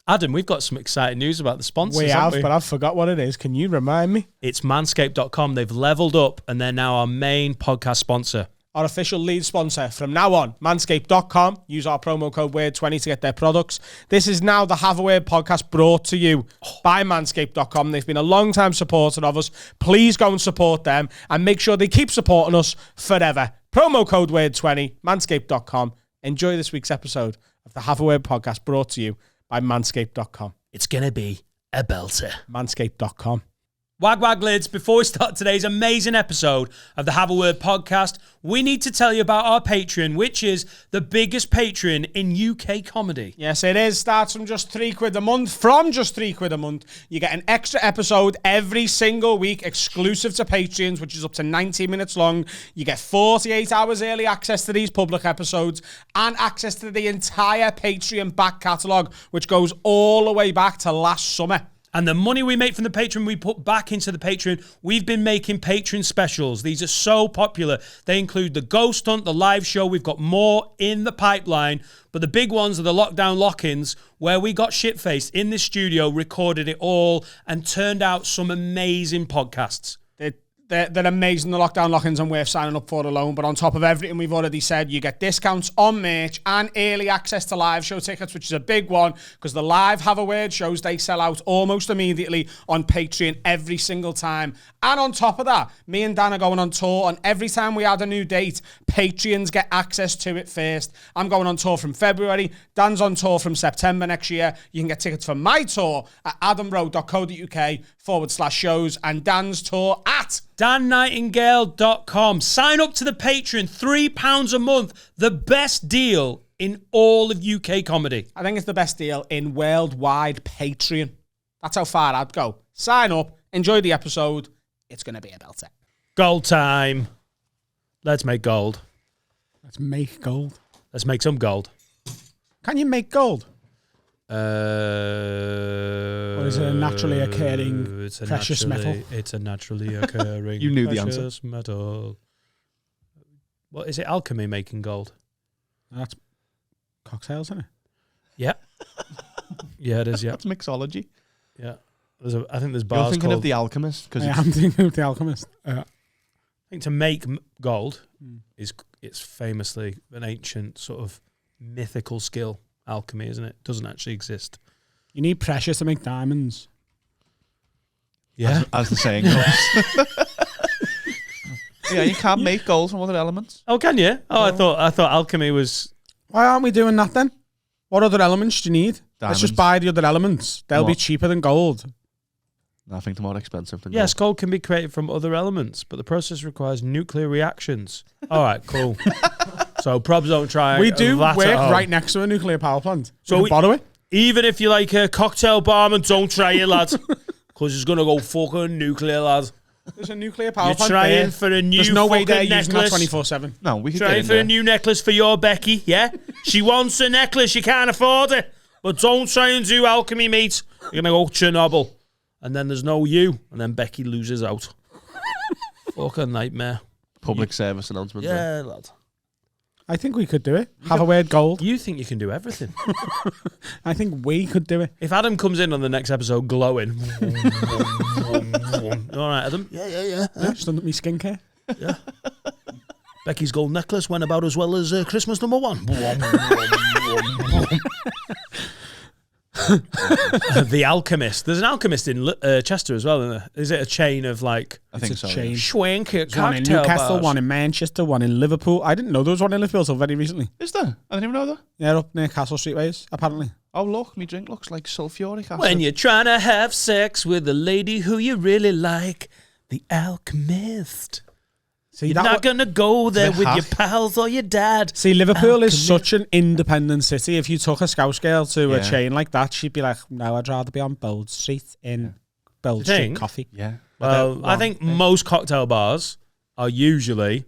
Adam, we've got some exciting news about the sponsors. We have, but I've forgot what it is. Can you remind me? It's manscaped.com. They've leveled up and they're now our main podcast sponsor. Our official lead sponsor from now on, manscaped.com. Use our promo code WORD20 to get their products. This is now the Have a Word podcast brought to you by manscaped.com. They've been a long-time supporter of us. Please go and support them and make sure they keep supporting us forever. Promo code WORD20, manscaped.com. Enjoy this week's episode of the Have a Word podcast brought to you by manscaped.com. It's going to be a belter. Manscaped.com. Wag lids, before we start today's amazing episode of the Have a Word podcast, we need to tell you about our Patreon, which is the biggest Patreon in UK comedy. Yes, it is. Starts from just £3 a month. From just £3 a month, you get an extra episode every single week, exclusive to Patreons, which is up to 90 minutes long. You get 48 hours early access to these public episodes and access to the entire Patreon back catalogue, which goes all the way back to last summer. And the money we make from the Patreon, we put back into the Patreon. We've been making Patreon specials. These are so popular. They include the Ghost Hunt, the live show. We've got more in the pipeline. But the big ones are the lockdown lock-ins, where we got shit-faced in the studio, recorded it all, and turned out some amazing podcasts. They're amazing, the lockdown lock-ins, and worth signing up for alone. But on top of everything we've already said, you get discounts on merch and early access to live show tickets, which is a big one because the live Have a Word shows, they sell out almost immediately on Patreon every single time. And on top of that, me and Dan are going on tour, and every time we add a new date, Patreons get access to it first. I'm going on tour from February. Dan's on tour from September next year. You can get tickets for my tour at adamrowe.co.uk/shows and Dan's tour at DanNightingale.com. Sign up to the Patreon, £3 a month. The best deal in all of UK comedy. I think it's the best deal in worldwide Patreon. That's how far I'd go. Sign up, enjoy the episode. It's going to be a belter. Gold time. Let's make gold. Let's make gold. Let's make some gold. Can you make gold? Or is it a naturally occurring precious metal? It's a naturally occurring You knew the precious answer. metal. What is it? Alchemy making gold? That's cocktails, isn't it? Yeah. Yeah, it is, yeah. That's mixology. Yeah. I think there's bars You're thinking called... of The Alchemist? I am thinking of The Alchemist. I think to make gold it's famously an ancient sort of mythical skill, alchemy, isn't it? Doesn't actually exist. You need precious to make diamonds. Yeah. As the saying goes. Yeah, you can't make gold from other elements. Oh, can you? Oh, I thought alchemy was... Why aren't we doing that then? What other elements do you need? Let's just buy the other elements. They'll be cheaper than gold. I think they're more expensive than Yes, gold. gold can be created from other elements, but the process requires nuclear reactions. All right, cool. So probs don't try. We do that work at home. right next to a nuclear power plant. So we borrow it. Even if you're like a cocktail barman, don't try it, lad. Because it's going to go fucking nuclear, lad. There's a nuclear power You're plant trying there. for a new There's no way they're fucking using that necklace. 24/7. No, we can get Trying in for there. a new necklace for your Becky, yeah? She wants a necklace, she can't afford it. But don't try and do alchemy, mate. You're going to go Chernobyl. And then there's no you. And then Becky loses out. Fucking nightmare. Public service announcement. Yeah, lad. I think we could do it. Have a word gold. You think you can do everything. I think we could do it. If Adam comes in on the next episode glowing. All right, Adam. Yeah. Just done me skincare. Yeah. Becky's gold necklace went about as well as Christmas number 1. The Alchemist. There's an Alchemist in Chester as well, isn't there? Is it a chain of like... I think so. chain. Schwank There's one in Newcastle, bars? one in Manchester, one in Liverpool. I didn't know there was one in Liverpool until very recently. Is there? I didn't even know that. Yeah, up near Castle Street ways, apparently. Oh, look, my drink looks like sulfuric acid. When you're trying to have sex with a lady who you really like, the Alchemist. See, You're not going to go there with your hack. pals or your dad. See, Liverpool Alchemist. is such an independent city. If you took a Scouse girl to a Yeah. chain like that, she'd be like, no, I'd rather be on Bold Street in Bold Street Think? Coffee. Yeah. Well, I think most cocktail bars are usually...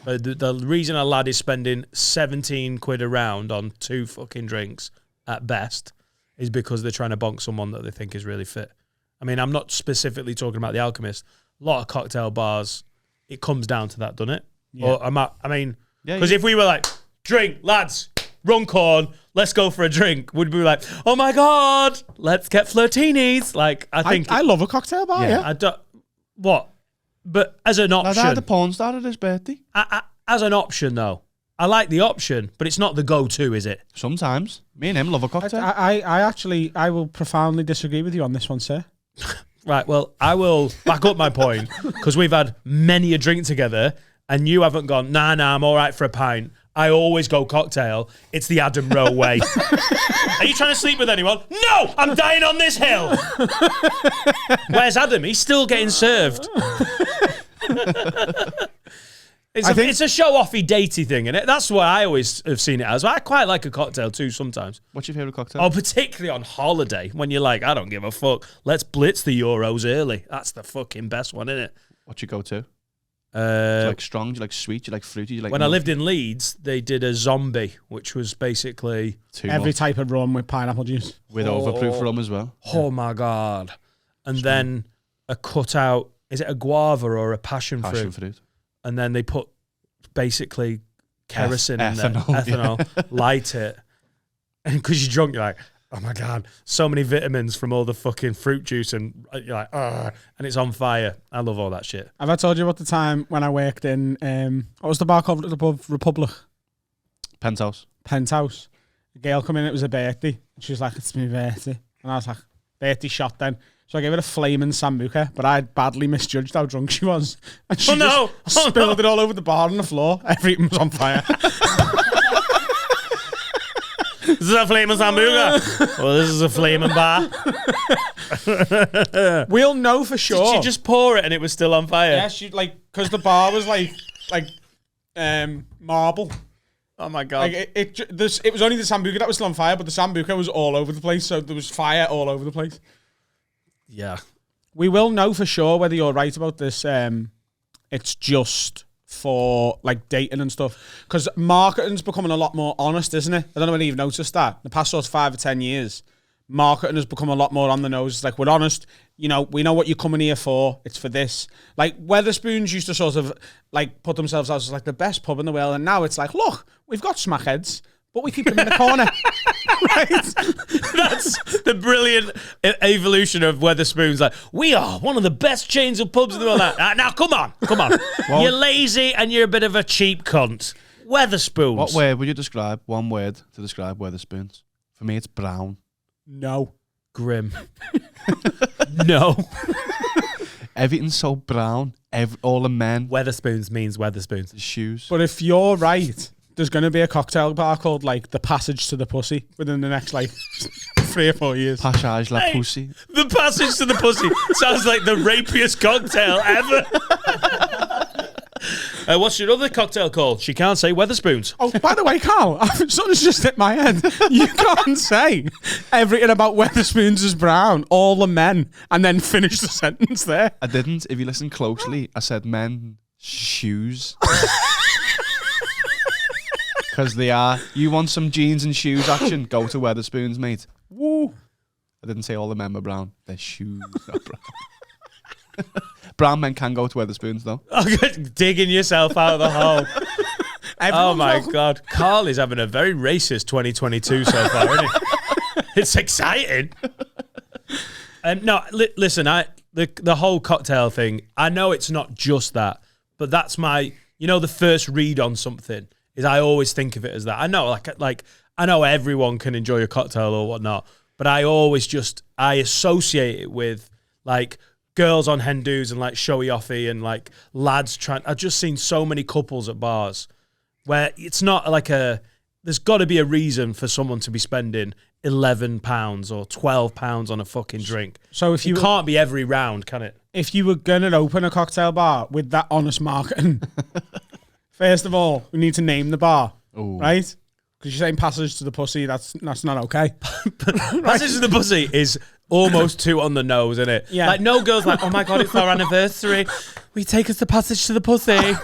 the reason a lad is spending 17 quid a round on 2 fucking drinks at best is because they're trying to bonk someone that they think is really fit. I mean, I'm not specifically talking about the Alchemist. A lot of cocktail bars, it comes down to that, doesn't it? Yeah. Or I mean, Yeah, because if we were like, drink, lads, Runcorn, let's go for a drink, would be like, oh my God, let's get flirtinis. Like, I think... I love a cocktail bar, yeah. I don't... What? But as an I had option... the porn star at his birthday. As an option, though, I like the option, but it's not the go-to, is it? Sometimes. Me and him love a cocktail. I will profoundly disagree with you on this one, sir. Right, well, I will back up my point, because we've had many a drink together, and you haven't gone, nah, I'm all right for a pint. I always go cocktail. It's the Adam Rowe way. Are you trying to sleep with anyone? No, I'm dying on this hill. Where's Adam? He's still getting served. It's a show-offy, datey thing, isn't it? That's what I always have seen it as. I quite like a cocktail too sometimes. What's your favourite cocktail? Oh, particularly on holiday, when you're like, I don't give a fuck. Let's blitz the Euros early. That's the fucking best one, isn't it? What's your go-to? Do you like strong? Do you like sweet? Do you like fruity? Do you like when I lived in Leeds, they did a zombie, which was basically... Every type of rum with pineapple juice. With overproof rum as well. Oh, my God. And then a cutout... Is it a guava or a passion fruit? And then they put basically kerosene in there. Ethanol. Light it. And because you're drunk, you're like... Oh my God, so many vitamins from all the fucking fruit juice, and you're like, and it's on fire. I love all that shit. Have I told you about the time when I worked in, what was the bar called above Republic? Penthouse. A girl come in, it was her birthday. And she was like, it's my birthday. And I was like, birthday shot then. So I gave her a flaming sambuca, but I badly misjudged how drunk she was. And she spilled it all over the bar on the floor. Everything was on fire. This is a flaming sambuca. Well, this is a flaming bar. We'll know for sure. Did she just pour it and it was still on fire? Yeah, she because the bar was like marble. Oh my God! Like it was only the sambuca that was still on fire, but the sambuca was all over the place. So there was fire all over the place. Yeah, we will know for sure whether you're right about this. It's just for like dating and stuff, because marketing's becoming a lot more honest, isn't it? I don't know whether you've noticed that in the past sort of 5 or 10 years, marketing has become a lot more on the nose. It's like, we're honest, you know, we know what you're coming here for. It's for this. Like Wetherspoons used to sort of like put themselves out as like the best pub in the world, and now it's like, look, we've got smackheads, but we keep them in the corner. Right? That's the brilliant evolution of Wetherspoons. Like, we are one of the best chains of pubs in the world. Now, come on. Well, you're lazy and you're a bit of a cheap cunt. Wetherspoons. What word would you describe? One word to describe Wetherspoons. For me, it's brown. No. Grim. No. Everything's so brown. All the men. Wetherspoons means Wetherspoons. The shoes. But if you're right, there's going to be a cocktail bar called like the Passage to the Pussy within the next like 3 or 4 years. Passage la Pussy. The Passage to the Pussy sounds like the rapiest cocktail ever. What's your other cocktail called? She can't say Wetherspoons. Oh, by the way, Carl, something's just hit my head. You can't say everything about Wetherspoons is brown, all the men, and then finish the sentence there. I didn't. If you listen closely, I said men shoes. Because they are. You want some jeans and shoes action? Go to Wetherspoons, mate. Woo. I didn't say all the men were brown. Their shoes are brown. Brown men can go to Wetherspoons, though. Digging yourself out of the hole. Oh my welcome. God. Carl is having a very racist 2022 so far, isn't he? It's exciting. No, listen, the whole cocktail thing, I know it's not just that, but that's my, the first read on something. Is I always think of it as that. I know, like I know everyone can enjoy a cocktail or whatnot, but I always I associate it with like girls on hen do's and like showy offy and like lads trying. I've just seen so many couples at bars where it's not like there's got to be a reason for someone to be spending £11 or £12 on a fucking drink. So if you can't be every round, can it? If you were gonna open a cocktail bar with that honest marketing. First of all, we need to name the bar, right? Because you're saying Passage to the Pussy, that's not okay. Passage to the Pussy is almost too on the nose, isn't it? Yeah. Like, no girl's like, oh my God, it's our anniversary. Will you take us to Passage to the Pussy?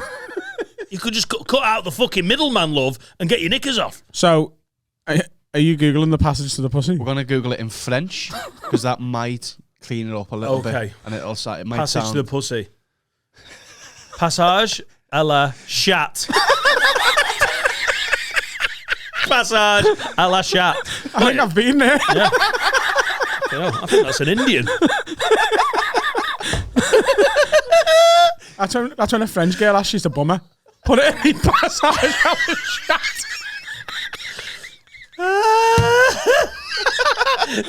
You could just cut out the fucking middleman, love, and get your knickers off. So, are you Googling the Passage to the Pussy? We're going to Google it in French, because that might clean it up a little bit. And it might Passage sound... to the Pussy. Passage à la chatte. Passage à la chatte. I think I've been there. Yeah. I think that's an Indian. That's when a French girl asks she's a bummer. Put it in the passage à la chatte.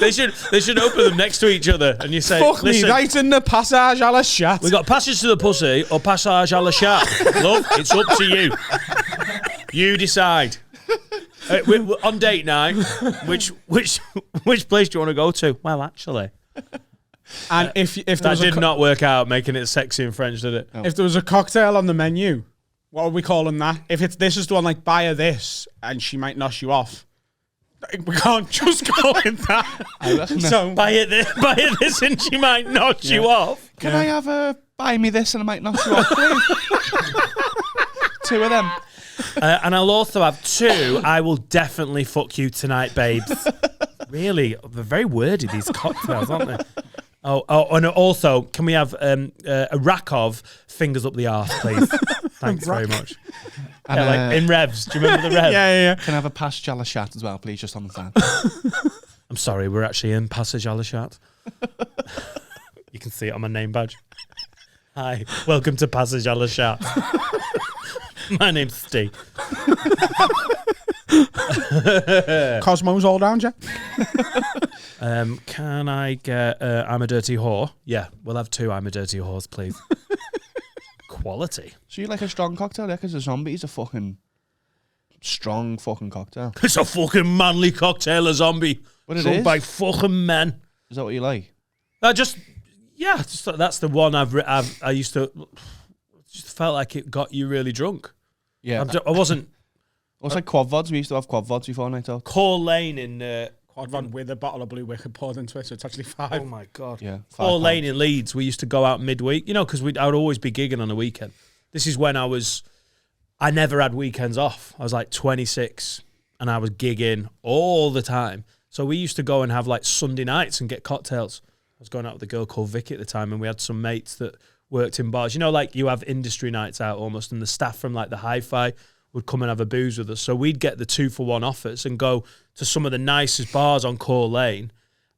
They should open them next to each other, and you say, Fuck me, listen, right in the passage à la chatte. we got passage to the pussy or passage à la chatte. Love, it's up to you. You decide. On date night, which place do you want to go to? Well, actually, And if there that was did not work out, making it sexy in French, did it? if there was a cocktail on the menu, what are we calling that? If this is the one like buy her this, and she might knock you off. We can't just go with that. So Buy it this, and she might knock you off. Can I have a buy me this and I might knock you off, please? 2 of them. And I'll also have 2. I will definitely fuck you tonight, babes. Really, they're very wordy, these cocktails, aren't they? Oh, and also, can we have a rack of fingers up the arse, please? Thanks very much. And, Yeah, like in revs. Do you remember the rev? yeah. Can I have a passage à la chatte as well, please, just on the side? I'm sorry, we're actually in Passage à la Chatte. You can see it on my name badge. Hi, welcome to Passage à la Chatte. My name's Steve. Cosmos all round you. Can I get I'm a Dirty Whore? Yeah, we'll have 2 I'm a Dirty Whores, please. Quality. So you like a strong cocktail, yeah? Because a zombie is a fucking strong fucking cocktail. It's a fucking manly cocktail, a zombie. What it Drunk is? by fucking men. Is that what you like? That's the one I used to just felt like it got you really drunk. Yeah. I wasn't Also like quad vods. We used to have quad vods before night out. Core Lane in Quad Von with a bottle of Blue Wicked poured into it, so it's actually 5. oh my god. Yeah. Core Lane in Leeds. We used to go out midweek, because I would always be gigging on a weekend. This is when I never had weekends off. I was like 26 and I was gigging all the time. So we used to go and have like Sunday nights and get cocktails. I was going out with a girl called Vicky at the time, and we had some mates that worked in bars. Like you have industry nights out almost, and the staff from like the Hi-Fi would come and have a booze with us. So we'd get the 2-for-1 offers and go to some of the nicest bars on Core Lane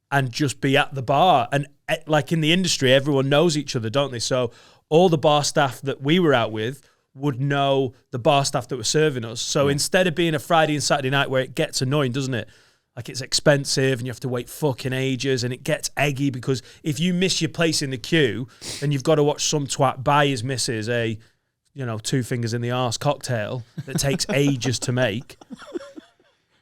and just be at the bar. And like in the industry, everyone knows each other, don't they? So all the bar staff that we were out with would know the bar staff that were serving us. So instead of being a Friday and Saturday night where it gets annoying, doesn't it? Like it's expensive and you have to wait fucking ages and it gets eggy because if you miss your place in the queue, then you've got to watch some twat buy his missus a 2 fingers in the arse cocktail that takes ages to make.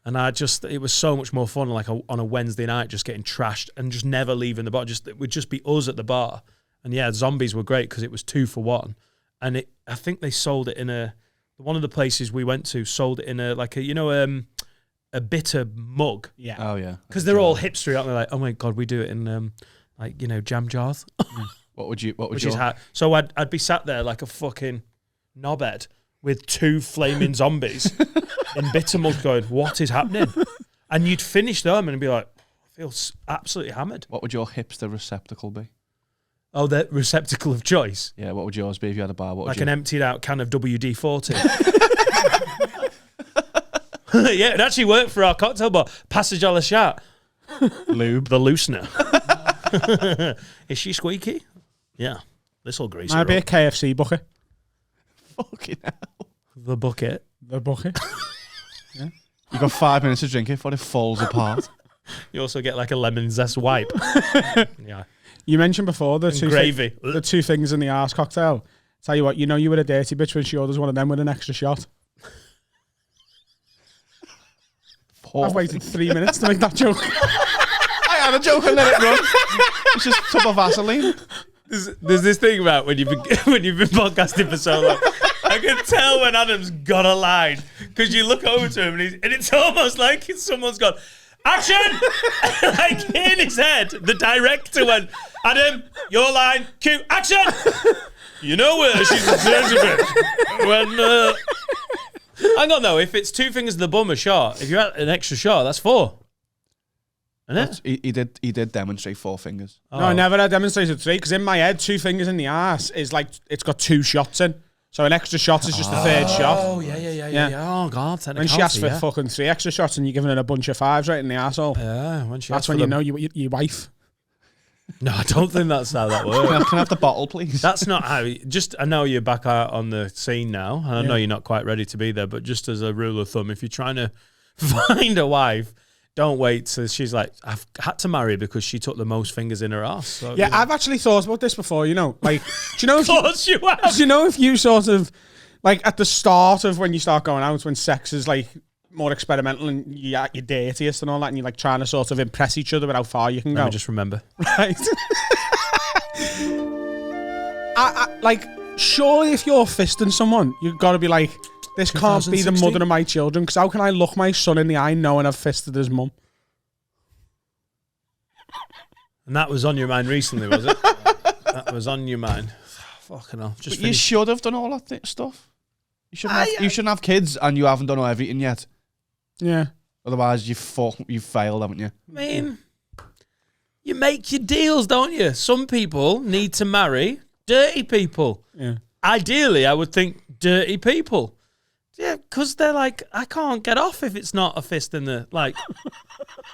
And it was so much more fun like on a Wednesday night just getting trashed and just never leaving the bar. It would just be us at the bar. And yeah, zombies were great because it was 2-for-1. And I think they sold it in one of the places we went to sold it in a bitter mug. Yeah. Oh yeah. Because they're all hipstery, aren't they? Like, oh my God, we do it in jam jars. What would you? Which is how. So I'd be sat there like a fucking knobhead with 2 flaming zombies in bitter mug going, what is happening? And you'd finish them and be like, I feel absolutely hammered. What would your hipster receptacle be? Oh, the receptacle of choice? Yeah, what would yours be if you had a bar? What would Like an emptied out can of WD-40. Yeah, it actually worked for our cocktail bar. Passage à la chatte. lube? The loosener. Is she squeaky? Yeah. This'll grease her Might be a up. KFC bucket. Fucking hell. The bucket. The bucket. You got 5 minutes to drink it before it falls apart. You also get like a lemon zest wipe. Yeah. You mentioned before the And gravy. the 2 fingers in the arse cocktail. Tell you what, you were a dirty bitch when she orders one of them with an extra shot. I've waited 3 minutes to make that joke. I had a joke and let it run. It's just a tub of Vaseline. There's this thing about when you've been podcasting for so long. I can tell when Adam's got a line because you look over to him and it's almost like someone's gone, action! Like in his head, the director went, Adam, your line, cue, action! You know where she's a dirty bitch. When, hang on though, if it's 2 fingers in the bum a shot, if you had an extra shot, that's 4. Isn't it? He did demonstrate 4 fingers. No, I never had demonstrated 3 because in my head, 2 fingers in the arse is like it's got 2 shots in. So an extra shot is just the third shot. Oh, yeah. Oh, God. When she asks for fucking 3 extra shots and you're giving her a bunch of 5s right in the arsehole. Yeah, that's when you know your wife. No, I don't think that's how that works. Can I have the bottle, please? That's not how. I know you're back out on the scene now, and I know you're not quite ready to be there, but just as a rule of thumb, if you're trying to find a wife, don't wait till she's like, I've had to marry because she took the most fingers in her ass. So, yeah, I've actually thought about this before, like, do you know if of course you have. do you know if you sort of, like, at the start of when you start going out, when sex is, like, more experimental and you're at your dirtiest and all that, and you're, like, trying to sort of impress each other with how far you can go. Let me just remember. Right. Like, surely if you're fisting someone, you've got to be like, this can't be the 2016? mother of my children, because how can I look my son in the eye knowing I've fisted his mum? And that was on your mind recently, was it? That was on your mind. Fucking hell. But you should have done all that stuff. You shouldn't have kids and you haven't done everything yet. Yeah. Otherwise, you've failed, haven't you? I mean, you make your deals, don't you? Some people need to marry dirty people. Yeah. Ideally, I would think dirty people. Yeah, because they're like, I can't get off if it's not a fist in the, like,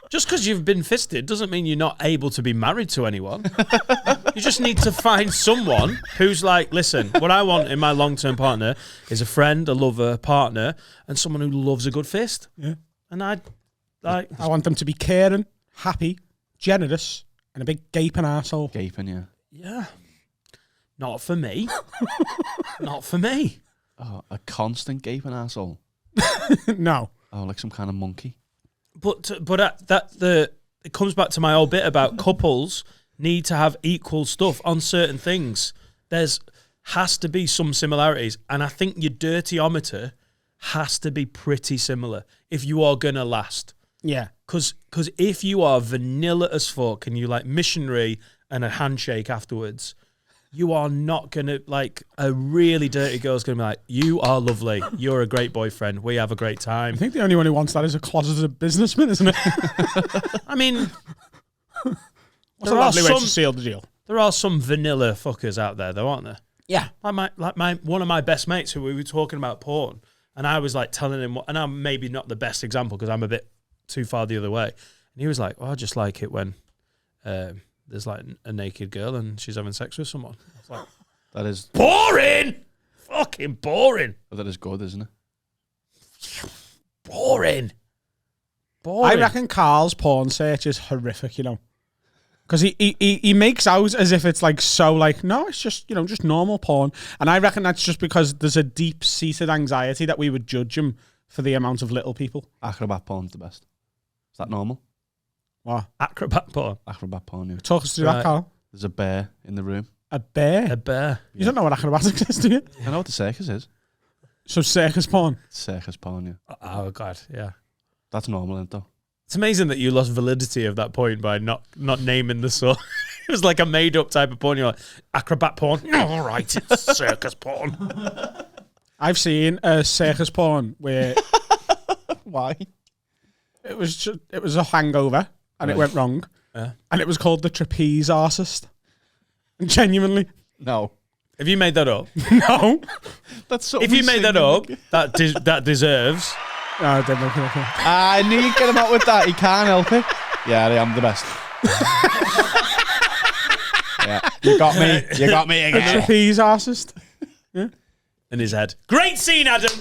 just because you've been fisted doesn't mean you're not able to be married to anyone. You just need to find someone who's like, listen, what I want in my long-term partner is a friend, a lover, partner, and someone who loves a good fist. Yeah. And I want them to be caring, happy, generous, and a big gaping arsehole. Gaping, yeah. Yeah. Not for me. Not for me. Oh, a constant gaping asshole. No. Oh, like some kind of monkey. But it comes back to my old bit about couples need to have equal stuff on certain things. Has to be some similarities, and I think your dirtyometer has to be pretty similar if you are gonna last. Yeah. Because if you are vanilla as fuck and you like missionary and a handshake afterwards, you are not going to, like, a really dirty girl's going to be like, you are lovely. You're a great boyfriend. We have a great time. I think the only one who wants that is a closeted businessman, isn't it? I mean, What's a lovely way to seal the deal? There are some vanilla fuckers out there, though, aren't there? Yeah. Like one of my best mates who we were talking about porn, and I was like telling him, and I'm maybe not the best example because I'm a bit too far the other way. And he was like, I just like it when there's like a naked girl and she's having sex with someone. I was like, that is boring. Fucking boring. But that is good, isn't it? Boring. I reckon Carl's porn search is horrific, you know. Because he makes out as if it's like so like, no, it's just, you know, just normal porn. And I reckon that's just because there's a deep-seated anxiety that we would judge him for the amount of little people. Acrobat porn's the best. Is that normal? What? Acrobat porn. Acrobat porn, yeah. Talk us through that, Carl. There's a bear in the room. A bear? A bear. You don't know what acrobatics is, do you? I know what the circus is. So circus porn? Circus porn, yeah. Oh, God, yeah. That's normal, isn't it, though? It's amazing that you lost validity of that point by not naming the sort. It was like a made-up type of porn. You're like, acrobat porn? No, all right, it's circus porn. I've seen a circus porn where... Why? It was a hangover, and it went wrong. Yeah. And it was called the trapeze artist. Genuinely. No. Have you made that up? No. That's so. If you made that up, that deserves... No, I didn't. Okay. I knew you'd get him out with that. He can't help it. Yeah, I am the best. Yeah, you got me. You got me The again. trapeze artist. Yeah. In his head. Great scene, Adam.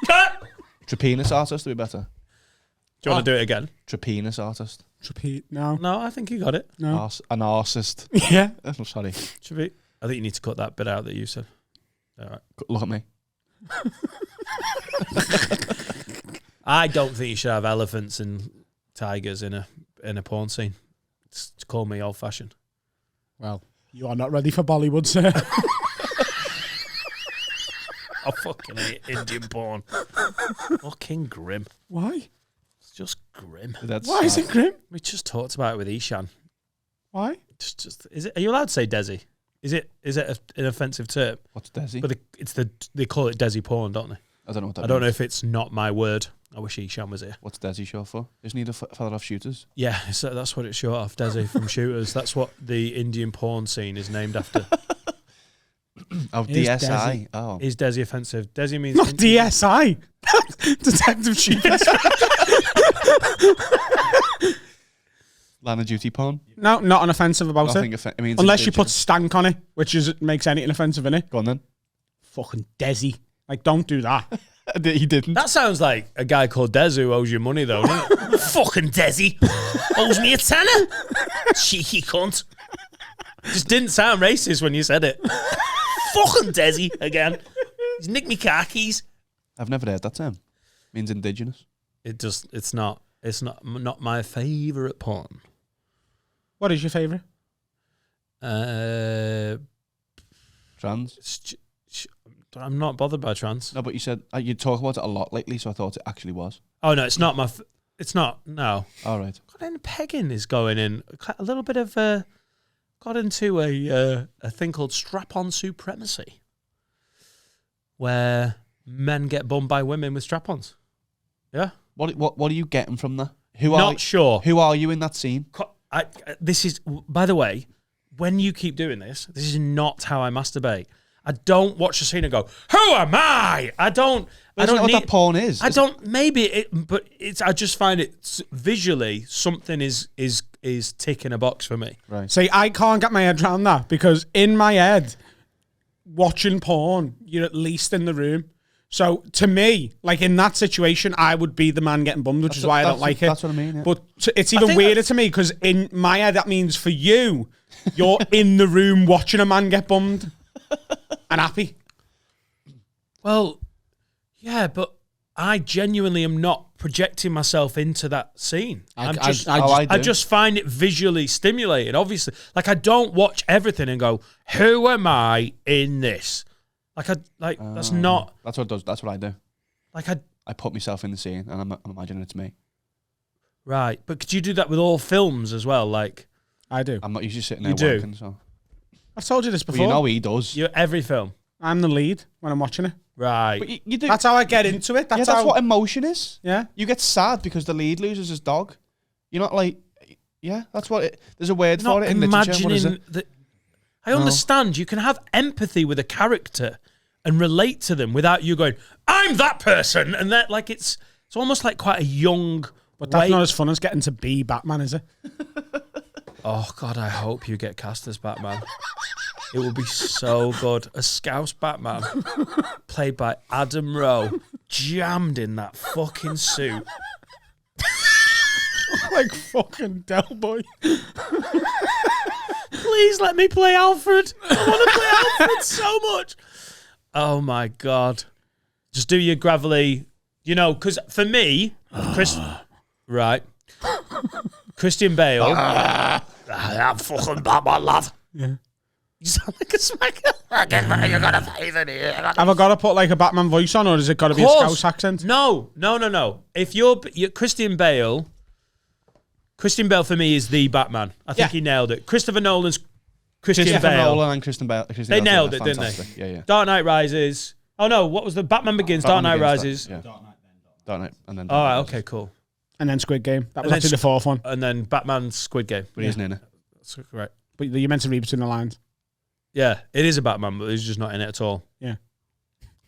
Cut. Trapenis artist would be better. Do you want to do it again? Trapenis artist. Trapeze. No. No, I think you got it. No. An arsist. Yeah. I'm sorry. Should be. I think you need to cut that bit out that you said. All right. Look at me. I don't think you should have elephants and tigers in a porn scene. It's call me old fashioned. Well, you are not ready for Bollywood, sir. I fucking hate Indian porn. Fucking grim. Why? It's just grim. Why is it grim? We just talked about it with Ishan. Why? Just is it? Are you allowed to say Desi? Is it an offensive term? What's Desi? But they call it Desi porn, don't they? I don't know what that means. I don't know if it's not my word. I wish Ishan was here. What's Desi short for? Isn't he the father of shooters? Yeah, so that's what it's short of. Desi from Shooters. That's what the Indian porn scene is named after. Oh, Is DSI. Desi. Oh. Is Desi offensive? Desi means Not DSI. Detective Chief. Line of duty porn. No, not an offensive about it. Nothing it means Unless you put indigenous. stank on it, which makes anything offensive in it. Go on then. Fucking Desi. Like, don't do that. He didn't. That sounds like a guy called Des who owes you money, though, doesn't it? Fucking Desi. Owes me a tenner. Cheeky cunt. Just didn't sound racist when you said it. Fucking Desi again. He's nicked me car keys. I've never heard that term. Means indigenous. It's not my favourite porn. What is your favourite? Trans. I'm not bothered by trans. No, but you said you talk about it a lot lately, so I thought it actually was. Oh no, it's not my. It's not. No. All right. Got in pegging is going in. A little bit of got into a thing called strap-on supremacy, where men get bummed by women with strap-ons. Yeah. What are you getting from that? Not sure. Who are you in that scene? This is, by the way, when you keep doing this is not how I masturbate. I don't watch the scene and go, "Who am I?" I don't What that porn is. I don't. Maybe it, but it's. I just find it visually something is ticking a box for me. Right. See, I can't get my head around that because in my head, watching porn, you're at least in the room. So to me, like in that situation, I would be the man getting bummed, which is why I don't like it. That's what I mean. Yeah. But it's even weirder to me because in my head, that means for you, you're in the room watching a man get bummed and happy. Well, yeah, but I genuinely am not projecting myself into that scene. I just find it visually stimulating. Obviously, like I don't watch everything and go, "Who am I in this?" That's not. That's what it does. That's what I do. Like I put myself in the scene and I'm imagining it's me. Right, but could you do that with all films as well? Like I do. I'm not usually sitting there You do? working, so. I've told you this before. Well, you know he does. every film. I'm the lead when I'm watching it. Right. But you do. That's how I get into it. That's what emotion is. Yeah. You get sad because the lead loses his dog. You're not like, yeah, that's what it. There's a word for it in literature. What is it? That. I understand you can have empathy with a character and relate to them without you going, "I'm that person," and that like it's almost like quite a young. But that's not as fun as getting to be Batman, is it? Oh God, I hope you get cast as Batman. It will be so good. A Scouse Batman, played by Adam Rowe, jammed in that fucking suit. Like fucking Del Boy. Please let me play Alfred. I want to play Alfred so much. Oh my God. Just do your gravelly, because for me, right, Christian Bale. I'm fucking Batman, lad. Yeah. You sound like a smacker. You're gonna fave in here. Have I got to put like a Batman voice on, or has it got to be a Scouse accent? No. If you're Christian Bale for me is the Batman. I think he nailed it. Christopher Nolan's Christian Bale. Nolan and Christian Bale. They nailed it, didn't they? Yeah. Dark Knight Rises. Oh no, what was the Batman Begins? Dark Knight Rises. Yeah. Dark Knight and then. All right, okay, cool. And then Squid Game. That was actually the fourth one. And then Batman Squid Game. But he isn't in it. That's correct. But you meant to read between the lines. Yeah, it is a Batman, but he's just not in it at all. Yeah.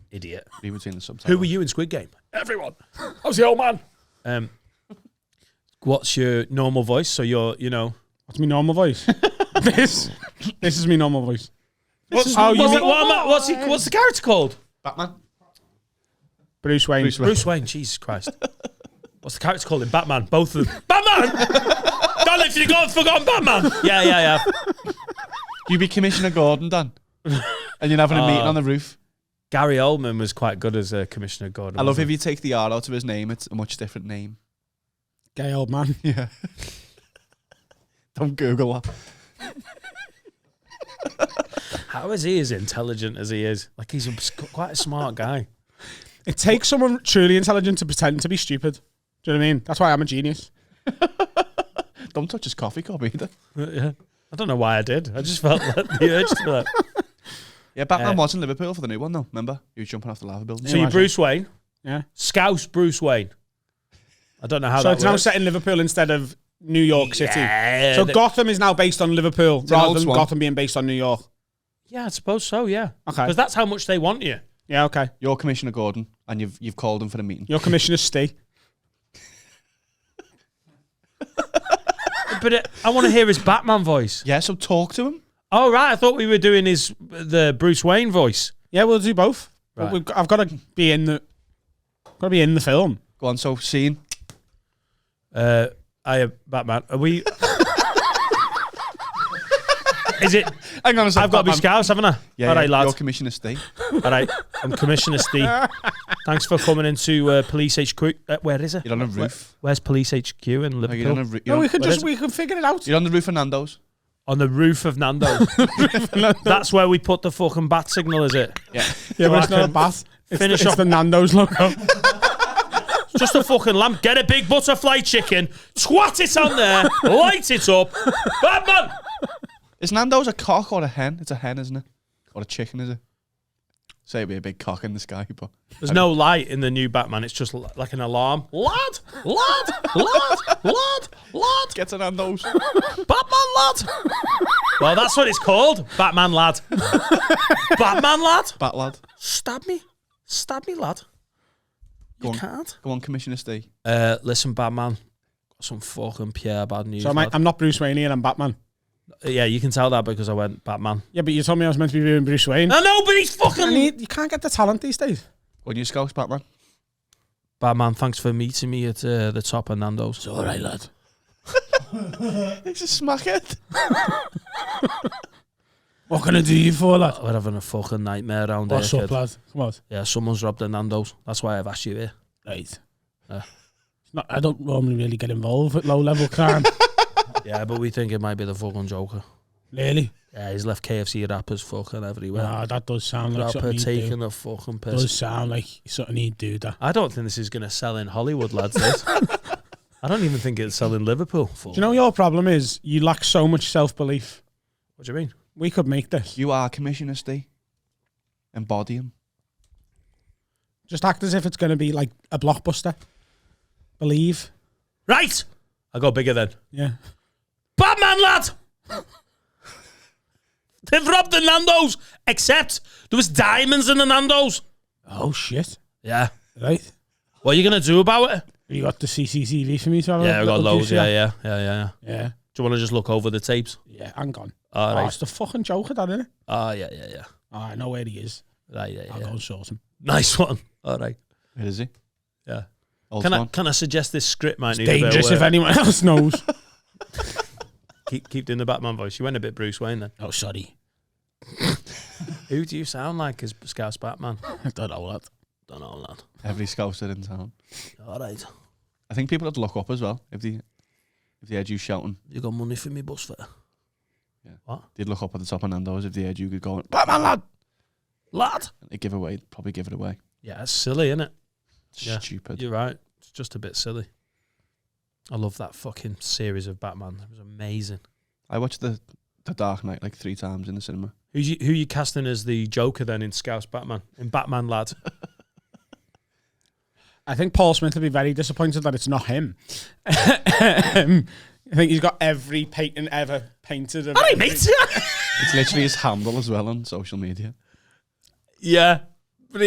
Idiot. Read between the subtitles. Who were you in Squid Game? Everyone. I was the old man. What's your normal voice? So you're, What's my normal voice? This is my normal voice. What's the character called? Batman. Bruce Wayne. Bruce Wayne. Jesus Christ. What's the character called in Batman? Both of them. Batman! Don't if you got forgotten Batman. Yeah. You be Commissioner Gordon, Dan. And you're having a meeting on the roof. Gary Oldman was quite good as Commissioner Gordon. I love if you take the R out of his name, it's a much different name. Gay old man. Yeah. Don't Google that. How is he as intelligent as he is? Like he's quite a smart guy. It takes someone truly intelligent to pretend to be stupid. Do you know what I mean? That's why I'm a genius. Don't touch his coffee cup either. Yeah. I don't know why I did. I just felt the urge to that. Yeah, Batman was in Liverpool for the new one, though. Remember? He was jumping off the lava building. So you're Bruce Wayne? Yeah. Scouse Bruce Wayne. I don't know how so that it's works. now set in Liverpool instead of New York City. Yeah, So Gotham is now based on Liverpool rather than one. Gotham being based on New York. Yeah, I suppose so, yeah. Okay. Because that's how much they want you. Yeah, okay. You're Commissioner Gordon, and you've called him for a meeting. You're Commissioner Steve. But I want to hear his Batman voice. Yeah, so talk to him. Oh, right. I thought we were doing the Bruce Wayne voice. Yeah, we'll do both. Right. But I've got to be in the film. Go on, so scene. I am Batman. Are we... Is it... Hang on a second. I've got to be Scouse, haven't I? Yeah, All right, lads. You're Commissioner Steve. All right. I'm Commissioner Steve. Thanks for coming into Police HQ. Where is it? You're on a roof. Where's Police HQ in Liverpool? You're on a roof. No, we can figure it out. You're on the roof of Nando's. On the roof of Nando's. That's where we put the fucking bat signal, is it? Yeah. Yeah, So but I it's not a can bat. finish It's off- the Nando's logo. Just a fucking lamp. Get a big butterfly chicken, twat it on there, light it up. Batman! Is Nando's a cock or a hen? It's a hen, isn't it? Or a chicken, is it? Say it'd be a big cock in the sky, but There's no light in the new Batman. It's just like an alarm. Lad! Lad! Lad! Lad! Lad! get to Nando's. Batman lad! Well, that's what it's called. Batman lad. Batman lad! Bat lad. Stab me. Stab me, lad. Go You on. can't. Go on, Commissioner Steve. Listen, Batman. Got some fucking pure bad news. So lad. I'm not Bruce Wayne and I'm Batman. Yeah, you can tell that because I went Batman. Yeah, but you told me I was meant to be doing Bruce Wayne. I know, but he's fucking... You can't get the talent these days. Go on, you Scouse, Batman. Batman, thanks for meeting me at the top of Nando's. It's all right, lad. He's a smackhead. What can I do you for, lad? We're having a fucking nightmare around What's here, up, kid. lad? Come on. Yeah, someone's robbed a Nando's. That's why I've asked you here. Right. Yeah. I don't normally really get involved with low-level crime. Yeah, but we think it might be the fucking Joker. Really? Yeah, he's left KFC wrappers fucking everywhere. Nah, that does sound like Rapper something he'd do. taking the fucking piss. Does sound like something he'd do, that. I don't think this is going to sell in Hollywood, lads. This. I don't even think it'll sell in Liverpool. Do you know your problem is? You lack so much self-belief. What do you mean? We could make this. You are Commissioner Steve. Embody him. Just act as if it's going to be like a blockbuster. Believe. Right! I go bigger then. Yeah. Batman, lad! They've robbed the Nando's, except there was diamonds in the Nando's. Oh, shit. Yeah. Right. What are you going to do about it? You got the CCTV for me to have a Yeah, I've got little loads. juice, Yeah. Yeah. Do you want to just look over the tapes? Yeah, hang on. All Oh, right. it's the fucking Joker, that, isn't it? Oh, yeah. Oh, I know where he is. Right, yeah. I'll go and sort him. Nice one. All right. Where is he? Yeah. Old Can one. I suggest this script might need a Dangerous bit of if work? anyone else knows. Keep doing the Batman voice. You went a bit Bruce Wayne then. Oh, sorry. Who do you sound like as Scouse Batman? I don't know that. Don't know, lad. Every Scouser in town. All right. I think people would look up as well if they heard you shouting. You got money for me bus fare? Yeah. What? They'd look up at the top of Nando's if they heard you could go, Batman lad! Lad! They'd probably give it away. Yeah, it's silly, isn't it? Yeah. Stupid. You're right. It's just a bit silly. I love that fucking series of Batman. It was amazing. I watched the Dark Knight like 3 times in the cinema. Who you casting as the Joker then in Scouse Batman? In Batman, lad? I think Paul Smith would be very disappointed that it's not him. I think he's got every painting ever painted. Of All right, every- mate. It's literally his handle as well on social media. Yeah. But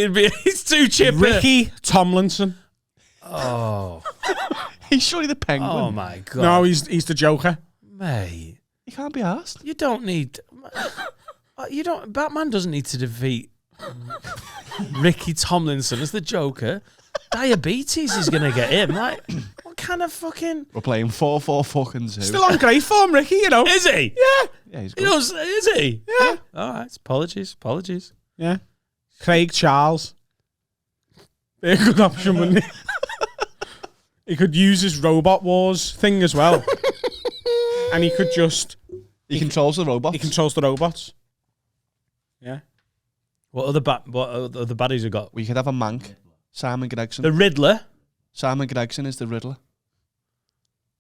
he's too chippy. Ricky Tomlinson. Oh. He's surely the Penguin. Oh, my God. No, he's the Joker. Mate. He can't be asked. You don't need... Batman doesn't need to defeat Ricky Tomlinson as the Joker. Diabetes is going to get him. Like, what kind of fucking... We're playing 4-4 fucking 2. Still on great form, Ricky, you know. Is he? Yeah. Yeah, he's You good. know, is he? Yeah. All right. Apologies. Yeah. Craig Charles. Be a good option, wouldn't he? He could use his Robot Wars thing as well. And he could just... He controls the robots. He controls the robots. Yeah. What other baddies have got? We could have a Mank. Simon Gregson. The Riddler. Simon Gregson is the Riddler.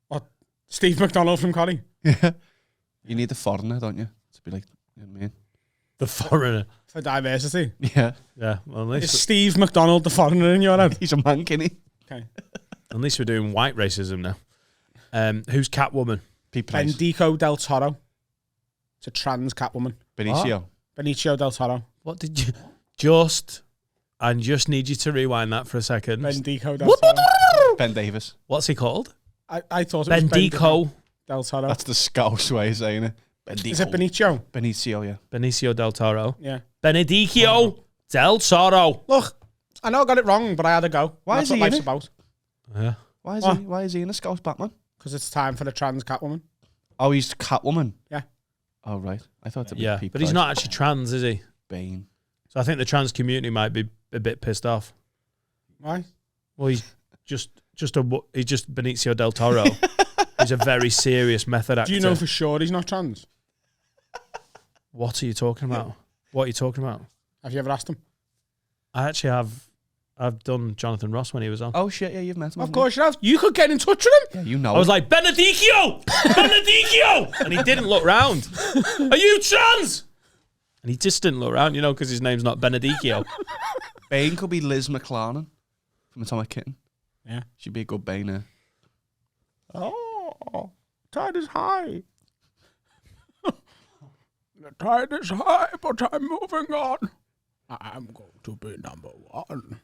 What? Steve McDonald from Corrie. Yeah. You need a foreigner, don't you? To be like, you know what I mean? The Foreigner. For diversity. Yeah. Yeah. Well, Is Steve McDonald the foreigner in your head? He's a Mank, isn't he? Okay. at least we're doing white racism now. Who's Catwoman? Pete Price. Bendico del Toro. It's a trans Catwoman. Benicio. Benicio del Toro. What did you I just need you to rewind that for a second. Bendico del Toro. Ben Davis. What's he called? I thought it was Bendico del Toro. That's the Scouse way of saying it. Bendico. Is it Benicio? Benicio, yeah. Benicio del Toro. Yeah. Benedicio del Toro. Look, I know I got it wrong, but I had a go. Why That's is he what in life's it? about. Yeah. Why is he in a Scouse Batman? Because it's time for the trans Catwoman. Oh, he's Catwoman. Yeah. Oh, right. I thought it was Yeah, Pete but he's Price. not actually trans, is he? Bane. So I think the trans community might be a bit pissed off. Why? Well, he's just Benicio del Toro. He's a very serious method actor. Do you know for sure he's not trans? What are you talking about? What are you talking about? Have you ever asked him? I actually have. I've done Jonathan Ross when he was on. Oh, shit, yeah, you've met him. Of course you have. You could get in touch with him. Yeah, you know. I was like, Benedicio! Benedicio! And he didn't look round. Are you trans? And he just didn't look round, because his name's not Benedicio. Bane could be Liz McLaren from Atomic Kitten. Yeah. She'd be a good Bane. Oh, tide is high. The tide is high, but I'm moving on. I'm going to be number one.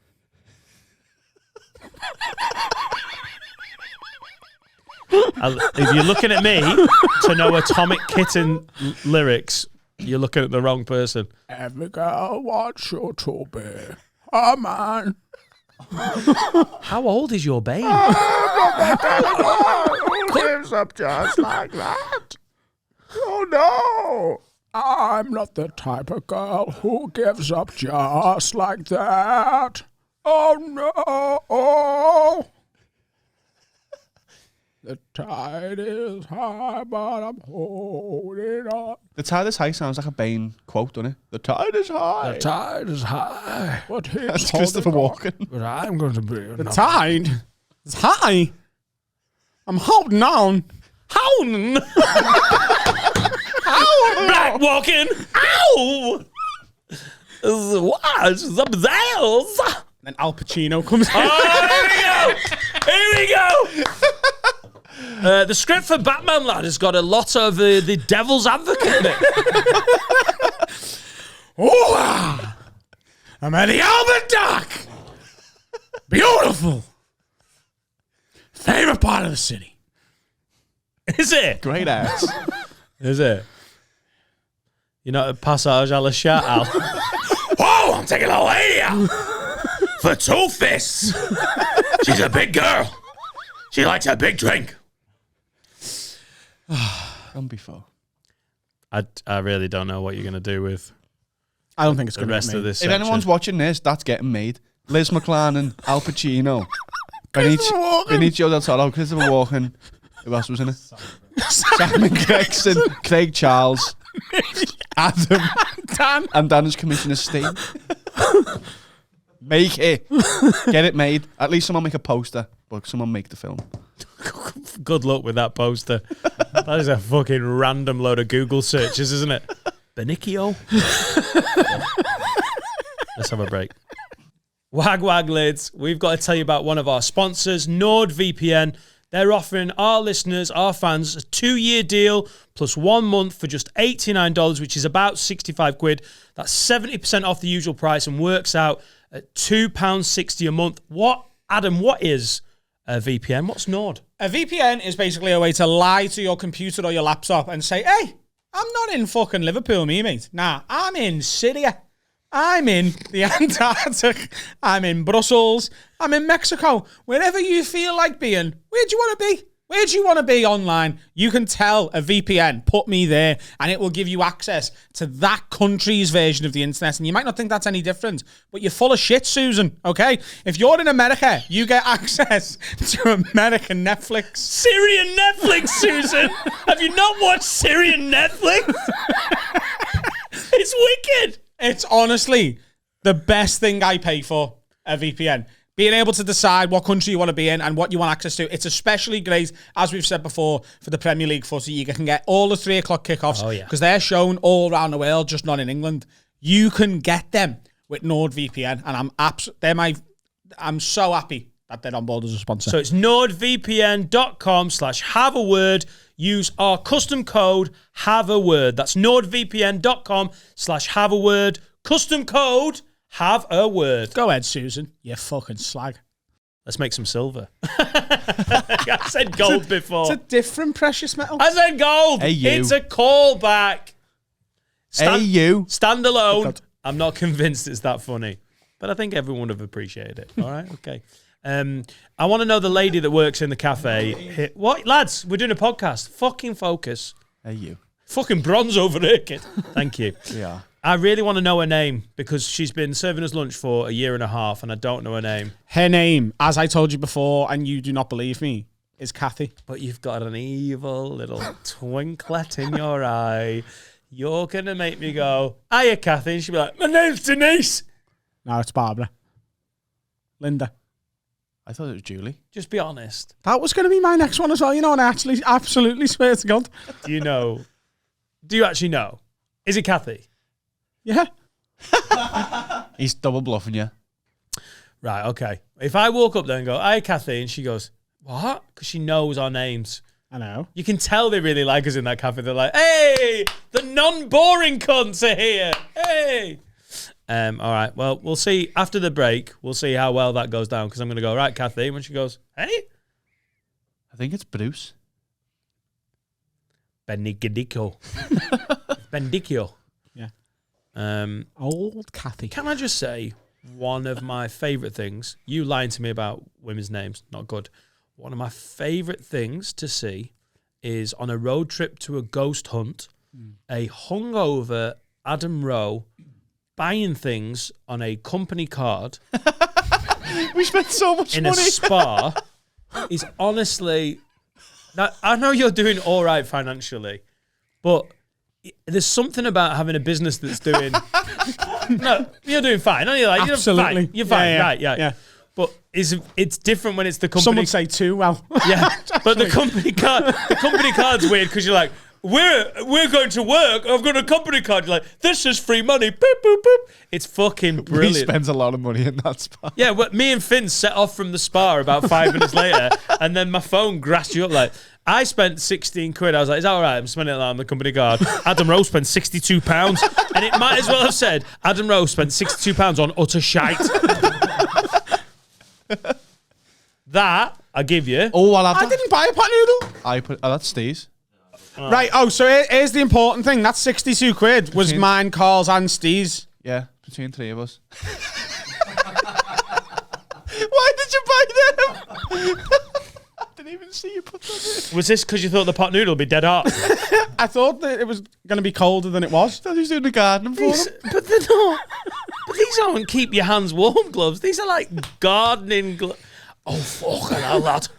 If you're looking at me to know Atomic Kitten lyrics, you're looking at the wrong person. Every girl wants you to be a man. How old is your Bane? Gives up just like that. Oh no! I'm not the type of girl who gives up just like that. Oh no! The tide is high, but I'm holding on. The tide is high sounds like a Bane quote, doesn't it? The tide is high. The tide is high, but he's That's Christopher Walken. But I'm going to be the tide is high. I'm holding on. Hound! Black walking! Ow! Watch some sales! Then Al Pacino comes in. Oh, here we go! The script for Batman, lad, has got a lot of the devil's advocate in it. Oh, I'm at the Albert Dock. Beautiful. Favorite part of the city. Is it? Great ass. Is it? You're not a passage à la chat, Al. Oh, I'm taking a lady out for 2 fists. She's a big girl. She likes a big drink. Done before. I really don't know what you're going to do with I don't think it's the going rest to of this If section. anyone's watching this, that's getting made. Liz McLaren, Al Pacino, Benicio del Toro, Christopher Walken. Who else was in it? Simon Gregson, Craig Charles, Adam, Dan. and Dan as Commissioner Steve. Make it. Get it made. At least someone make a poster, but someone make the film. Good luck with that poster. That is a fucking random load of Google searches, isn't it? Benicio. Let's have a break. Wag lids. We've got to tell you about one of our sponsors, NordVPN. They're offering our listeners, our fans, a 2-year deal plus 1 month for just $89, which is about 65 quid. That's 70% off the usual price and works out at £2.60 a month. Adam, what is a VPN? What's Nord? A VPN is basically a way to lie to your computer or your laptop and say, hey, I'm not in fucking Liverpool, mate. Nah, I'm in Syria. I'm in the Antarctic. I'm in Brussels. I'm in Mexico. Wherever you feel like being, where do you want to be? Where do you want to be online? You can tell a VPN, put me there, and it will give you access to that country's version of the internet. And you might not think that's any different, but you're full of shit, Susan, okay? If you're in America, you get access to American Netflix. Syrian Netflix, Susan! Have you not watched Syrian Netflix? It's wicked! It's honestly the best thing I pay for, a VPN. Being able to decide what country you want to be in and what you want access to. It's especially great, as we've said before, for the Premier League footy. You can get all the 3 o'clock kickoffs because they're shown all around the world, just not in England. You can get them with NordVPN, and I'm so happy that they're on board as a sponsor. So it's nordvpn.com/haveaword. Use our custom code haveaword. That's nordvpn.com/haveaword. Custom code haveaword. Go ahead, Susan. You fucking slag. Let's make some silver. I said gold before. It's a different precious metal. I said gold. Hey, you. It's a callback. Hey, you. Stand alone. God. I'm not convinced it's that funny, but I think everyone would have appreciated it. All right, okay. I want to know the lady that works in the cafe. What, lads? We're doing a podcast. Fucking focus. Hey, you. Fucking bronze over here, kid. Thank you. Yeah. I really want to know her name because she's been serving us lunch for a year and a half and I don't know her name. Her name, as I told you before, and you do not believe me, is Kathy. But you've got an evil little twinklet in your eye. You're going to make me go, hiya, Kathy. And she'll be like, my name's Denise. No, it's Barbara. Linda. I thought it was Julie. Just be honest. That was going to be my next one as well, and I actually absolutely swear to God. Do you know? Do you actually know? Is it Kathy? Yeah. He's double bluffing you. Right, okay. If I walk up there and go, hi, Kathy, and she goes, what? Because she knows our names. I know. You can tell they really like us in that cafe. They're like, hey, the non-boring cunts are here. Hey. All right, well, we'll see after the break. We'll see how well that goes down because I'm going to go, right, Kathy, when she goes, hey. I think it's Bruce. Benedico. Benedicio. Yeah. Old Kathy. Can I just say one of my favourite things? You lying to me about women's names, not good. One of my favourite things to see is on a road trip to a ghost hunt, a hungover Adam Rowe buying things on a company card. We spent so much in money. a spa is honestly... Now, I know you're doing all right financially, but there's something about having a business that's doing... No, you're doing fine. Aren't you? Like, Absolutely. You're fine. Yeah. Right, yeah. But it's different when it's the company... Some would say too well. Yeah, but the company card's weird because you're like, we're going to work. I've got a company card. You're like, this is free money. Boop, boop, boop. It's fucking He brilliant. spends a lot of money in that spa. Yeah, well, me and Finn set off from the spa about 5 minutes later, and then my phone grassed you up like, I spent 16 quid. I was like, is that all right? I'm spending it on the company card. Adam Rowe spent £62. And it might as well have said, Adam Rowe spent £62 on utter shite. That, I give you. Oh, I'll have I didn't buy a pot noodle. that's Steve's. Right, so here's the important thing. That 62 quid was mine, Carl's and Steve's. Yeah, between three of us. Why did you buy them? I didn't even see you put that in. Was this because you thought the pot noodle would be dead hot? I thought that it was going to be colder than it was. I thought he was doing the gardening for them. But they're not. But these aren't keep your hands warm gloves. These are like gardening gloves. Oh, fucking hell, lad.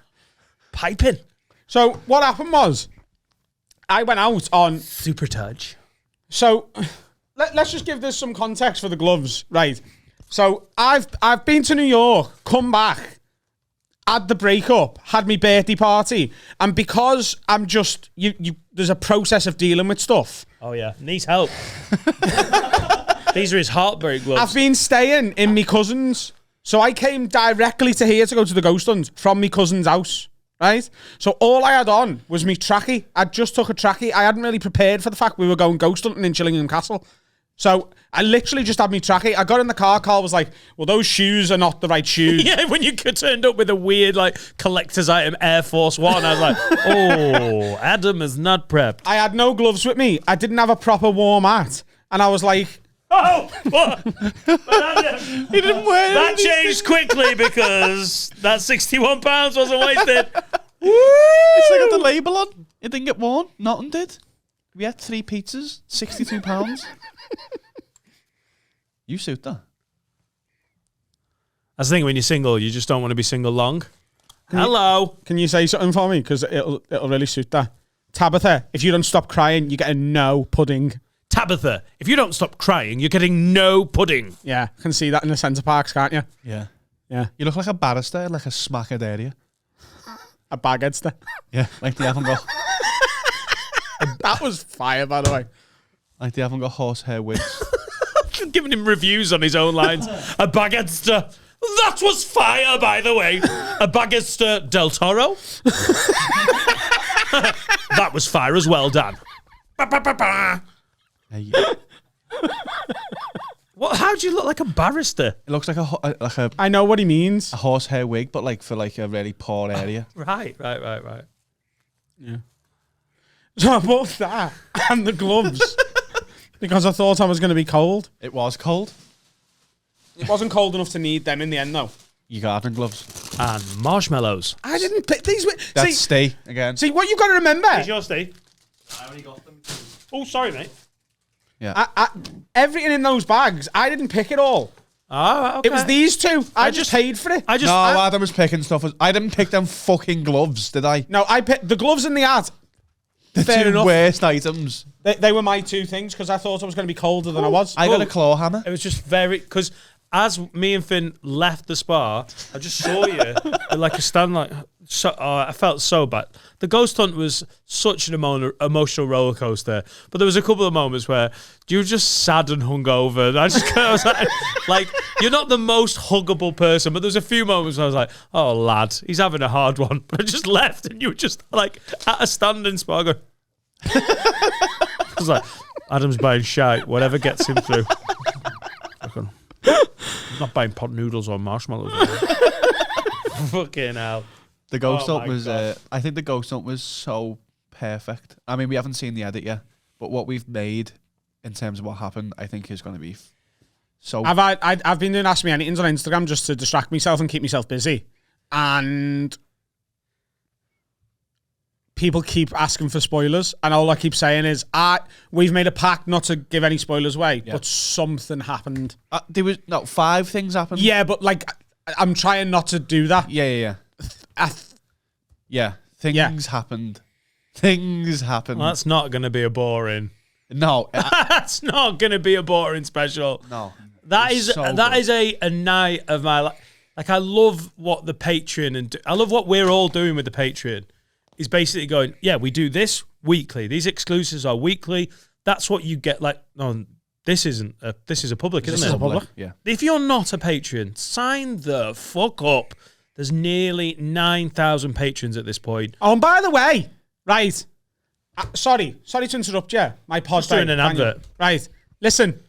Piping. So what happened was, I went out on... Super touch. So let's just give this some context for the gloves, right? So I've been to New York, come back, had the breakup, had my birthday party, and because I'm just there's a process of dealing with stuff. Oh yeah, needs help. These are his heartbreak gloves. I've been staying in my cousin's, so I came directly to here to go to the ghost hunt from my cousin's house. Right? So all I had on was me trackie. I just took a trackie. I hadn't really prepared for the fact we were going ghost hunting in Chillingham Castle. So I literally just had me trackie. I got in the car. Carl was like, well, those shoes are not the right shoes. Yeah, when you turned up with a weird, like, collector's item Air Force One, I was like, oh, Adam is not prepped. I had no gloves with me. I didn't have a proper warm hat. And I was like... Oh, what? He didn't wear that changed quickly because that £61 wasn't wasted. It's like got the label on. It didn't get worn. Nothing did. We had 3 pizzas, £62. You suit that. That's the thing, when you're single, you just don't want to be single long. Hello. Can you say something for me? Because it'll really suit that. Tabitha, if you don't stop crying, you get a no pudding. Tabitha, if you don't stop crying, you're getting no pudding. Yeah, I can see that in the Centre Parks, can't you? Yeah. Yeah. You look like a barrister, like a smackhead area. A bagheadster. Yeah, like they haven't got... That was fire, by the way. Like they haven't got horsehair wigs. Giving him reviews on his own lines. A baguetster. That was fire, by the way. A Baggister del Toro. That was fire as well, Dan. Hey, What? How do you look like a barrister? it looks like a I know what he means. horsehair wig, but like for like a really poor area. Right. Yeah. So I bought that and the gloves because I thought I was going to be cold. It was cold. It wasn't cold enough to need them in the end, though. Your garden gloves. And marshmallows. I didn't pick these. That's stay again. See, what you got to remember. Here's your Steve. I only got them. Oh, sorry, mate. Yeah. Everything in those bags, I didn't pick it all. Oh, okay. It was these two. I just paid for it. I Adam was picking stuff. I didn't pick them fucking gloves, did I? No, I picked the gloves in the ad. The Fair two enough. worst items. They were my two things because I thought I was going to be colder than I was. I got a claw hammer. It was just very because as me and Finn left the spa, I just saw you at like a stand like. So, I felt so bad. The ghost hunt was such an emotional roller coaster, but there was a couple of moments where you were just sad and hungover. And I was like, you're not the most huggable person, but there was a few moments where I was like, oh lad, he's having a hard one. But I just left, and you were just like at a standing spa going. I was like, Adam's buying shite, whatever gets him through. I'm not buying pot noodles or marshmallows. Fucking hell. The ghost Oh hunt my was. God. I think the ghost hunt was so perfect. I mean, we haven't seen the edit yet, but what we've made in terms of what happened, I think is going to be so. I've been doing Ask Me Anythings on Instagram just to distract myself and keep myself busy, and people keep asking for spoilers, and all I keep saying is, we've made a pact not to give any spoilers away, but something happened. There was 5 things happened. Yeah, but like I'm trying not to do that. Yeah. Things happened. Things happened. Well, that's not going to be a boring. No, That's not going to be a boring special. no. That It's is so that good. is a night of my life. Like I love what the Patreon and I love what we're all doing with the Patreon. Is basically going, yeah, we do this weekly. These exclusives are weekly. That's what you get. Like, no, this is a public, isn't it? public. Yeah. If you're not a Patreon, sign the fuck up. There's nearly 9,000 patrons at this point. Oh, and by the way, right. Sorry to interrupt you. My pod's doing an advert. Right. Listen.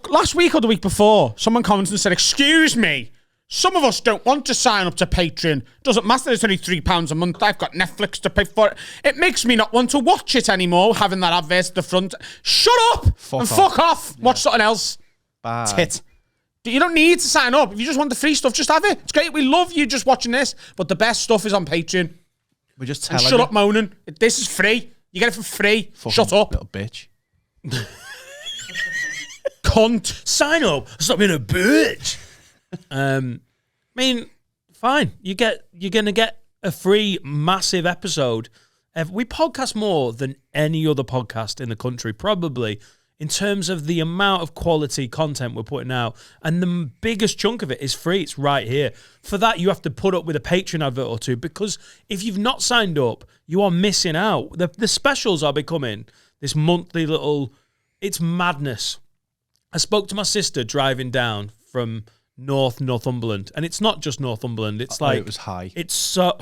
Last week or the week before, someone commented and said, "Excuse me, some of us don't want to sign up to Patreon. Doesn't matter, it's only £3 a month. I've got Netflix to pay for it. It makes me not want to watch it anymore, having that advert at the front." Shut up fuck off. Watch something else. Bye. Tit. You don't need to sign up. If you just want the free stuff, just have it. It's great. We love you just watching this, but the best stuff is on Patreon. We're just And telling shut you. up moaning. This is free. You get it for free. Fucking Shut up. little bitch. Cunt. Sign up. Stop being a bitch. I mean, fine. You're gonna get a free massive episode. We podcast more than any other podcast in the country, probably, in terms of the amount of quality content we're putting out. And the biggest chunk of it is free. It's right here. For that, you have to put up with a Patreon advert or two, because if you've not signed up, you are missing out. The specials are becoming this monthly little... It's madness. I spoke to my sister driving down from Northumberland, and it's not just Northumberland. It's like... it was high. It's so...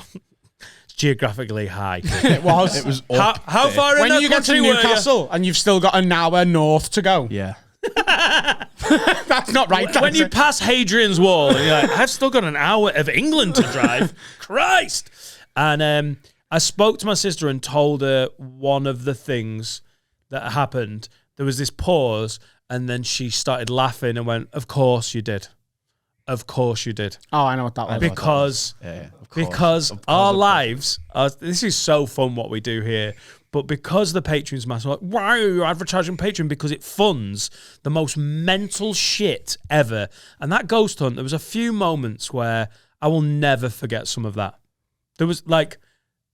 It's geographically high. It was. It was How up far in When that you get to country were you? Newcastle and you've still got an hour north to go. Yeah. That's not right. When that's you it. pass Hadrian's Wall, and you're like, I've still got an hour of England to drive. Christ. And I spoke to my sister and told her one of the things that happened. There was this pause, and then she started laughing and went, "Of course you did. Of course you did." Oh, I know what that was. Because Of course. because Of course, our of course. lives are, this is so fun what we do here, but because the Patreon's massive, like, why are you advertising Patreon? Because it funds the most mental shit ever. And that ghost hunt, there was a few moments where I will never forget some of that. There was like,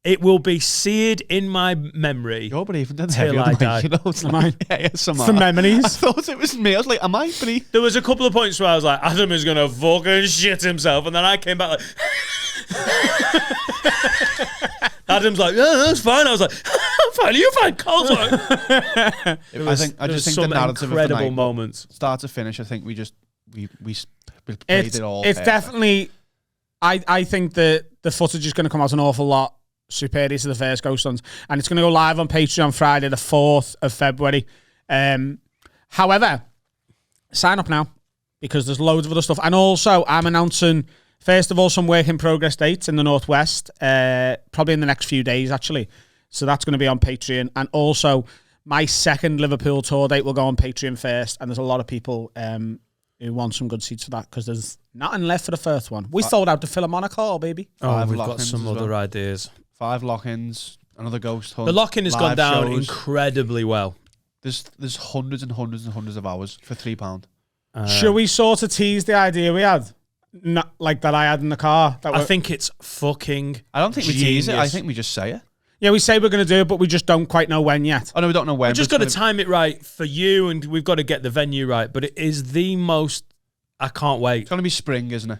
it will be seared in my memory. You're breathing dead Till heavy on I the die. mic, you know? It's Am I? Yeah, some Some memories. I thought it was me. I was like, am I breathing? There was a couple of points where I was like, Adam is going to fucking shit himself. And then I came back like... Adam's like, yeah, that's fine. I was like, I'm fine. Are you fine? Cole's fine. I just think the narrative of the incredible night, moments. start to finish, I think we just we played it all. It's perfect. definitely. I think that the footage is going to come out an awful lot superior to the first Ghost Hunt, and it's going to go live on Patreon Friday, the 4th of February. However, sign up now because there's loads of other stuff, and also I'm announcing first of all some work in progress dates in the Northwest, probably in the next few days actually. So that's going to be on Patreon, and also my second Liverpool tour date will go on Patreon first, and there's a lot of people who want some good seats for that because there's nothing left for the first one. We sold out the Philharmonic Hall, baby. Oh, we've got some other ideas. 5 lock-ins, another Ghost Hunt. The lock-in has gone down shows. incredibly well. There's hundreds and hundreds and hundreds of hours for £3. Should we sort of tease the idea we had? Not like that I had in the car. I think it's fucking I don't think we tease it. I think we just say it. Yeah, we say we're going to do it, but we just don't quite know when yet. Oh no, we don't know when. We've just got to time it right for you, and we've got to get the venue right. But it is the most. I can't wait. It's going to be spring, isn't it?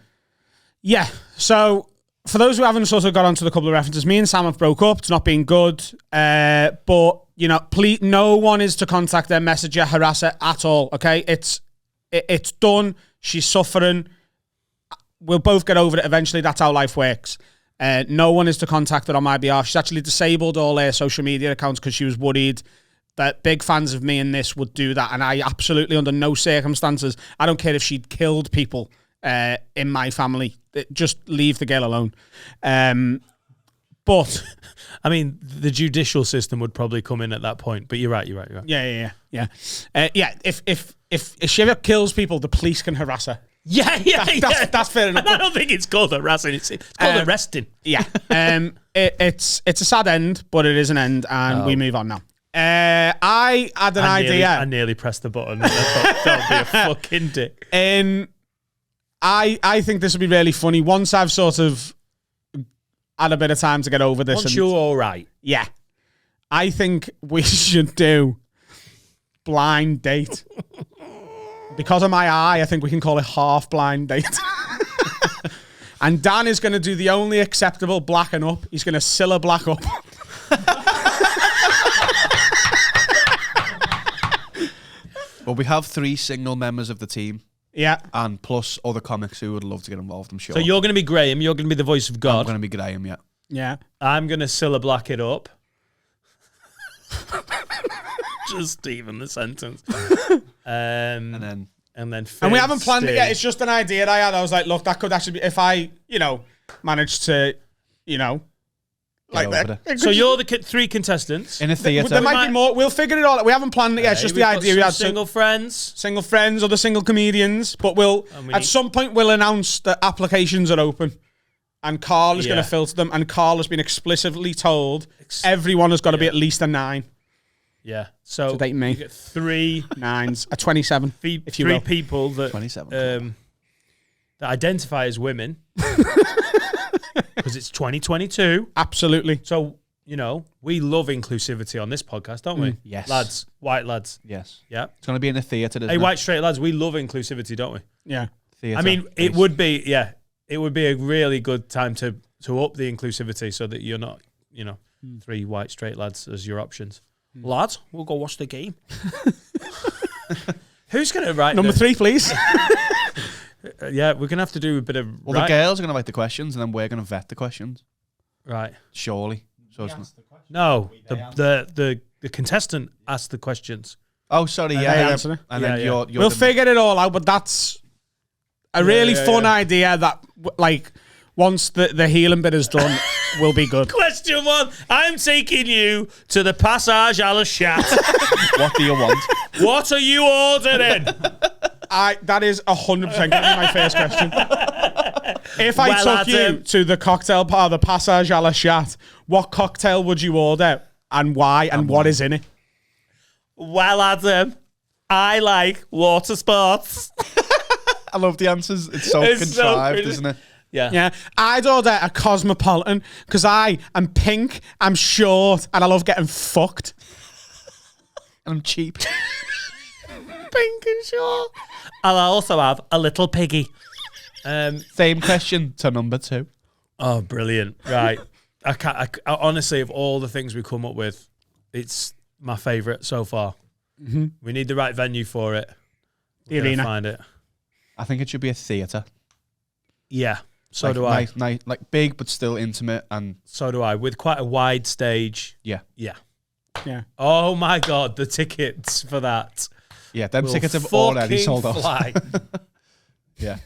Yeah. So for those who haven't sort of got onto the couple of references, me and Sam have broke up. It's not been good. But you know, please, no one is to contact their messenger, harass her at all. Okay, it's done. She's suffering. We'll both get over it eventually. That's how life works. No one is to contact her on my behalf. She's actually disabled all her social media accounts because she was worried that big fans of me and this would do that. And I absolutely, under no circumstances, I don't care if she'd killed people in my family. Just leave the girl alone. But I mean, the judicial system would probably come in at that point. But you're right. Yeah. If she ever kills people, the police can harass her. That's fair enough. And I don't think it's called harassing. It's called arresting. Yeah. It's a sad end, but it is an end, and we move on now. I had an idea. I nearly pressed the button. I thought, don't be a fucking dick. I think this would be really funny once I've sort of had a bit of time to get over this. Once you're all right. Yeah. I think we should do blind date. Because of my eye, I think we can call it half blind date. And Dan is going to do the only acceptable blacken up. He's going to Cilla black up. Well, we have 3 single members of the team. Yeah. And plus other comics who would love to get involved, I'm sure. So you're going to be Graham. You're going to be the voice of God. I'm going to be Graham, yeah. Yeah. I'm going to Cilla black it up. Just even the sentence. And then and we haven't planned it yet. It's just an idea I had. I was like, look, that could actually be, if I, managed to, like that. So you're the 3 contestants. In a theatre. There might be more. We'll figure it all out. We haven't planned it yet. It's just the idea we had. Single friends. Single friends or the single comedians. But at some point, we'll announce that applications are open. And Carl is going to filter them. And Carl has been explicitly told everyone has got to be at least a 9. Yeah. So dating me. You get 3 9s, a 27. If you 3 will. people that 27. That identify as women. Because it's 2022. Absolutely. So, we love inclusivity on this podcast, don't we? Yes. Lads, white lads. Yes. Yeah. It's going to be in a theatre, isn't Hey, it? white straight lads, we love inclusivity, don't we? Yeah. Theatre. I mean, it would be a really good time to up the inclusivity so that you're not, 3 white straight lads as your options. Lads, we'll go watch the game. Who's going to write Number 3, please. Yeah, we're going to have to do a bit of... Well, the girls are going to write the questions, and then we're going to vet the questions. Right. Surely. So it's not... No, the contestant asked the questions. Oh, sorry, they yeah. answer it. And then you're we'll figure it all out, but that's a really fun idea that, once the healing bit is done, will be good. Question 1. I'm taking you to the Passage à la Chat. What do you want? What are you ordering? That is 100% going to be my first question. If I took you to the cocktail bar, the Passage à la Chat, what cocktail would you order and why and what is in it? Well, Adam, I like water sports. I love the answers. It's so contrived, isn't it? Yeah. I'd order a Cosmopolitan because I am pink, I'm short, and I love getting fucked. And I'm cheap. Pink and short. I'll also have a little piggy. Same question to number 2. Oh, brilliant. Right. I honestly, of all the things we come up with, it's my favourite so far. Mm-hmm. We need the right venue for it. The arena. Find it. I think it should be a theatre. Yeah, so Like, do I. Nice, like big but still intimate, and So do I. With quite a wide stage. yeah. Yeah. Oh my God, the tickets for that. Yeah, them will tickets have already fucking sold out. fly. Yeah.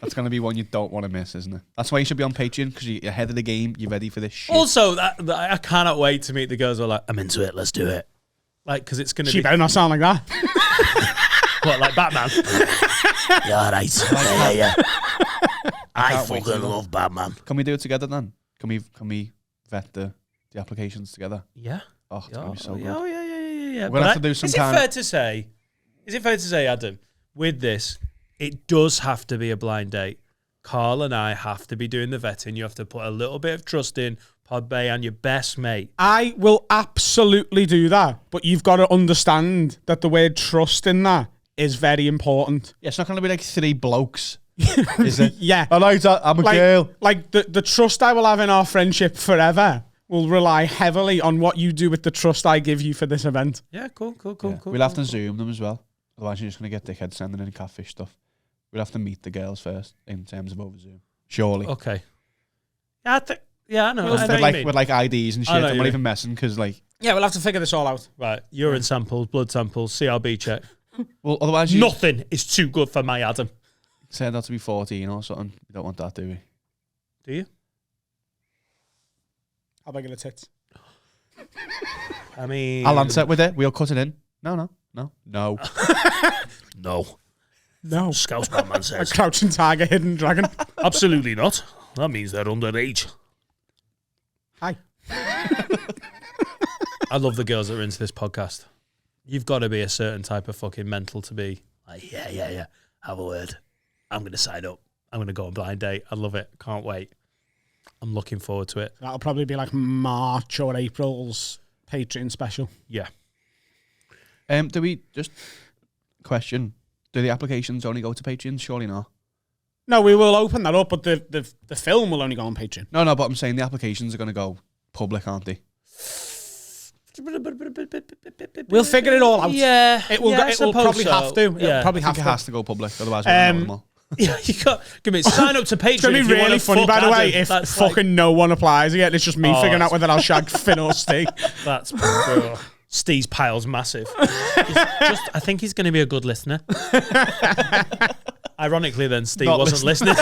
That's going to be one you don't want to miss, isn't it? That's why you should be on Patreon, because you're ahead of the game. You're ready for this shit. Also, that I cannot wait to meet the girls who are like, I'm into it, let's do it. Like, because it's going to She be... better not sound like that. What, like Batman? Yeah, right. Yeah. I can't wait fucking to love Batman. Can we do it together then? Can we vet the applications together? Yeah. Oh, it's going to be so good. Oh, yeah. We're gonna have to do some is kind it fair to say, Adam, with this, it does have to be a blind date. Carl and I have to be doing the vetting. You have to put a little bit of trust in Podbay and your best mate. I will absolutely do that, but you've got to understand that the word trust in that is very important. Yeah, it's not going to be like 3 blokes, is it? Yeah. I like that. I'm a Like, girl. like the trust I will have in our friendship forever will rely heavily on what you do with the trust I give you for this event. Yeah, cool. Yeah. We'll have to Zoom them as well. Otherwise, you're just going to get dickheads sending in catfish stuff. We'll have to meet the girls first in terms of over Zoom. Surely. Okay. Yeah, I know. Well, I know what you mean. with IDs and shit. I know I'm you not mean. even messing because, like, Yeah, we'll have to figure this all out. Right, urine samples, blood samples, CRB check. well, otherwise you Nothing is too good for my Adam. turned out to be 14 or something. We don't want that, do we? Do you? How big are the tits? I mean... I'll answer with it. We'll cut it in. No. No. No. Scouse Batman A says. crouching tiger, hidden dragon. Absolutely not. That means they're underage. Hi. I love the girls that are into this podcast. You've got to be a certain type of fucking mental to be Like, yeah. Have a word. I'm going to sign up. I'm going to go on blind date. I love it. Can't wait. I'm looking forward to it. That'll probably be like March or April's Patreon special. Yeah. Do we just question? Do the applications only go to Patreon? Surely not. No, we will open that up, but the film will only go on Patreon. No, but I'm saying the applications are going to go public, aren't they? We'll figure it all out. Yeah. It will. Yeah, I It will suppose probably so. have to. It'll Yeah. probably I have think to. it has to go public, otherwise we'll know them all. Yeah, you got. Give me sign up to Patreon. It's going to if be you wanna really funny, fuck by the way, Adam. if That's fucking no one applies again. It's just me figuring out whether I'll shag Finn or Steve. That's Steve's pile's massive. I think he's going to be a good listener. Ironically, then Steve Not wasn't listening.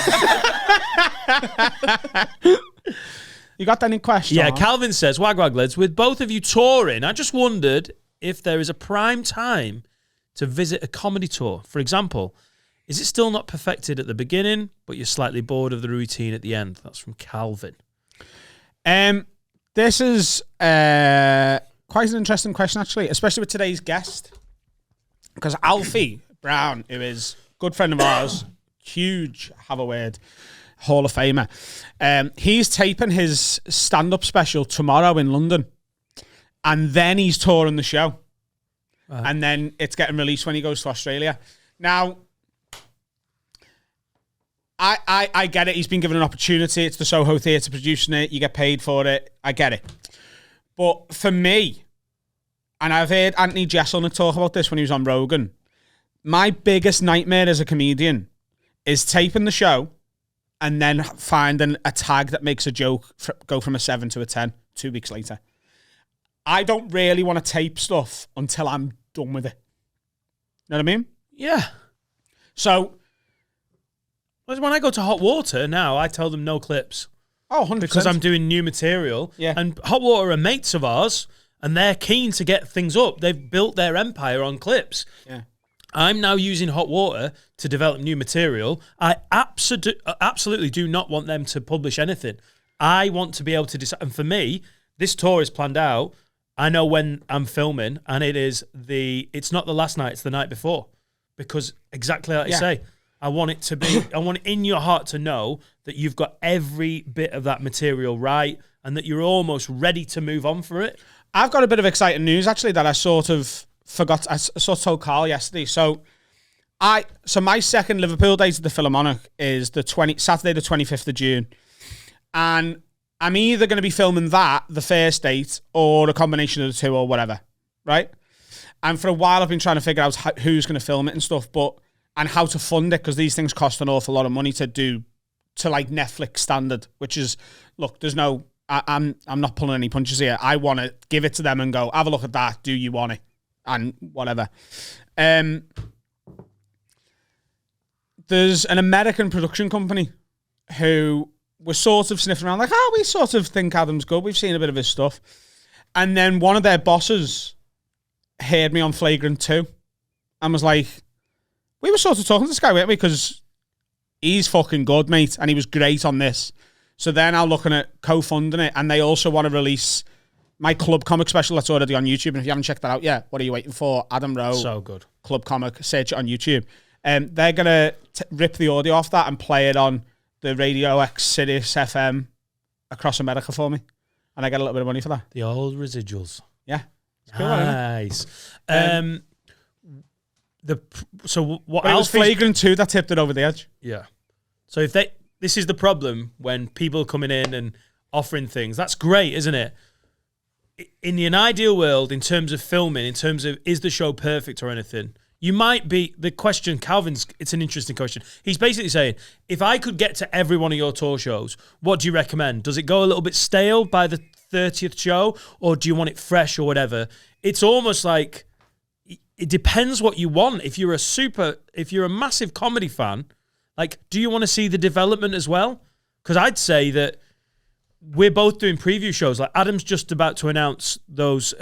You got any questions? Yeah, Calvin says, Wag lads, with both of you touring, I just wondered if there is a prime time to visit a comedy tour. For example, is it still not perfected at the beginning, but you're slightly bored of the routine at the end? That's from Calvin. This is quite an interesting question, actually, especially with today's guest. Because Alfie Brown, who is a good friend of ours, huge Have a Word Hall of Famer, he's taping his stand-up special tomorrow in London. And then he's touring the show. And then it's getting released when he goes to Australia. Now, I get it. He's been given an opportunity. It's the Soho Theatre producing it. You get paid for it. I get it. But for me, and I've heard Anthony Jeselnik talk about this when he was on Rogan, my biggest nightmare as a comedian is taping the show and then finding a tag that makes a joke go from a 7 to a 10 2 weeks later. I don't really want to tape stuff until I'm done with it. Know what I mean? Yeah. So, When I go to Hot Water now, I tell them no clips. oh, 100%. Because I'm doing new material. Yeah. And Hot Water are mates of ours, and they're keen to get things up. They've built their empire on clips. Yeah. I'm now using Hot Water to develop new material. I absolutely do not want them to publish anything. I want to be able to decide. And for me, this tour is planned out. I know when I'm filming, and it's not the last night, it's the night before. Because exactly like you say, I want it in your heart to know that you've got every bit of that material right and that you're almost ready to move on for it. I've got a bit of exciting news, actually, that I sort of forgot. I sort of told Carl yesterday. So my second Liverpool date at the Philharmonic is Saturday the 25th of June. And I'm either going to be filming that, the first date, or a combination of the two or whatever, right? And for a while, I've been trying to figure out who's going to film it and stuff, but and how to fund it, because these things cost an awful lot of money to do to like Netflix standard, which is, look, there's no, I'm not pulling any punches here. I want to give it to them and go, have a look at that. Do you want it? And whatever. There's an American production company who were sort of sniffing around like, we sort of think Adam's good. We've seen a bit of his stuff. And then one of their bosses heard me on Flagrant 2 and was like, we were sort of talking to this guy, weren't we? Because he's fucking good, mate. And he was great on this. So they're now looking at co-funding it. And they also want to release my Club Comic special that's already on YouTube. And if you haven't checked that out yet, what are you waiting for? Adam Rowe. So good. Club Comic. Search it on YouTube. They're going to rip the audio off that and play it on the Radio X Sirius FM across America for me. And I get a little bit of money for that. The old residuals. Yeah. It's cool, nice. So what it was Flagrant 2 that tipped it over the edge. Yeah. So this is the problem when people are coming in and offering things. That's great, isn't it? In an ideal world, in terms of filming, in terms of is the show perfect or anything, you might be, the question, Calvin's, it's an interesting question. He's basically saying, if I could get to every one of your tour shows, what do you recommend? Does it go a little bit stale by the 30th show, or do you want it fresh or whatever? It's almost like, it depends what you want. If you're a massive comedy fan, like, do you want to see the development as well? Because I'd say that we're both doing preview shows. Like, Adam's just about to announce those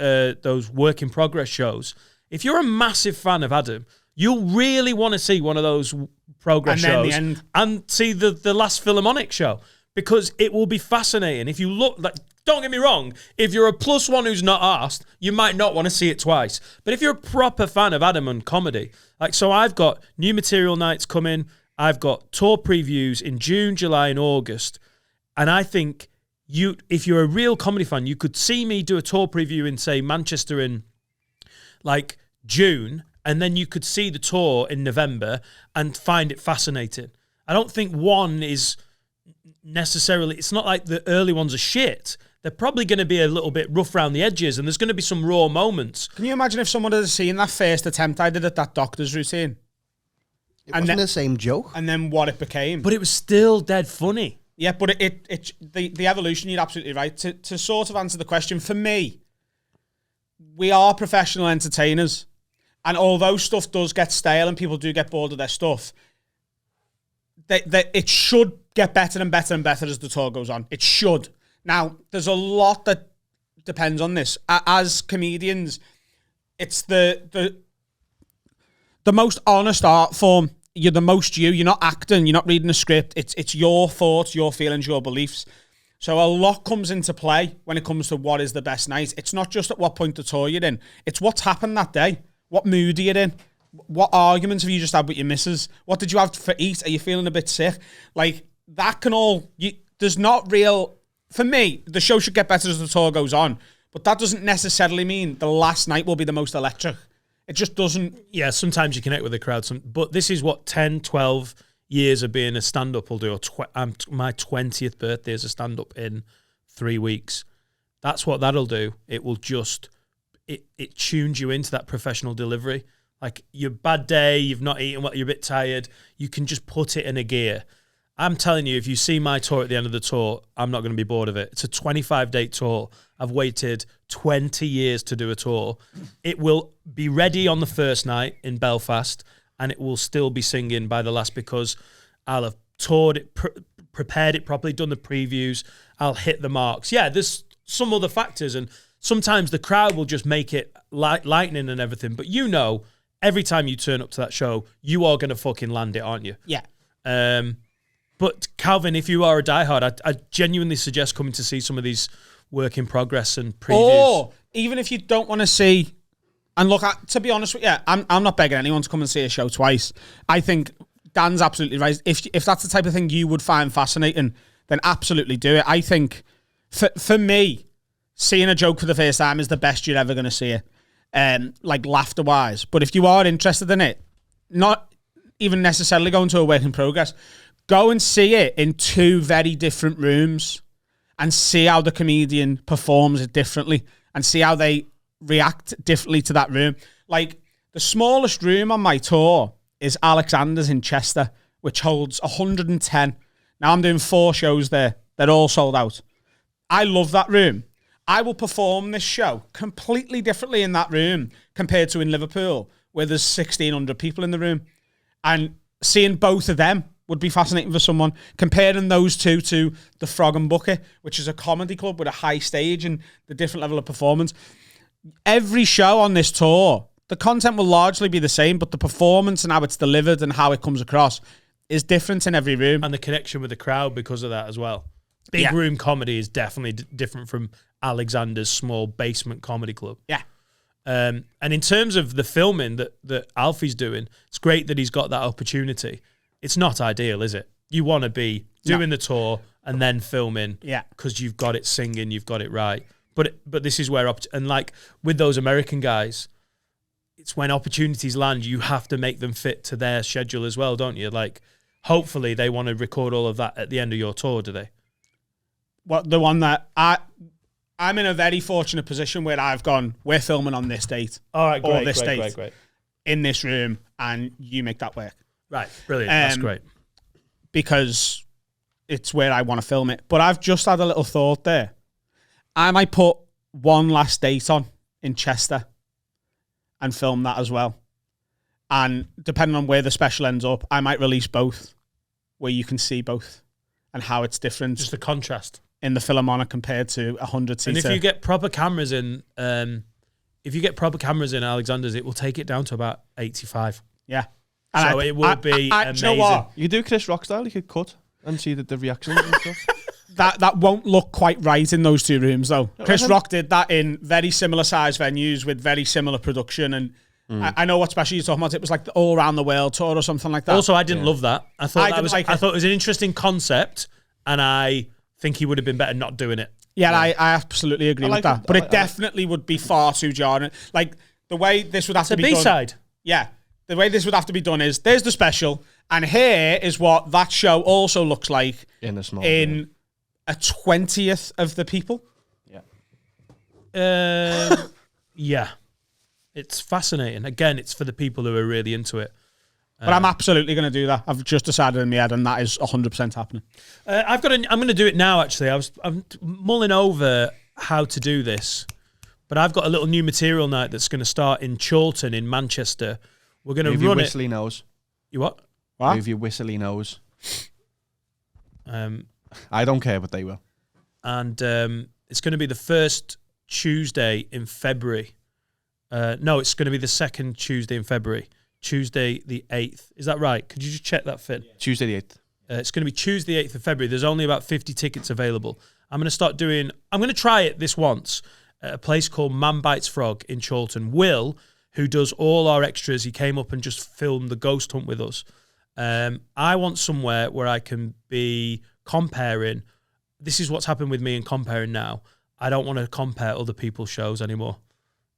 work in progress shows. If you're a massive fan of Adam, you'll really want to see one of those progress shows and see the last Philharmonic show, because it will be fascinating. If you look, like, don't get me wrong, if you're a +1 who's not asked, you might not want to see it twice. But if you're a proper fan of Adam and comedy, like, so I've got new material nights coming. I've got tour previews in June, July, and August. And I think if you're a real comedy fan, you could see me do a tour preview in, say, Manchester in like June, and then you could see the tour in November and find it fascinating. I don't think one is necessarily, it's not like the early ones are shit. They're probably going to be a little bit rough around the edges, and there's going to be some raw moments. Can you imagine if someone had seen that first attempt I did at that doctor's routine? It wasn't the same joke. And then what it became. But it was still dead funny. Yeah, but the evolution, you're absolutely right. To sort of answer the question, for me, we are professional entertainers. And although stuff does get stale and people do get bored of their stuff, it should get better and better and better as the tour goes on. It should. Now, there's a lot that depends on this. As comedians, it's the most honest art form. You're the most you. You're not acting. You're not reading a script. It's your thoughts, your feelings, your beliefs. So a lot comes into play when it comes to what is the best night. It's not just at what point the tour you're in. It's what's happened that day. What mood are you in? What arguments have you just had with your missus? What did you have for eat? Are you feeling a bit sick? Like, that can all... there's not real... For me, the show should get better as the tour goes on. But that doesn't necessarily mean the last night will be the most electric. It just doesn't... Yeah, sometimes you connect with the crowd. But this is what 10, 12... years of being a stand-up will do. My 20th birthday as a stand-up in 3 weeks. That's what that'll do. It will just, it tunes you into that professional delivery. Like, your bad day, you've not eaten well, you're a bit tired, you can just put it in a gear. I'm telling you, if you see my tour at the end of the tour, I'm not going to be bored of it. It's a 25-date tour. I've waited 20 years to do a tour. It will be ready on the first night in Belfast, and it will still be singing by the last, because I'll have toured it, prepared it properly, done the previews. I'll hit the marks. Yeah, there's some other factors, and sometimes the crowd will just make it lightning and everything. But you know, every time you turn up to that show, you are going to fucking land it, aren't you? Yeah. But Calvin, if you are a diehard, I genuinely suggest coming to see some of these work in progress and previews. Or even if you don't want to see... And look, to be honest with you, I'm not begging anyone to come and see a show twice. I think Dan's absolutely right. If that's the type of thing you would find fascinating, then absolutely do it. I think, for me, seeing a joke for the first time is the best you're ever going to see it, like laughter-wise. But if you are interested in it, not even necessarily going to a work in progress, go and see it in 2 very different rooms and see how the comedian performs it differently and see how they react differently to that room. Like, the smallest room on my tour is Alexander's in Chester, which holds 110. Now I'm doing 4 shows there. They're all sold out. I love that room. I will perform this show completely differently in that room compared to in Liverpool, where there's 1,600 people in the room. And seeing both of them would be fascinating for someone. Comparing those two to the Frog and Bucket, which is a comedy club with a high stage and the different level of performance. Every show on this tour, the content will largely be the same, but the performance and how it's delivered and how it comes across is different in every room. And the connection with the crowd because of that as well. Big room comedy is definitely different from Alexander's small basement comedy club. Yeah. And in terms of the filming that Alfie's doing, it's great that he's got that opportunity. It's not ideal, is it? You want to be doing the tour and then filming because you've got it singing, you've got it right. But this is where, and like with those American guys, it's when opportunities land, you have to make them fit to their schedule as well, don't you? Like, hopefully they want to record all of that at the end of your tour, do they? Well, the one that I'm in a very fortunate position where I've gone, we're filming on this date. All right, great, or this date great. In this room, and you make that work. Right, brilliant. That's great. Because it's where I want to film it. But I've just had a little thought there. I might put one last date on in Chester and film that as well. And depending on where the special ends up, I might release both, where you can see both and how it's different. Just the contrast. In the Philharmonic compared to 100-seater. And if you get proper cameras in, Alexander's, it will take it down to about 85. Yeah. And so it will be amazing. You know what? You do Chris Rock style, you could cut and see the reactions and stuff. That won't look quite right in those 2 rooms, though. Chris Rock did that in very similar size venues with very similar production. And I know what special you're talking about. It was like the all around the world tour or something like that. Also, I didn't love that. I thought it was an interesting concept, and I think he would have been better not doing it. Yeah, I absolutely agree with that. But it definitely would be far too jarring. Like, the way this would have to be done... B-side. Yeah. The way this would have to be done is, there's the special, and here is what that show also looks like in a 20th of the people. Yeah. Yeah. It's fascinating. Again, it's for the people who are really into it. But I'm absolutely going to do that. I've just decided in my head, and that is 100% happening. I'm going to do it now, actually. I'm mulling over how to do this, but I've got a little new material night that's going to start in Chorlton in Manchester. We're going to run your whistly nose. You what? Move your whistly nose. I don't care, but they will. And it's going to be the first Tuesday in February. No, it's going to be the second Tuesday in February. Tuesday the 8th. Is that right? Could you just check that, Finn? Tuesday the 8th. It's going to be Tuesday the 8th of February. There's only about 50 tickets available. I'm going to try it this once at a place called Man Bites Frog in Chorlton. Will, who does all our extras, he came up and just filmed the ghost hunt with us. I want somewhere where I can be comparing. This is what's happened with me in comparing now. I don't want to compare other people's shows anymore.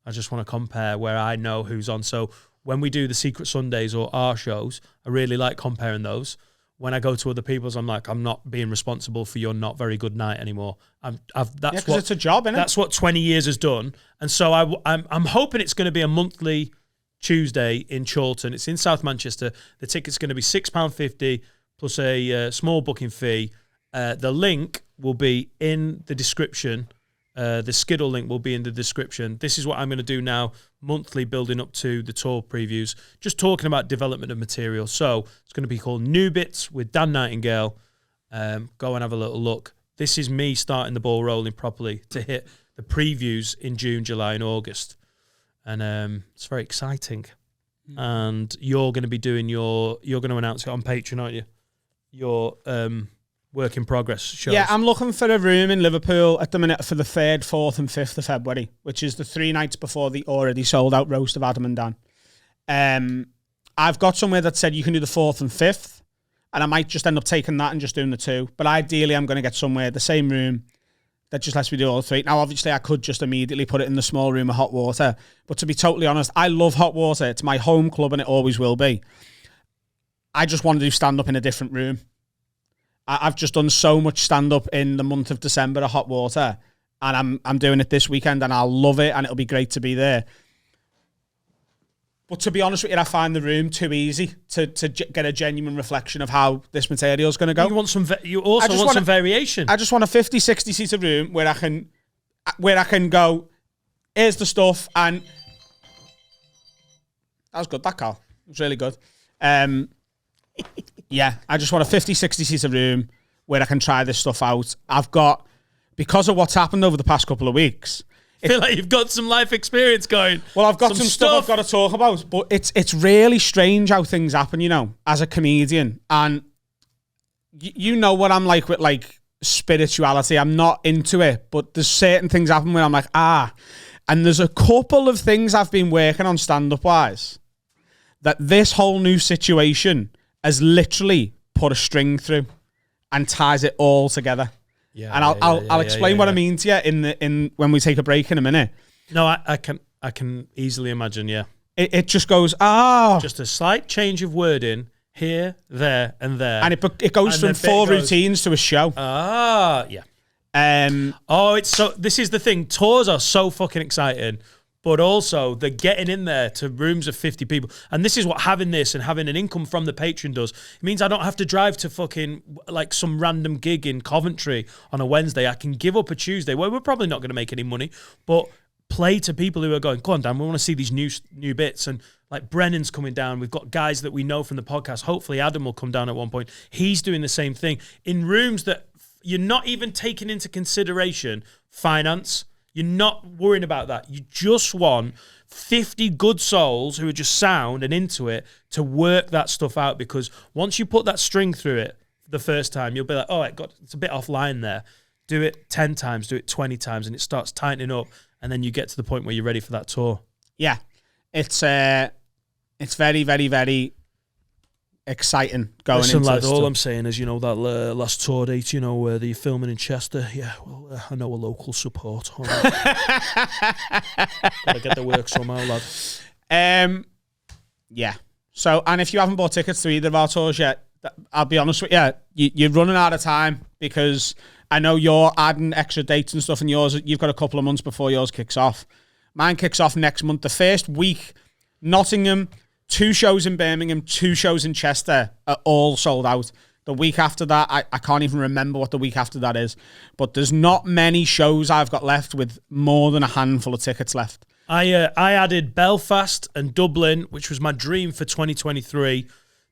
I just want to compare where I know who's on. So when we do the Secret Sundays or our shows, I really like comparing those. When I go to other people's, I'm like, I'm not being responsible for your not very good night anymore. That's what it's a job, isn't it? That's what 20 years has done. And so I'm hoping it's going to be a monthly Tuesday in Chorlton. It's in South Manchester. The ticket's going to be £6.50 plus a small booking fee. The link will be in the description. The Skiddle link will be in the description. This is what I'm going to do now, monthly, building up to the tour previews, just talking about development of material. So it's going to be called New Bits with Dan Nightingale. Go and have a little look. This is me starting the ball rolling properly to hit the previews in June, July, and August. And it's very exciting. And you're going to be doing you're going to announce it on Patreon, aren't you? Your work in progress shows. Yeah, I'm looking for a room in Liverpool at the minute for the 3rd, 4th and 5th of February, which is the 3 nights before the already sold out roast of Adam and Dan. I've got somewhere that said you can do the 4th and 5th, and I might just end up taking that and just doing the 2. But ideally, I'm going to get somewhere, the same room, that just lets me do all 3. Now, obviously, I could just immediately put it in the small room of Hot Water. But to be totally honest, I love Hot Water. It's my home club and it always will be. I just want to do stand-up in a different room. I've just done so much stand-up in the month of December at Hot Water, and I'm doing it this weekend, and I'll love it, and it'll be great to be there. But to be honest with you, I find the room too easy to get a genuine reflection of how this material is going to go. You want some? You also want some variation. I just want a 50, 60 seater room where I can go. Here's the stuff, and that was good. That Carl, it was really good. Yeah, I just want a 50, 60 seater room where I can try this stuff out. I've got, because of what's happened over the past couple of weeks. I feel like you've got some life experience going. Well, I've got some stuff I've got to talk about, but it's really strange how things happen, you know, as a comedian. And you know what I'm like with like spirituality. I'm not into it, but there's certain things happen where I'm like, and there's a couple of things I've been working on stand-up wise that this whole new situation has literally put a string through and ties it all together. Yeah, and I'll explain what I mean to you in when we take a break in a minute. No, I can easily imagine. Yeah, it just goes just a slight change of wording here, there, and there, and it goes from 4 routines to a show. Yeah. This is the thing. Tours are so fucking exciting. But also, they're getting in there to rooms of 50 people. And this is what having this and having an income from the Patreon does. It means I don't have to drive to fucking, like, some random gig in Coventry on a Wednesday. I can give up a Tuesday, where we're probably not going to make any money, but play to people who are going, go on, Dan, we want to see these new bits. And, like, Brennan's coming down. We've got guys that we know from the podcast. Hopefully, Adam will come down at one point. He's doing the same thing. In rooms that you're not even taking into consideration finance. You're not worrying about that. You just want 50 good souls who are just sound and into it to work that stuff out, because once you put that string through it the first time, you'll be like, oh, it's a bit offline there. Do it 10 times, do it 20 times, and it starts tightening up, and then you get to the point where you're ready for that tour. Yeah. It's very, very, very exciting going into lad, this all stuff. I'm saying is, you know, that last tour date, you know, where you're filming in Chester, yeah, well, I know a local support. Gotta get the work somehow, lad. Yeah. So, and if you haven't bought tickets to either of our tours yet, I'll be honest with you, you're running out of time, because I know you're adding extra dates and stuff, and you've got a couple of months before yours kicks off. Mine kicks off next month. The first week, Nottingham, 2 shows in Birmingham, 2 shows in Chester are all sold out. The week after that, I can't even remember what the week after that is. But there's not many shows I've got left with more than a handful of tickets left. I added Belfast and Dublin, which was my dream for 2023.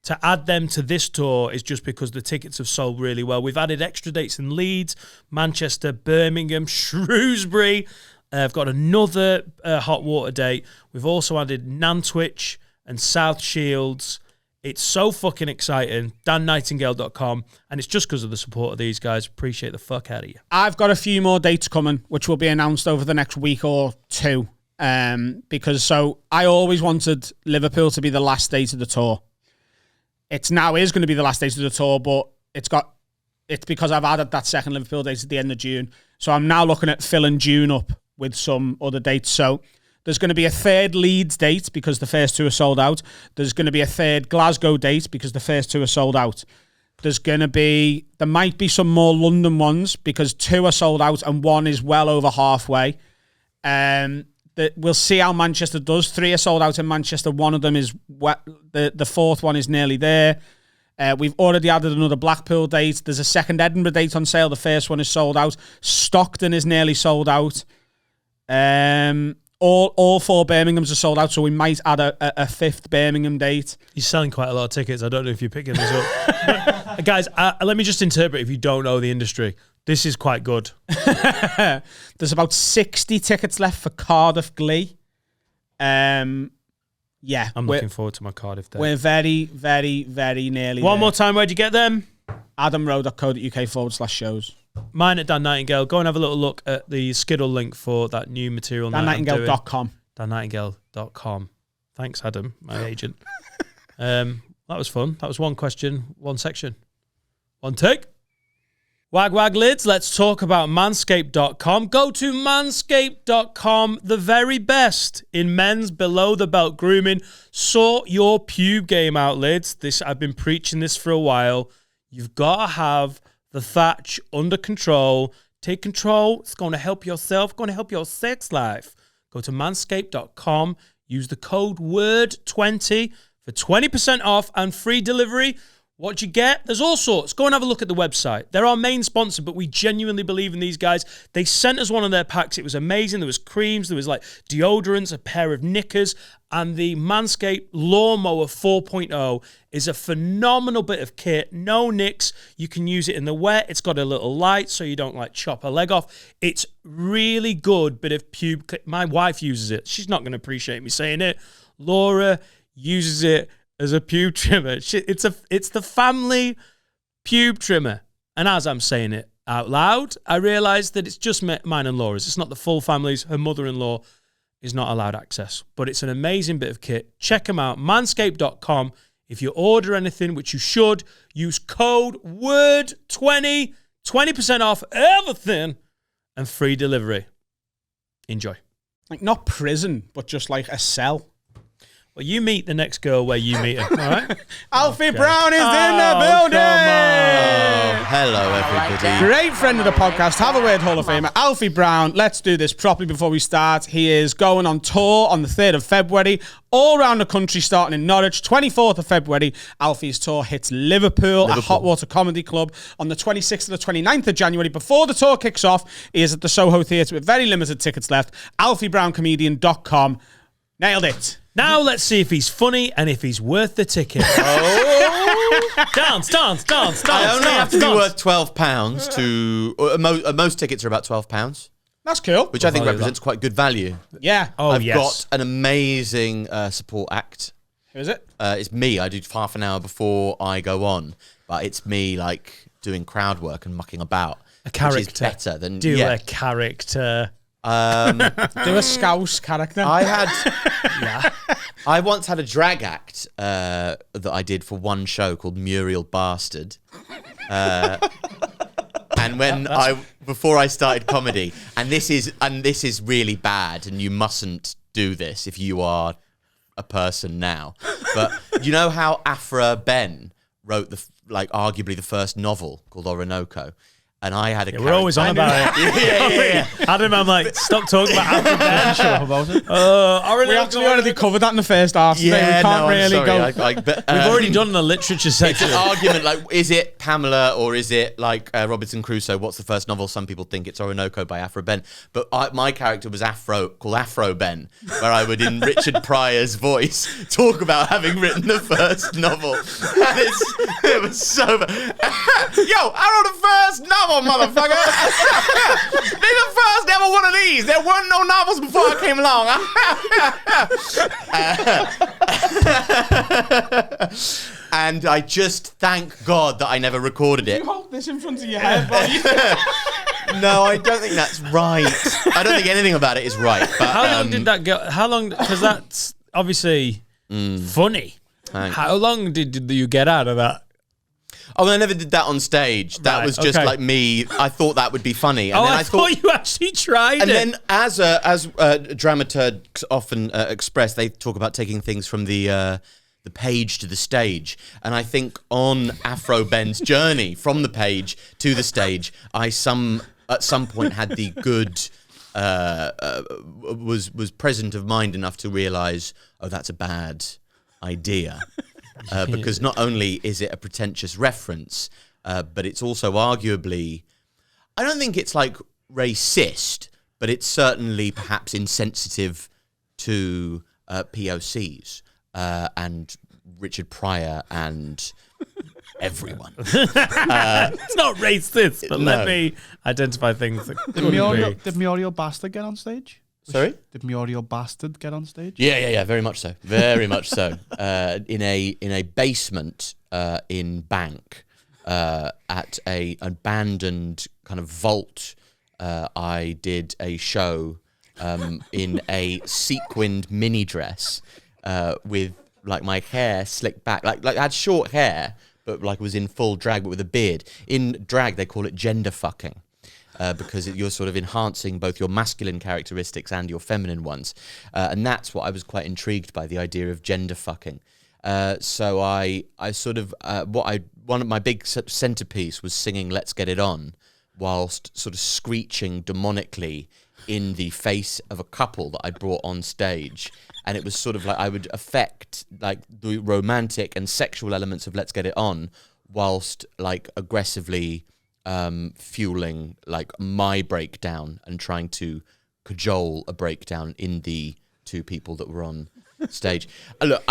To add them to this tour is just because the tickets have sold really well. We've added extra dates in Leeds, Manchester, Birmingham, Shrewsbury. I've got another hot water date. We've also added Nantwich and South Shields. It's so fucking exciting. DanNightingale.com. And it's just because of the support of these guys. Appreciate the fuck out of you. I've got a few more dates coming, which will be announced over the next week or 2. Because I always wanted Liverpool to be the last date of the tour. It now is going to be the last date of the tour, but it's because I've added that second Liverpool date at the end of June. So I'm now looking at filling June up with some other dates. So there's going to be a 3rd Leeds date because the first 2 are sold out. There's going to be a 3rd Glasgow date because the first 2 are sold out. There might be some more London ones because 2 are sold out and 1 is well over halfway. We'll see how Manchester does. 3 are sold out in Manchester. 1 of them is the 4th one is nearly there. We've already added another Blackpool date. There's a 2nd Edinburgh date on sale. The first one is sold out. Stockton is nearly sold out. All 4 Birminghams are sold out, so we might add a 5th Birmingham date. He's selling quite a lot of tickets. I don't know if you're picking this up. Guys, let me just interpret if you don't know the industry. This is quite good. There's about 60 tickets left for Cardiff Glee. Yeah. I'm looking forward to my Cardiff day. We're very, very, very nearly One there. more time, where'd you get them? adamrowe.co.uk/shows. Mine at Dan Nightingale. Go and have a little look at the Skiddle link for that new material. DanNightingale.com. DanNightingale.com. Thanks, Adam, my agent. That was fun. That was one question, one section. One take. Wag wag lids, let's talk about manscaped.com. Go to manscaped.com, the very best in men's below the belt grooming. Sort your pube game out, lids. I've been preaching this for a while. You've got to have the thatch under control. Take control. It's going to help yourself, going to help your sex life. Go to manscaped.com. use the code WORD20 for 20% off and free delivery. What you get? There's all sorts. Go and have a look at the website. They're our main sponsor, but we genuinely believe in these guys. They sent us one of their packs. It was amazing. There was creams, there was like deodorants, a pair of knickers, and the Manscaped Lawnmower 4.0 is a phenomenal bit of kit. No nicks. You can use it in the wet. It's got a little light so you don't like chop a leg off. It's really good bit of pube. My wife uses it. She's not going to appreciate me saying it. Laura uses it as a pube trimmer. It's the family pube trimmer. And as I'm saying it out loud, I realise that it's just mine and Laura's. It's not the full family's. Her mother-in-law is not allowed access. But it's an amazing bit of kit. Check them out, manscaped.com. If you order anything, which you should, use code WORD20, 20% off everything, and free delivery. Enjoy. Like, not prison, but just like a cell. Well, you meet the next girl where you meet her, all right? Alfie Brown is in the building! Hello, everybody. Great friend of the podcast, Have a Word Hall of Famer, Alfie Brown. Let's do this properly before we start. He is going on tour on the 3rd of February, all around the country, starting in Norwich. 24th of February, Alfie's tour hits Liverpool at Hot Water Comedy Club. On the 26th to the 29th of January, before the tour kicks off, he is at the Soho Theatre with very limited tickets left. AlfieBrownComedian.com. Nailed it. Now let's see if he's funny and if he's worth the ticket. Dance. I only have to be worth £12 to... most tickets are about £12. That's cool. Which I think represents quite good value. Yeah. I've got an amazing support act. Who is it? It's me. I do half an hour before I go on. But it's me, like, doing crowd work and mucking about. A character. Which is better than... Do a character. Do a Scouse character. I once had a drag act that I did for one show called Muriel Bastard. And before I started comedy, and this is really bad, and you mustn't do this if you are a person now. But you know how Afra Ben wrote arguably the first novel called Orinoco? And I had a we're always on about it. Yeah. Adam, I'm like, stop talking about Alfie Brown. Shut up about it. We actually already covered that in the first half. Today. We can't really go. We've already done the literature section. It's an argument, like, is it Pamela or is it like Robinson Crusoe? What's the first novel? Some people think it's Orinoco by Afro Ben. But my character was called Afro Ben, where I would, in Richard Pryor's voice, talk about having written the first novel. And it was so bad. Yo, I wrote the first novel, motherfucker. This is the first ever one of these. There weren't no novels before I came along. And I just thank God that I never recorded it. You hold this in front of your head, buddy. No, I don't think that's right. I don't think anything about it is right. But, how long did that go? How long? Because that's obviously funny. Thanks. How long did you get out of that? Oh, I never did that on stage. That was just like me. I thought that would be funny. And then I thought you actually tried and it. And then as dramaturgs often express, they talk about taking things from the page to the stage. And I think on Afro Ben's journey from the page to the stage, at some point had the good... was present of mind enough to realise, oh, that's a bad idea. Because not only is it a pretentious reference, but it's also arguably, I don't think it's like racist, but it's certainly perhaps insensitive to POCs and Richard Pryor and everyone. It's not racist, but let me identify things that Did Muriel Bastard get on stage? Sorry? Did Muriel Bastard get on stage? Yeah, very much so. Very much so. In a basement in Bank, at a abandoned kind of vault, I did a show in a sequined mini dress with like my hair slicked back, like I had short hair, but like was in full drag, but with a beard. In drag, they call it gender fucking. Because you're sort of enhancing both your masculine characteristics and your feminine ones. And that's what I was quite intrigued by, the idea of gender fucking. So I sort of, one of my big centerpiece was singing Let's Get It On, whilst sort of screeching demonically in the face of a couple that I brought on stage. and it was sort of like I would affect like the romantic and sexual elements of Let's Get It On, whilst like aggressively fueling like my breakdown and trying to cajole a breakdown in the two people that were on stage. Look,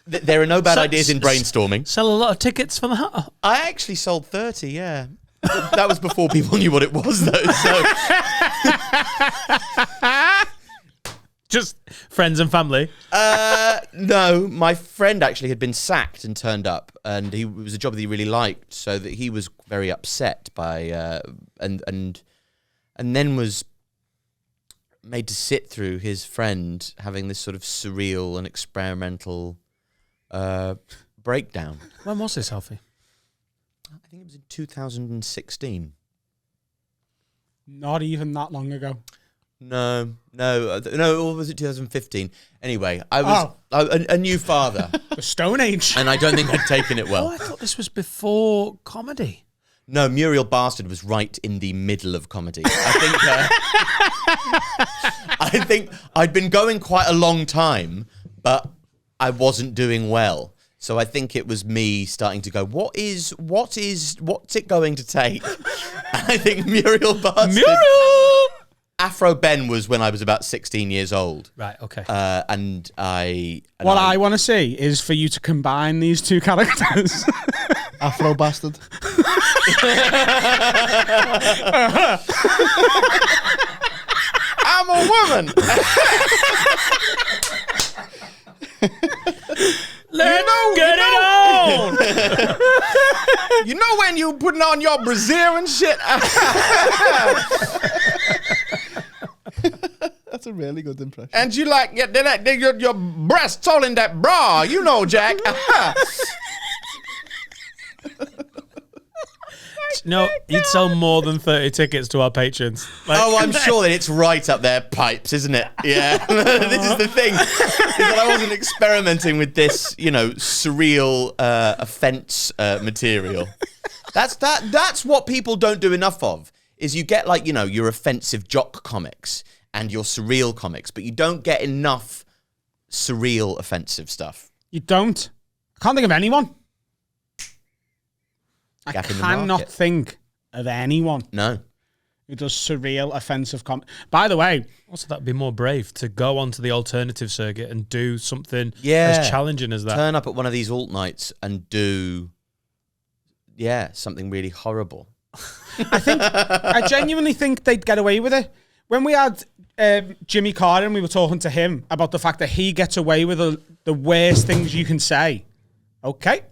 there are no bad ideas in brainstorming. Sell a lot of tickets for that? I actually sold 30, yeah. That was before people knew what it was, though. So just friends and family? No, my friend actually had been sacked and turned up, and it was a job that he really liked, so that he was very upset by and then was made to sit through his friend having this sort of surreal and experimental breakdown. When was this, Alfie? I think it was in 2016. Not even that long ago. No, or was it 2015? Anyway, I was a new father. The Stone Age. And I don't think I'd taken it well. Oh, I thought this was before comedy. No, Muriel Bastard was right in the middle of comedy. I think I'd been going quite a long time, but I wasn't doing well. So I think it was me starting to go, what's it going to take? And I think Muriel Bastard. Afro Ben was when I was about 16 years old. Right, okay. And I want to see is for you to combine these two characters. Afro bastard. I'm a woman. Let's get it on! You know when you putting on your brassiere and shit? That's a really good impression. And you like your breasts all in that bra, you know, Jack. No, you'd sell more than 30 tickets to our patrons. Like, I'm sure that it's right up their pipes, isn't it? Yeah. This is the thing. Is that I wasn't experimenting with this, surreal offense material. That's what people don't do enough of, is you get your offensive jock comics and your surreal comics, but you don't get enough surreal offensive stuff. You don't? I can't think of anyone. I Gap in the cannot market. think of anyone No. who does surreal, offensive comedy. By the way, also, that'd be more brave to go onto the alternative circuit and do something Yeah. as challenging as that. Turn up at one of these alt nights and do, something really horrible. I genuinely think they'd get away with it. When we had Jimmy Carr and we were talking to him about the fact that he gets away with the worst things you can say. Okay.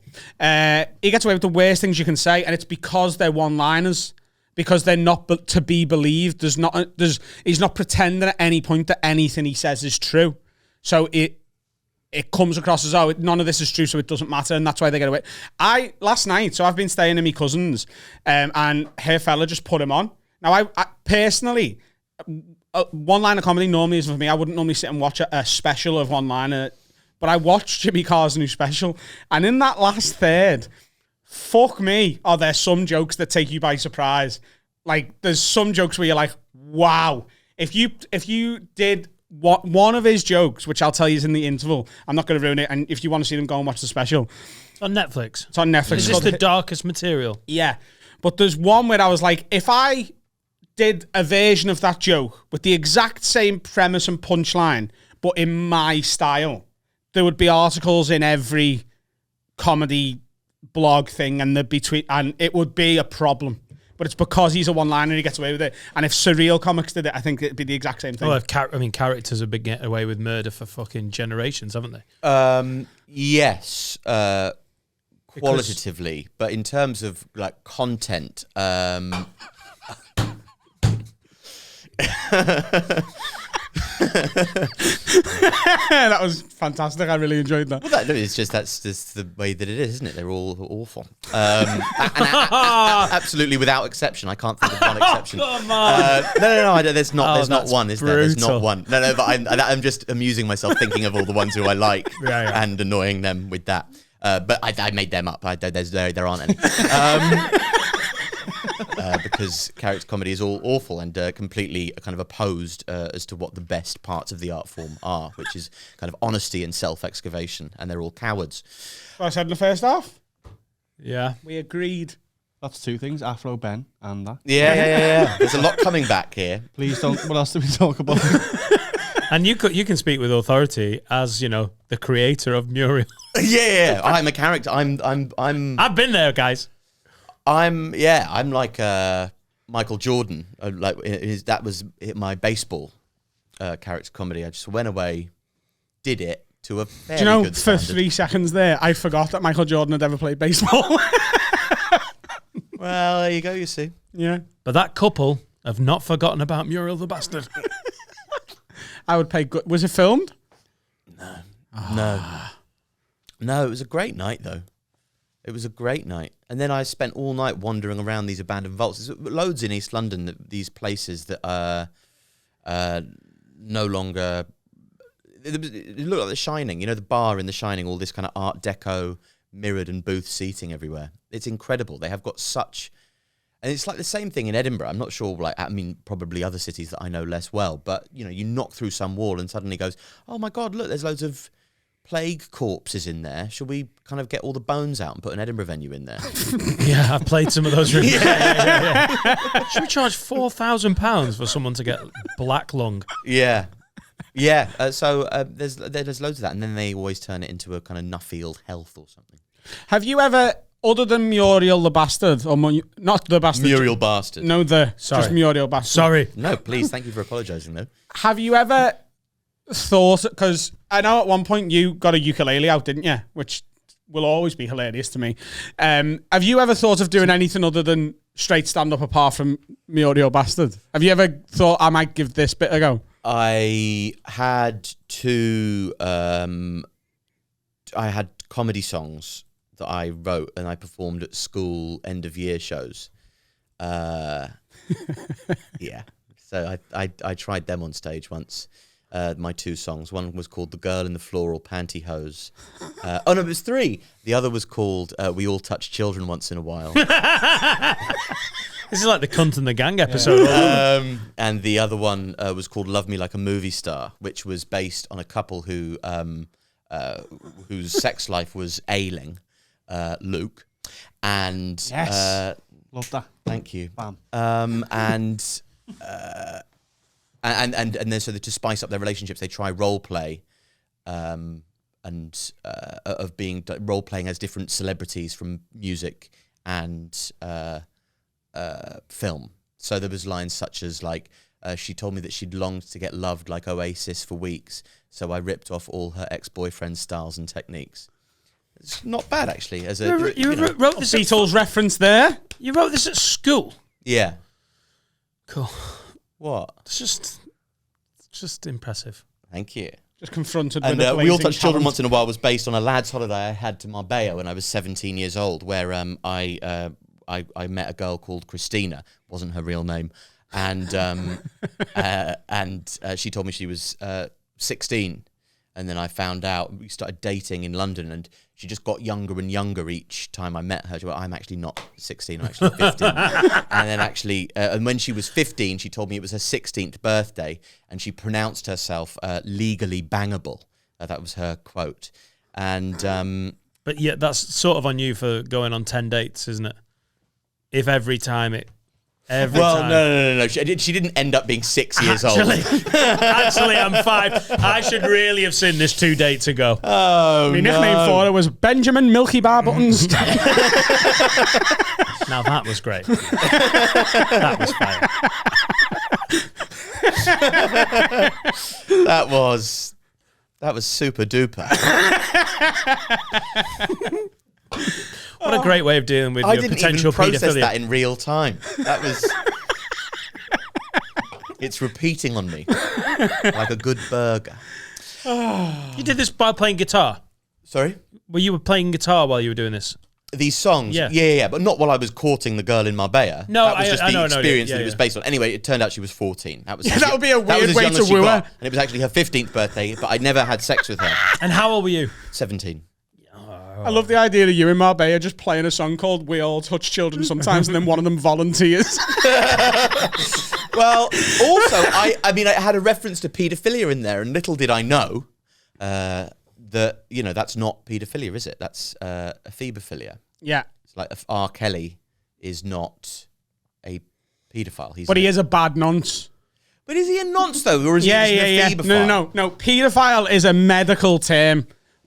He gets away with the worst things you can say, and it's because they're one-liners, because they're not to be believed. He's not pretending at any point that anything he says is true. So it comes across as, none of this is true, so it doesn't matter, and that's why they get away. Last night, so I've been staying in my cousin's, and her fella just put him on. Now, I personally, one-liner comedy normally isn't for me. I wouldn't normally sit and watch a special of one-liner. But I watched Jimmy Carr's new special, and in that last third, fuck me, are there some jokes that take you by surprise? Like, there's some jokes where you're like, wow. If you did one of his jokes, which I'll tell you is in the interval, I'm not going to ruin it, and if you want to see them, go and watch the special. It's on Netflix. It's on Netflix. Is this the darkest material? Yeah. But there's one where I was like, if I did a version of that joke with the exact same premise and punchline, but in my style, there would be articles in every comedy blog thing, and it would be a problem. But it's because he's a one-liner and he gets away with it. And if surreal comics did it, I think it'd be the exact same thing. Well, characters have been getting away with murder for fucking generations, haven't they? Yes, qualitatively, but in terms of like content, That was fantastic. I really enjoyed that. well, that's just the way that it is, isn't it? They're all awful, absolutely without exception. I can't think of one exception. Come on. No. There's not that's one. Is there? There's not brutal. one. No. But I'm just amusing myself thinking of all the ones who I like and annoying them with that. But I made them up. There aren't any. because character comedy is all awful and completely kind of opposed as to what the best parts of the art form are, which is kind of honesty and self-excavation, and they're all cowards. What I said in the first half. Yeah. We agreed. That's two things, Afro Ben and that. Yeah. There's a lot coming back here. Please don't. What else do we talk about? And you can speak with authority as, you know, the creator of Muriel. Yeah. I'm a character. I've been there, guys. I'm like Michael Jordan. That was my baseball character comedy. I just went away, did it to a fairly Do you know, good for standard. 3 seconds there, I forgot that Michael Jordan had ever played baseball. Well, there you go, you see. Yeah. But that couple have not forgotten about Muriel the Bastard. I would pay good. Was it filmed? No, it was a great night, though. It was a great night. And then I spent all night wandering around these abandoned vaults. There's loads in East London, these places that are no longer... It looked like The Shining. You know, the bar in The Shining, all this kind of Art Deco, mirrored and booth seating everywhere. It's incredible. They have got such... And it's like the same thing in Edinburgh. I'm not sure, probably other cities that I know less well, but, you know, you knock through some wall and suddenly goes, oh, my God, look, there's loads of plague corpses in there. Shall we kind of get all the bones out and put an Edinburgh venue in there? Yeah, I've played some of those rooms. Yeah. Should we charge £4,000 for someone to get black lung? Yeah. So there's loads of that, and then they always turn it into a kind of Nuffield Health or something. Have you ever, other than Muriel the Bastard, or not the Bastard? Muriel Bastard. No, just Muriel Bastard. Sorry. No, please, thank you for apologising, though. Have you ever thought, because I know at one point you got a ukulele out, didn't you? Which will always be hilarious to me. Have you ever thought of doing anything other than straight stand-up apart from Muriel Bastard? Have you ever thought, I might give this bit a go? I had I had comedy songs that I wrote and I performed at school end-of-year shows. Yeah. So I tried them on stage once. My 2 songs. One was called The Girl in the Floral Pantyhose. No, it was 3. The other was called We All Touch Children Once in a While. This is like the Cunt and the Gang episode. And the other one was called Love Me Like a Movie Star, which was based on a couple who whose sex life was ailing, Luke. And Yes. Love that. thank you. Bam. And then so that to spice up their relationships, they try role play, of being role playing as different celebrities from music and film. So there was lines such as like, she told me that she'd longed to get loved like Oasis for weeks, so I ripped off all her ex-boyfriend's styles and techniques. It's not bad actually. As a You wrote this. Beatles reference there. You wrote this at school. yeah. Cool. What? It's just impressive. Thank you. Just confronted And with a We All blazing Touch Children talent. Once in a While was based on a lad's holiday I had to Marbella when I was 17 years old, where I met a girl called Christina, wasn't her real name, and she told me she was 16, and then I found out. We started dating in London, and she just got younger and younger each time I met her. She went, I'm actually not 16, I'm actually 15. And then actually, and when she was 15, she told me it was her 16th birthday, and she pronounced herself legally bangable. That was her quote. And But yeah, that's sort of on you for going on 10 dates, isn't it? If every time. No. She didn't end up being 6 years old. Actually, I'm 5. I should really have seen this 2 dates ago. Oh, My nickname for her was Benjamin Milky Bar Buttons. Now that was great. That was fire. That was super duper. What a great way of dealing with I your didn't potential even process paedophilia. that in real time. That was. It's repeating on me like a good burger. You did this by playing guitar. Sorry? Well, you were playing guitar while you were doing this. These songs, Yeah. yeah, but not while I was courting the girl in Marbella. No, that was just I the know, experience yeah, that it was yeah. based on. Anyway, it turned out she was 14. That was that would be a that weird was as way young to as she woo her. got. And it was actually her 15th birthday, but I'd never had sex with her. And how old were you? 17. Oh, I love the idea of you in Marbella just playing a song called "We All Touch Children Sometimes," and then one of them volunteers. Well, also, I mean, I had a reference to paedophilia in there, and little did I know that, you know, that's not paedophilia, is it? That's ephebophilia. Yeah. It's like if R. Kelly is not a paedophile. He is a bad nonce. But is he a nonce, though, or is he just an ephebophile? No. Paedophile is a medical term.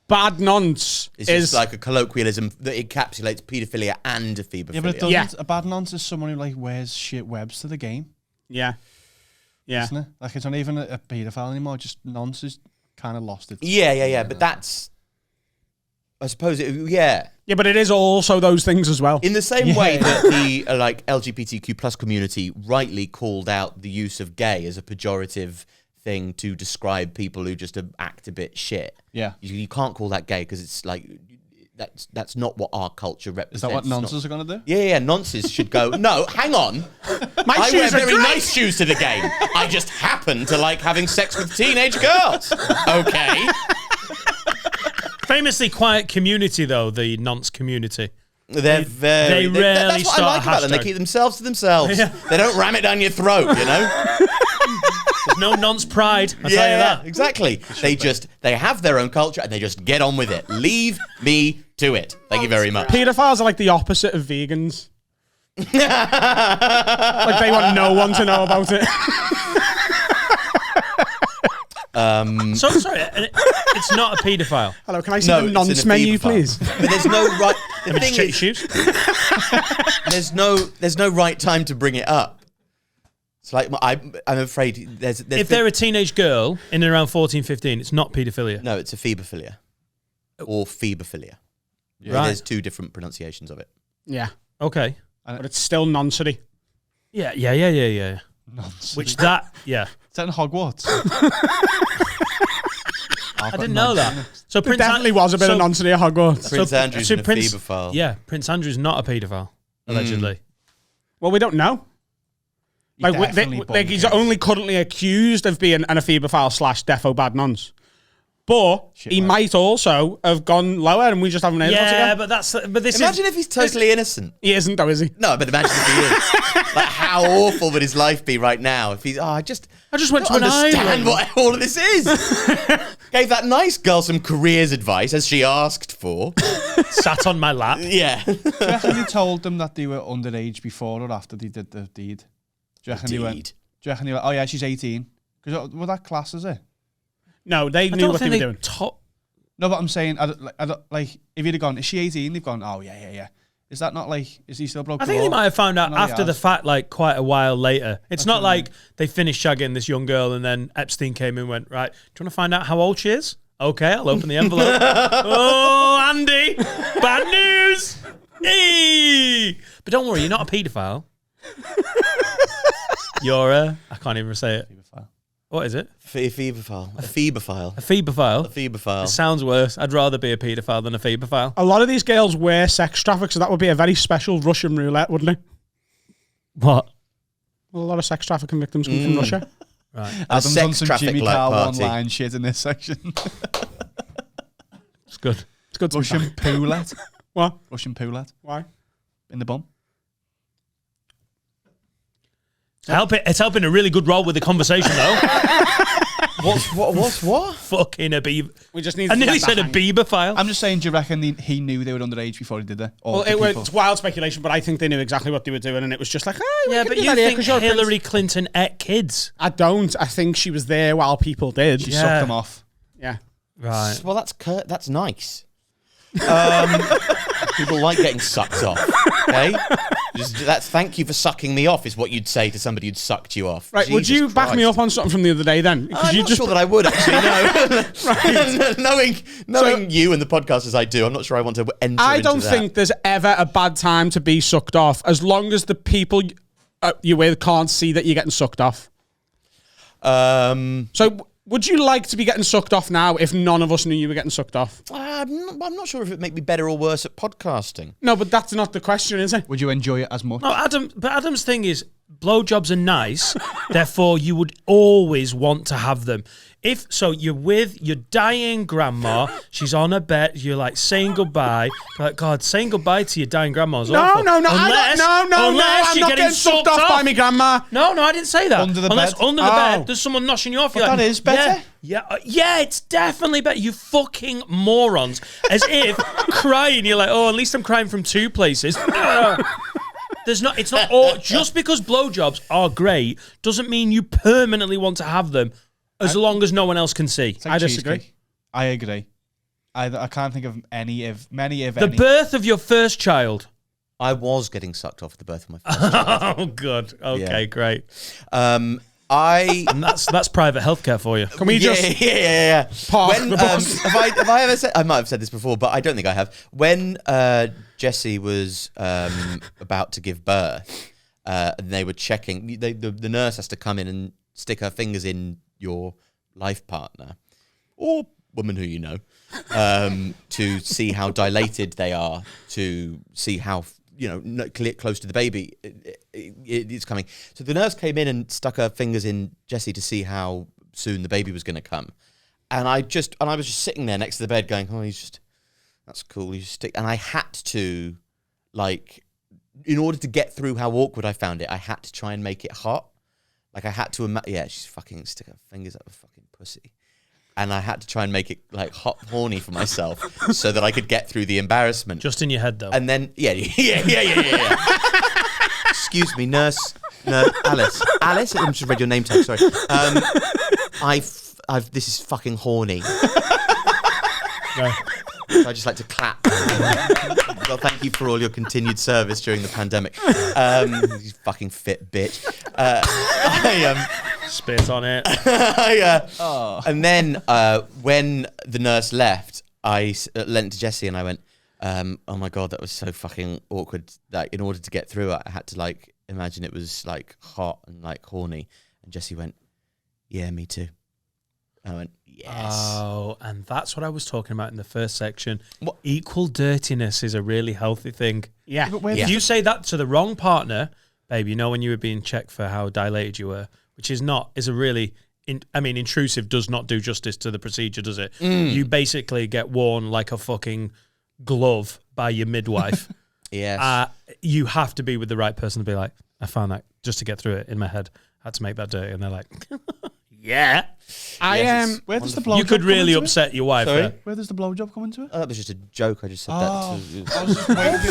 Bad nonce It's just like a colloquialism that encapsulates paedophilia and ephebophilia. Yeah, but it doesn't. A bad nonce is someone who like wears shit webs to the game. Yeah. Isn't it? Like it's not even a paedophile anymore. Just nonce is kind of lost it. Yeah. But that's, I suppose, yeah. Yeah, but it is also those things as well. In the same way that the like LGBTQ plus community rightly called out the use of gay as a pejorative thing to describe people who just act a bit shit. Yeah. You can't call that gay because it's like that's not what our culture represents. Is that what nonces are going to do? Yeah, nonces should go, no, hang on. I wear very nice shoes to the game. I just happen to like having sex with teenage girls. Okay. Famously quiet community, though, the nonce community. They're very... They rarely that's what start I like a about them. They hashtag. keep themselves to themselves. Yeah. They don't ram it down your throat, you know? There's no nonce pride, I'll tell you that. Exactly. They have their own culture and they just get on with it. Leave me to it. Thank you very much. Paedophiles are like the opposite of vegans. Like they want no one to know about it. So sorry, it's not a paedophile. Hello, can I see the nonce menu, please? But there's no right... The Have you thing checked your is, shoes? there's no right time to bring it up. It's like, I'm afraid there's If they're a teenage girl in and around 14, 15, it's not paedophilia. No, it's ephebophilia. Or phebophilia. Right. There's two different pronunciations of it. Yeah, Okay. but it's still noncery. Yeah. Nonce. Which that, yeah. Is that in Hogwarts? I didn't know that. So There definitely was a bit of noncery at Hogwarts. Prince Andrew's an ephebophile. Yeah, Prince Andrew's not a paedophile, allegedly. Well, we don't know. Like he's only currently accused of being an ephebophile / defo bad nonce. But he might also have gone lower and we just haven't heard about it Yeah, yet. but this Imagine if he's totally innocent. He isn't though, is he? No, but imagine if he is. Like, how awful would his life be right now if he's, I just went to an understand island. what all of this is. Gave that nice girl some careers advice as she asked for. Sat on my lap. Yeah. Do you reckon he told them that they were underage before or after they did the deed? Do you reckon he went? Do you reckon he went? Oh yeah, she's 18. Because what that class is it? No, they knew what they were doing. No, but I'm saying, I don't, like, if you'd have gone, is she 18? They've gone, oh yeah. Is that not like, is he still broke? I think they might have found out No, he after the has. fact, like quite a while later. It's not like they finished shagging this young girl and then Epstein came in and went, right, do you want to find out how old she is? Okay, I'll open the envelope. Oh, Andy, bad news. Eee. But don't worry, you're not a paedophile. You're I can't even say it. What is it? Ephebophile. Ephebophile. A phebophile? Ephebophile. It sounds worse. I'd rather be a paedophile than a phebophile. A lot of these girls were sex trafficked, so that would be a very special Russian roulette, wouldn't it? What? Well, a lot of sex trafficking victims come from Russia. Right. Adam's sex on some traffic Jimmy like Carr party. one-line shit in this section. It's good. It's good to be Russian back. poulet. What? Russian poulet. Why? In the bum. It's helping a really good role with the conversation, though. What? Fucking a beaver. We just need I to nearly get said a that beaverphile. I'm just saying, do you reckon he knew they were underage before he did it? Or Well, the people? it's wild speculation, but I think they knew exactly what they were doing, and it was just like, Yeah, but you think Hillary Clinton ate kids? I don't. I think she was there while people did. She Yeah. sucked them off. Yeah. Right. Well, that's nice. People like getting sucked off. Okay, that's thank you for sucking me off is what you'd say to somebody who'd sucked you off. Right. Would Jesus you back me Christ. up on something from the other day then? I'm you not sure that I would actually. No, knowing you and the podcast as I do, I'm not sure I want to enter. I into don't that. think there's ever a bad time to be sucked off, as long as the people you're with can't see that you're getting sucked off. So, would you like to be getting sucked off now if none of us knew you were getting sucked off? I'm not sure if it make me better or worse at podcasting. No, but that's not the question, is it? Would you enjoy it as much? No, Adam's thing is, blowjobs are nice, therefore you would always want to have them. If so, you're with your dying grandma. She's on her bed. You're like saying goodbye. Like, God, saying goodbye to your dying grandma is awful. No. Unless I'm you're not getting sucked off by my grandma. No, I didn't say that. Under the Unless bed. under the bed, there's someone noshing you off. You're But like, that is better. Yeah, it's definitely better. You fucking morons. As if crying, you're like, oh, at least I'm crying from two places. It's not all, just because blowjobs are great doesn't mean you permanently want to have them as long as no one else can see. It's like I disagree. cheesecake. I agree. I can't think of many, if The any. birth of your first child. I was getting sucked off at the birth of my first child. Oh, good. Okay, Yeah. great. And That's private healthcare for you. Can we just yeah. park When, the bus? have I ever said? I might have said this before, but I don't think I have. When Jessie was about to give birth, and they were checking, the nurse has to come in and stick her fingers in your life partner or woman who you know, to see how dilated they are, to see how close to the baby it's coming. So the nurse came in and stuck her fingers in Jessie to see how soon the baby was going to come, and I was just sitting there next to the bed going, oh, that's cool. You just stick, and I had to, like, in order to get through how awkward I found it, I had to try and make it hot. Like I had to she's fucking stick her fingers up her fucking pussy. And I had to try and make it like hot, horny for myself so that I could get through the embarrassment. Just in your head, though. And then, yeah. Excuse me, nurse, Alice. Alice, I just read your name tag, sorry. This is fucking horny. No. So I just like to clap. Well, thank you for all your continued service during the pandemic. You fucking fit bitch. Spit on it. And then when the nurse left, I leant to Jessie and I went, oh my God, that was so fucking awkward. Like, in order to get through it, I had to like imagine it was like hot and like horny. And Jessie went, yeah, me too. I went, yes. Oh, and that's what I was talking about in the first section. What? Equal dirtiness is a really healthy thing. Yeah. If you say that to the wrong partner, babe, when you were being checked for how dilated you were, which is a really, intrusive does not do justice to the procedure, does it? You basically get worn like a fucking glove by your midwife. Yes. You have to be with the right person to be like, I found that just to get through it in my head. I had to make that dirty. And they're like, yeah. Where does the blowjob You could come really into it? upset your wife. Sorry? there. Where does the blowjob come into it? That was just a joke. I just said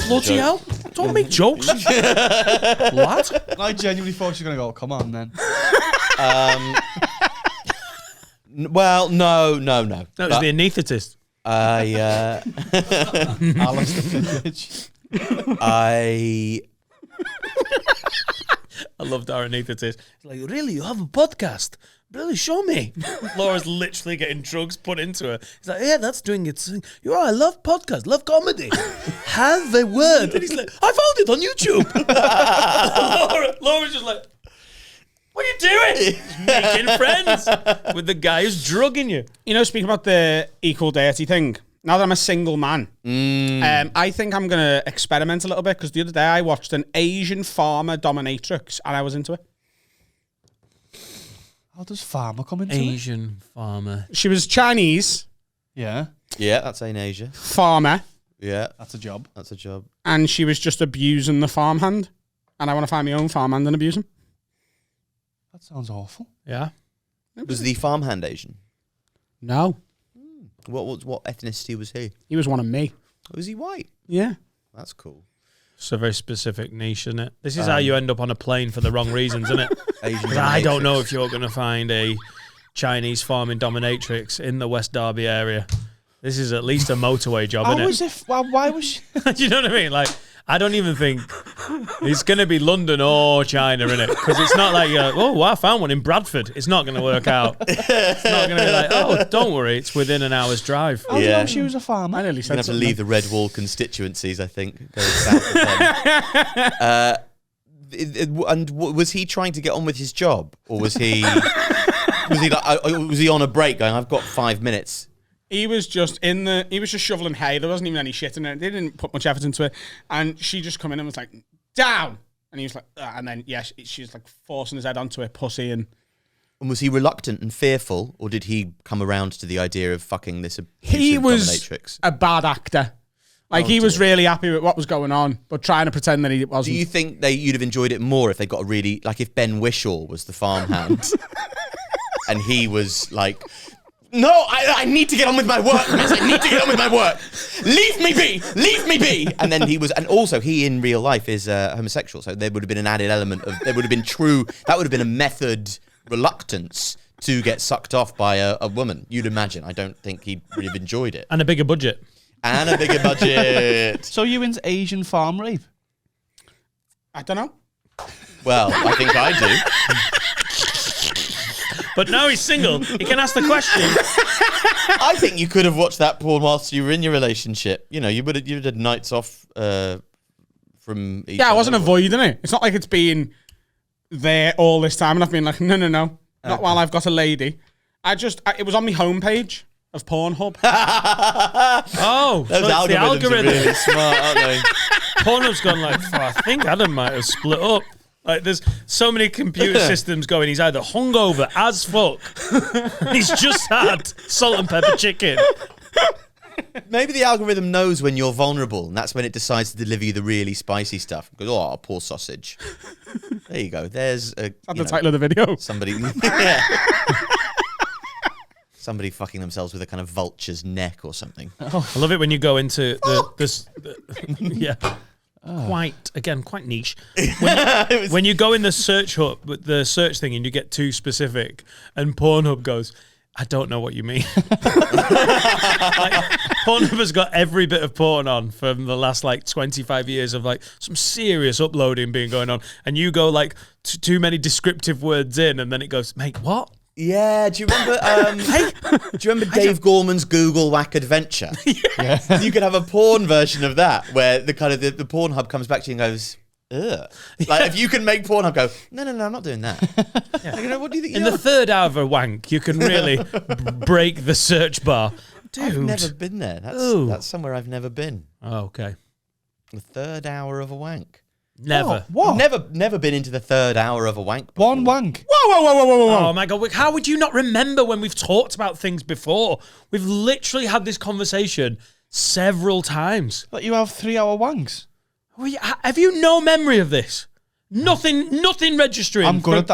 Bloody hell. Don't make jokes. Lad. I genuinely thought she was going to go, come on then. Well, no. That was the anaesthetist. Alice the bitch. I loved our anaesthetist. He's like, really? You have a podcast? Really? Show me. Laura's literally getting drugs put into her. He's like, yeah, that's doing its thing. I love podcasts, love comedy. Have a word. And he's like, I found it on YouTube. Laura's just like, what are you doing? Just making friends with the guy who's drugging you. Speaking about the equal dirty thing, now that I'm a single man, I think I'm going to experiment a little bit, because the other day I watched an Asian farmer dominatrix and I was into it. How does farmer come into Asian farmer. She was Chinese it? Yeah, Yeah, that's in Asia. farmer, Yeah, that's a job. that's a job. and she was just abusing the farmhand. And I want to find my own farmhand and abuse him. That sounds awful. Yeah. Was the farmhand Asian? No, What ethnicity was he? he was one of me. Was he white? Yeah. That's cool. It's a very specific niche, isn't it? This is how you end up on a plane for the wrong reasons, isn't it? Asian. I don't know dominatrix. if you're going to find a Chinese farming dominatrix in the West Derby area. This is at least a motorway job, isn't it? Why was she? Do you know what I mean? Like, I don't even think it's going to be London or China, innit? Because it's not like, oh, well, I found one in Bradford. It's not going to work out. It's not going to be like, oh, don't worry, it's within an hour's drive. How do you Yeah. know she was a farmer? I nearly You're said going to have to something. leave the red wall constituencies, I think. Go south of them. And was he trying to get on with his job, or was he was he on a break going, I've got 5 minutes? He was just shoveling hay. There wasn't even any shit in it. They didn't put much effort into it. And she just come in and was like, down. And he was like, and then, she was like forcing his head onto her pussy. And was he reluctant and fearful, or did he come around to the idea of fucking this he was dominatrix? a bad actor. Like, he was really happy with what was going on, but trying to pretend that he wasn't. Do you think you'd have enjoyed it more if they got a really, like if Ben Whishaw was the farmhand and he was like, no, I need to get on with my work, miss. I need to get on with my work. Leave me be. Leave me be. And then he was, and also he in real life is homosexual. So there would have been an added element of, there would have been that would have been a method reluctance to get sucked off by a woman. You'd imagine. I don't think he'd really have enjoyed it. And a bigger budget. And a bigger budget. So you into Asian farm rape? I don't know. Well, I think I do. But now he's single. He can ask the question. I think you could have watched that porn whilst you were in your relationship. You know, you'd had nights off from each I other. wasn't avoiding it. It's not like it's been there all this time and I've been like, no. Not while I've got a lady. It was on my homepage of Pornhub. Oh, Those so it's the algorithm. are really smart, aren't they? Pornhub's gone like, I think Adam might have split up. Like, there's so many computer systems going. He's either hungover as fuck. He's just had salt and pepper chicken. Maybe the algorithm knows when you're vulnerable, and that's when it decides to deliver you the really spicy stuff. It goes, oh, poor sausage. There you go. There's That's the title of the video. Somebody fucking themselves with a kind of vulture's neck or something. I love it when you go into quite niche. When you go in the search hub, the search thing, and you get too specific, and Pornhub goes, I don't know what you mean. Pornhub has got every bit of porn on from the last 25 years of some serious uploading being going on, and you go too many descriptive words in, and then it goes, mate, what? Yeah, do you remember? Dave Gorman's Google Whack Adventure? Yeah. You could have a porn version of that where the kind of the Pornhub comes back to you and goes, ugh. If you can make Pornhub go, no, I'm not doing that. Yeah. What do you think? In the third hour of a wank, you can really break the search bar. Dude, I've never been there. That's somewhere I've never been. Oh, okay. The third hour of a wank. Never. What? Never been into the third hour of a wank before. One wank. Whoa. Oh my God. How would you not remember when we've talked about things before? We've literally had this conversation several times. But you have 3 hour wanks. Have you no memory of this? Nothing registering. I'm good at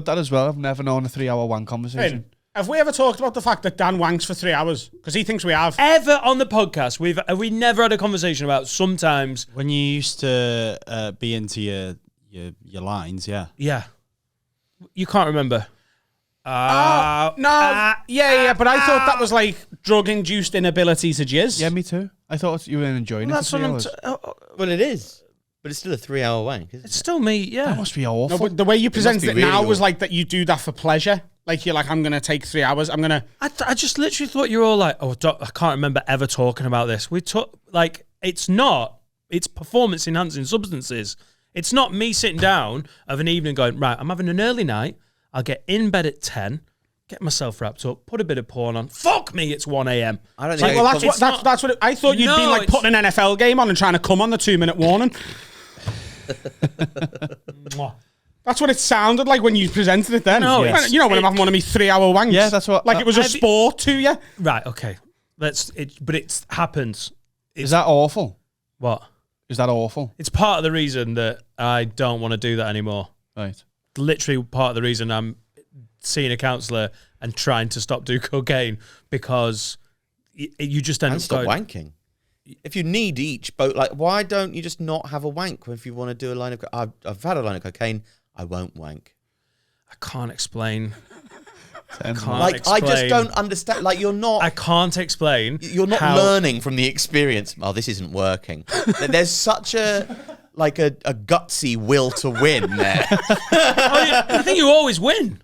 that as well. I've never known a 3 hour wank conversation. Hey, have we ever talked about the fact that Dan wanks for 3 hours? Because he thinks we have. Ever on the podcast, have we never had a conversation about sometimes when you used to be into your lines, yeah. Yeah. You can't remember. But I thought that was drug-induced inability to jizz. Yeah, me too. I thought you were enjoying it. That's for 3 what hours. Well, it is. But it's still a 3 hour wank, isn't It's it? still me, yeah. That must be awful. No, but the way you presented it really now was awful. that you do that for pleasure. You're I'm going to take 3 hours. I'm going to... I just literally thought you were all I can't remember ever talking about this. We talk, it's performance enhancing substances. It's not me sitting down of an evening going, right, I'm having an early night. I'll get in bed at 10, get myself wrapped up, put a bit of porn on. Fuck me, it's 1 a.m. I don't Well, that's what I thought you'd No, been putting an NFL game on and trying to come on the 2-minute warning. That's what it sounded like when you presented it then. No, You know when I'm having one of me 3 hour wanks. Yeah, that's what- it was a sport to you. Right, okay. But it happens. Is that awful? What? Is that awful? It's part of the reason that I don't want to do that anymore. Right. Literally part of the reason I'm seeing a counsellor and trying to stop doing cocaine, because you just end up stop going, wanking. If you need each, why don't you just not have a wank if you want to do a line of... I've had a line of cocaine. I won't wank. I can't explain. I just don't understand. You're not... I can't explain. You're not learning from the experience. Oh, this isn't working. There's such a gutsy will to win there. I think you always win.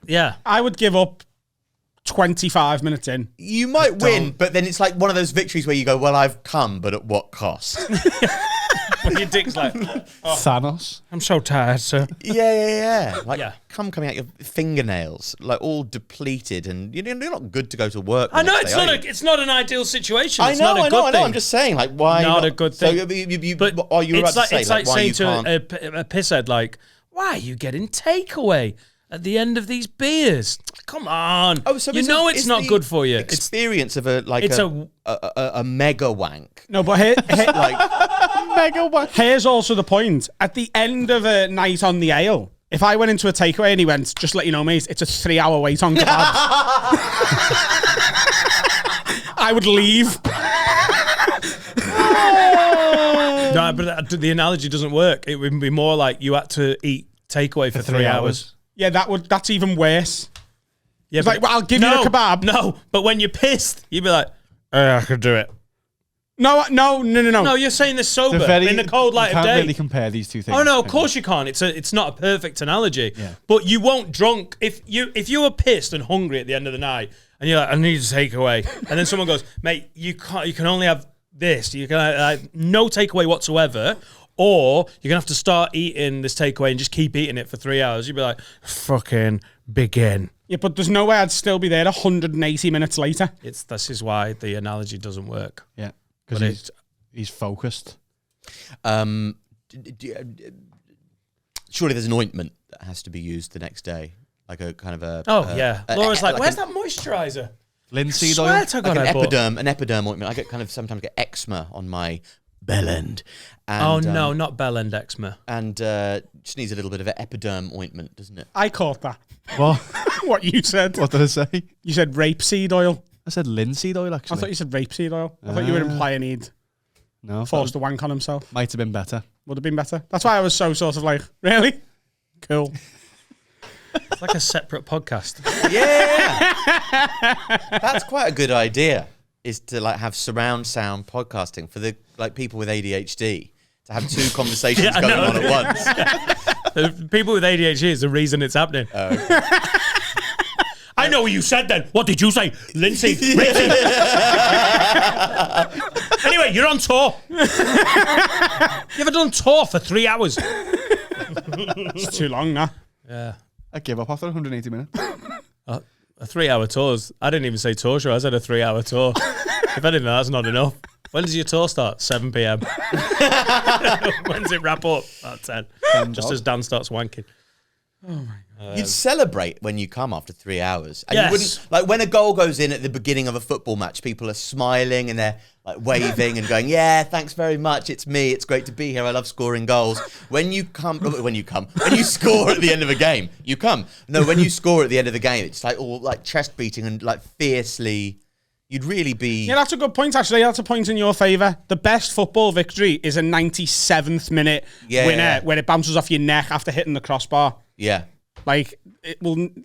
Yeah. I would give up 25 minutes in. You might win, but then it's one of those victories where you go, well, I've come, but at what cost? When your dick's like, Thanos. I'm so tired, sir. Yeah. Like, Yeah. coming out your fingernails, like all depleted, and you're not good to go to work. I know it's not. it's not an ideal situation. I It's know. not a good thing. I'm just saying, like, why Not a good thing. So you But are you about to say, it's like why saying you to can't? a pisshead, like, why are you getting takeaway at the end of these beers? Come on. Oh, so it's not the good for you. Experience of a mega wank. No, but here's also the point. At the end of a night on the ale, if I went into a takeaway and he went, just let you know, mate, it's a 3-hour wait on kebabs. I would leave. No, but the analogy doesn't work. It would be more like you had to eat takeaway for 3 hours. Yeah, that's even worse. Yeah, It's like, well, I'll give you a kebab. No, but when you're pissed, you'd be like, I could do it. No. No, you're saying this sober in the cold light you of can't day. really compare these two things. Oh no, of course you can't. It's not a perfect analogy. Yeah. But you won't drunk if you were pissed and hungry at the end of the night and you're like, I need a takeaway, and then someone goes, mate, you can only have this. You can no takeaway whatsoever, or you're gonna have to start eating this takeaway and just keep eating it for 3 hours. You'd be like, fucking begin. Yeah, but there's no way I'd still be there 180 minutes later. This is why the analogy doesn't work. Yeah, because he's focused. Surely there's an ointment that has to be used the next day, like a kind of a. Laura's like, where's that moisturiser? Linseed Swear oil. to God, Like I bought. an epiderm ointment. I sometimes get eczema on my bell end. And, No, not bell end eczema. And just needs a little bit of an epiderm ointment, doesn't it? I caught that. What? What you said. What did I say? You said rapeseed oil. I said linseed oil, actually. I thought you said rapeseed oil. I thought you were implying he'd No, forced a wank on himself. might have been better. Would have been better. That's why I was so sort of like, really? Cool. It's like a separate podcast. Yeah. That's quite a good idea, is to like have surround sound podcasting for the people with ADHD, to have two conversations going on at once. People with ADHD is the reason it's happening. I know what you said then. What did you say? Lindsay. Anyway, you're on tour. You ever done tour for 3 hours? It's too long now. Yeah. I gave up after 180 minutes. A 3 hour tours. I didn't even say tour show. I said a 3 hour tour. If anything, that's not enough. When does your tour start? 7 p.m. When does it wrap up? At 10. Just as Dan starts wanking. You'd celebrate when you come after 3 hours. And Yes. you wouldn't, like when a goal goes in at the beginning of a football match, people are smiling and they're like waving and going, yeah, thanks very much. It's me. It's great to be here. I love scoring goals. When you score at the end of a game, you come. No, when you score at the end of the game, it's like all like chest beating and like fiercely. You'd really be. Yeah, that's a good point, actually. That's a point in your favour. The best football victory is a 97th minute winner where it bounces off your neck after hitting the crossbar. Yeah. Like,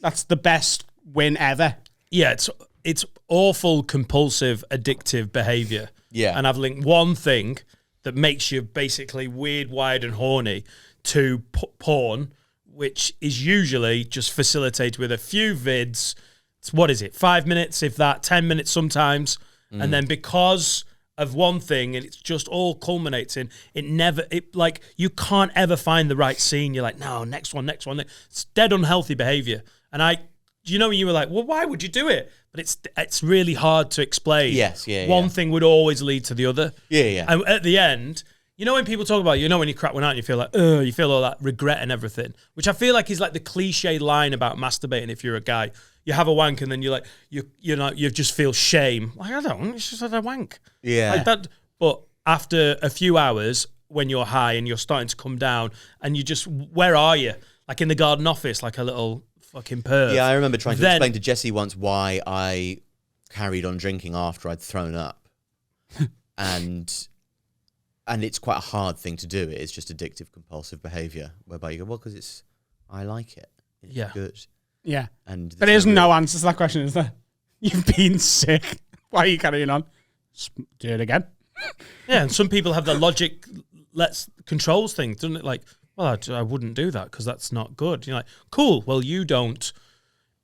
that's the best win ever. Yeah, it's awful, compulsive, addictive behaviour. Yeah. And I've linked one thing that makes you basically weird, wired and horny to porn, which is usually just facilitated with a few vids. What is it? 5 minutes, if that, 10 minutes sometimes. And then because of one thing, and it's just all culminates in, you can't ever find the right scene. You're like, no, next one. It's dead unhealthy behavior. And you were like, well, why would you do it? But it's really hard to explain. Yes, yeah. One thing would always lead to the other. Yeah. And at the end, when people talk about, when you crack one out and you feel like, you feel all that regret and everything, which I feel like is like the cliche line about masturbating if you're a guy. You have a wank and then you're like, you just feel shame. Like, I don't, it's just a wank. Yeah. Like that. But after a few hours, when you're high and you're starting to come down and you just, where are you? Like in the garden office, like a little fucking perv. Yeah, I remember trying to explain to Jesse once why I carried on drinking after I'd thrown up. and it's quite a hard thing to do. It's just addictive, compulsive behaviour, whereby you go, well, because I like it. It's good. Yeah. And but there's no answer to that question, is there? You've been sick. Why are you carrying on? Do it again. Yeah, and some people have the logic controls things, doesn't it? Like, well, I wouldn't do that because that's not good. You're like, cool, well, you don't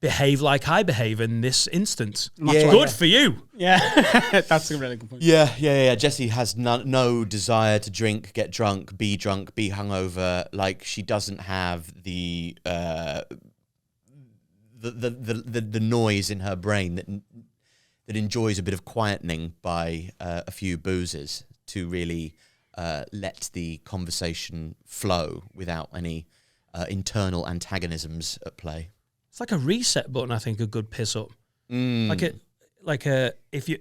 behave like I behave in this instance. Yeah. Good for you. Yeah, that's a really good point. Yeah. Jessie has no desire to drink, get drunk, be hungover. Like, she doesn't have the noise in her brain that enjoys a bit of quietening by a few boozes to really let the conversation flow without any internal antagonisms at play. It's like a reset button. I think a good piss up. If you,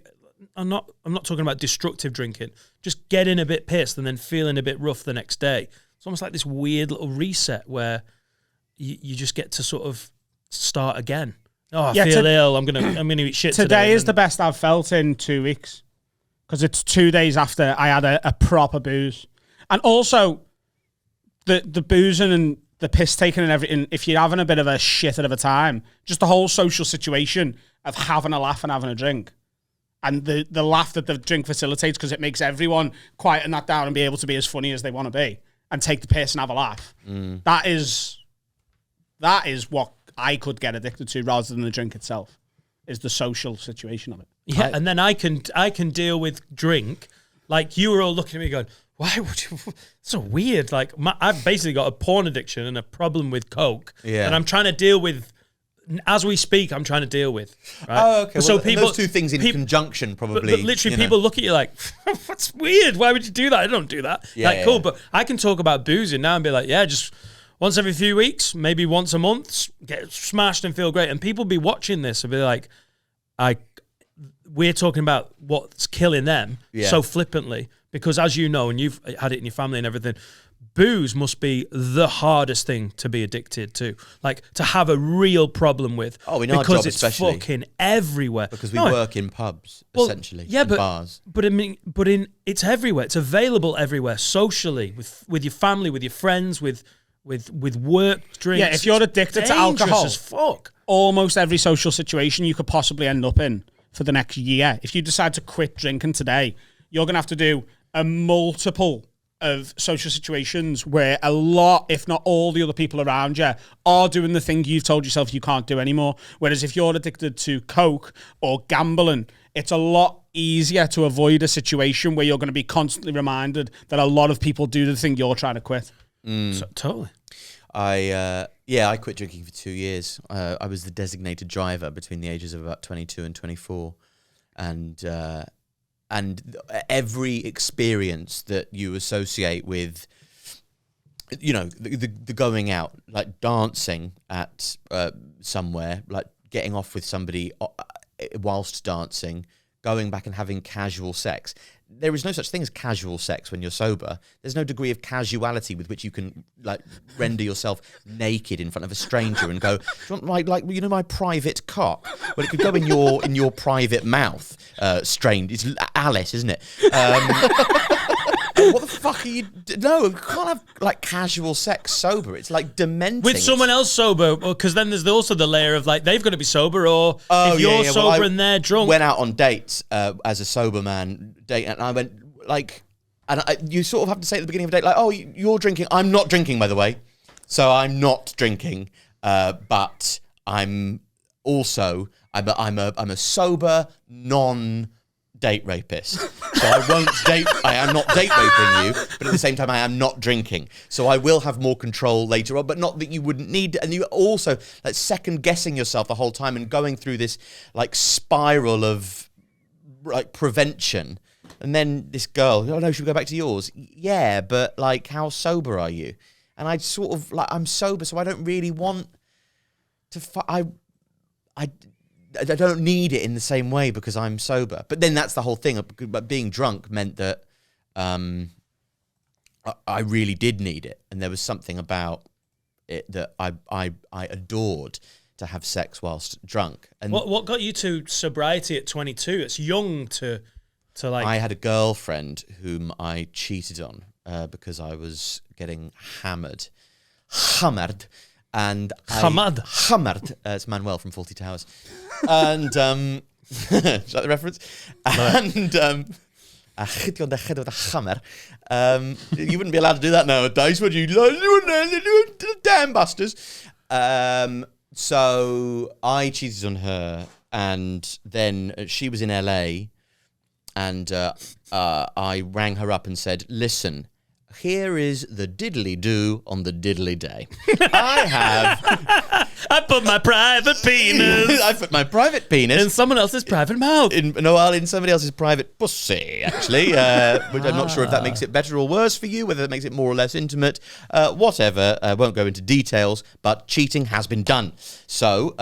I'm not talking about destructive drinking. Just getting a bit pissed and then feeling a bit rough the next day. It's almost like this weird little reset where you just get to sort of start again. Oh, I feel ill. I'm gonna eat shit today. Today is the best I've felt in 2 weeks because it's 2 days after I had a proper booze, and also the boozing and the piss taking and everything. If you're having a bit of a shitter of a time, just the whole social situation of having a laugh and having a drink, and the laugh that the drink facilitates because it makes everyone quieten that down and be able to be as funny as they want to be and take the piss and have a laugh. That is what I could get addicted to rather than the drink itself, is the social situation of it. Yeah, and then I can deal with drink. Like, you were all looking at me going, why would you? So weird. Like, I've basically got a porn addiction and a problem with coke. Yeah. And I'm trying to deal with, as we speak, I'm trying to deal with. Right? Oh, okay. So well, those two things in conjunction probably. But literally, people look at you like, "What's weird? Why would you do that? I don't do that." Yeah, cool. yeah. But I can talk about boozing now and be like, yeah, just once every few weeks, maybe once a month, get smashed and feel great. And people be watching this and be like, we're talking about what's killing them so flippantly, because as you know, and you've had it in your family and everything, booze must be the hardest thing to be addicted to, like to have a real problem with. Oh, in our because job it's especially. fucking everywhere. Because we work in pubs, essentially, yeah, and but bars. But it's everywhere. It's available everywhere, socially, with your family, with your friends, with work drinks. Yeah, if you're addicted to alcohol, as fuck. Almost every social situation you could possibly end up in for the next year. If you decide to quit drinking today, you're going to have to do a multiple of social situations where a lot, if not all the other people around you are doing the thing you've told yourself you can't do anymore. Whereas if you're addicted to coke or gambling, it's a lot easier to avoid a situation where you're going to be constantly reminded that a lot of people do the thing you're trying to quit. So, totally. I quit drinking for 2 years. I was the designated driver between the ages of about 22 and 24, and every experience that you associate with, you know, the going out, like dancing at somewhere, like getting off with somebody whilst dancing, going back and having casual sex. There is no such thing as casual sex when you're sober. There's no degree of casuality with which you can like render yourself naked in front of a stranger and go, "Do you want my private cock?" Well, it could go in your private mouth. Strained. It's Alice, isn't it? What the fuck are you? No, you can't have like casual sex sober. It's like dementing. With someone else sober, because then there's also the layer of like they've got to be sober, or if you're sober and they're drunk. Went out on dates as a sober man, and I went like, you sort of have to say at the beginning of a date, like, "Oh, you're drinking. I'm not drinking, by the way, so I'm not drinking, but I'm also I'm a sober non-date rapist. So I am not date raping you, but at the same time I am not drinking. So I will have more control later on, but not that you wouldn't need. And you also like second guessing yourself the whole time and going through this like spiral of like prevention. And then this girl, "Oh no, should we go back to yours?" Yeah, but like, how sober are you? And I sort of like, I'm sober, so I don't really want to. I don't need it in the same way because I'm sober. But then that's the whole thing. But being drunk meant that I really did need it, and there was something about it that I adored, to have sex whilst drunk. And what got you to sobriety at 22? It's young to like. I had a girlfriend whom I cheated on because I was getting hammered. And Hammered. It's Manuel from Fawlty Towers. And is that the reference? And I hit you on the head with a hammer. You wouldn't be allowed to do that nowadays, would you? Damn busters. So I cheated on her, and then she was in LA, and I rang her up and said, listen, here is the diddly-do on the diddly day. I put my private penis I put my private penis in someone else's private mouth. in somebody else's private pussy, actually. Which I'm not sure if that makes it better or worse for you, whether it makes it more or less intimate. Whatever. I won't go into details, but cheating has been done. So,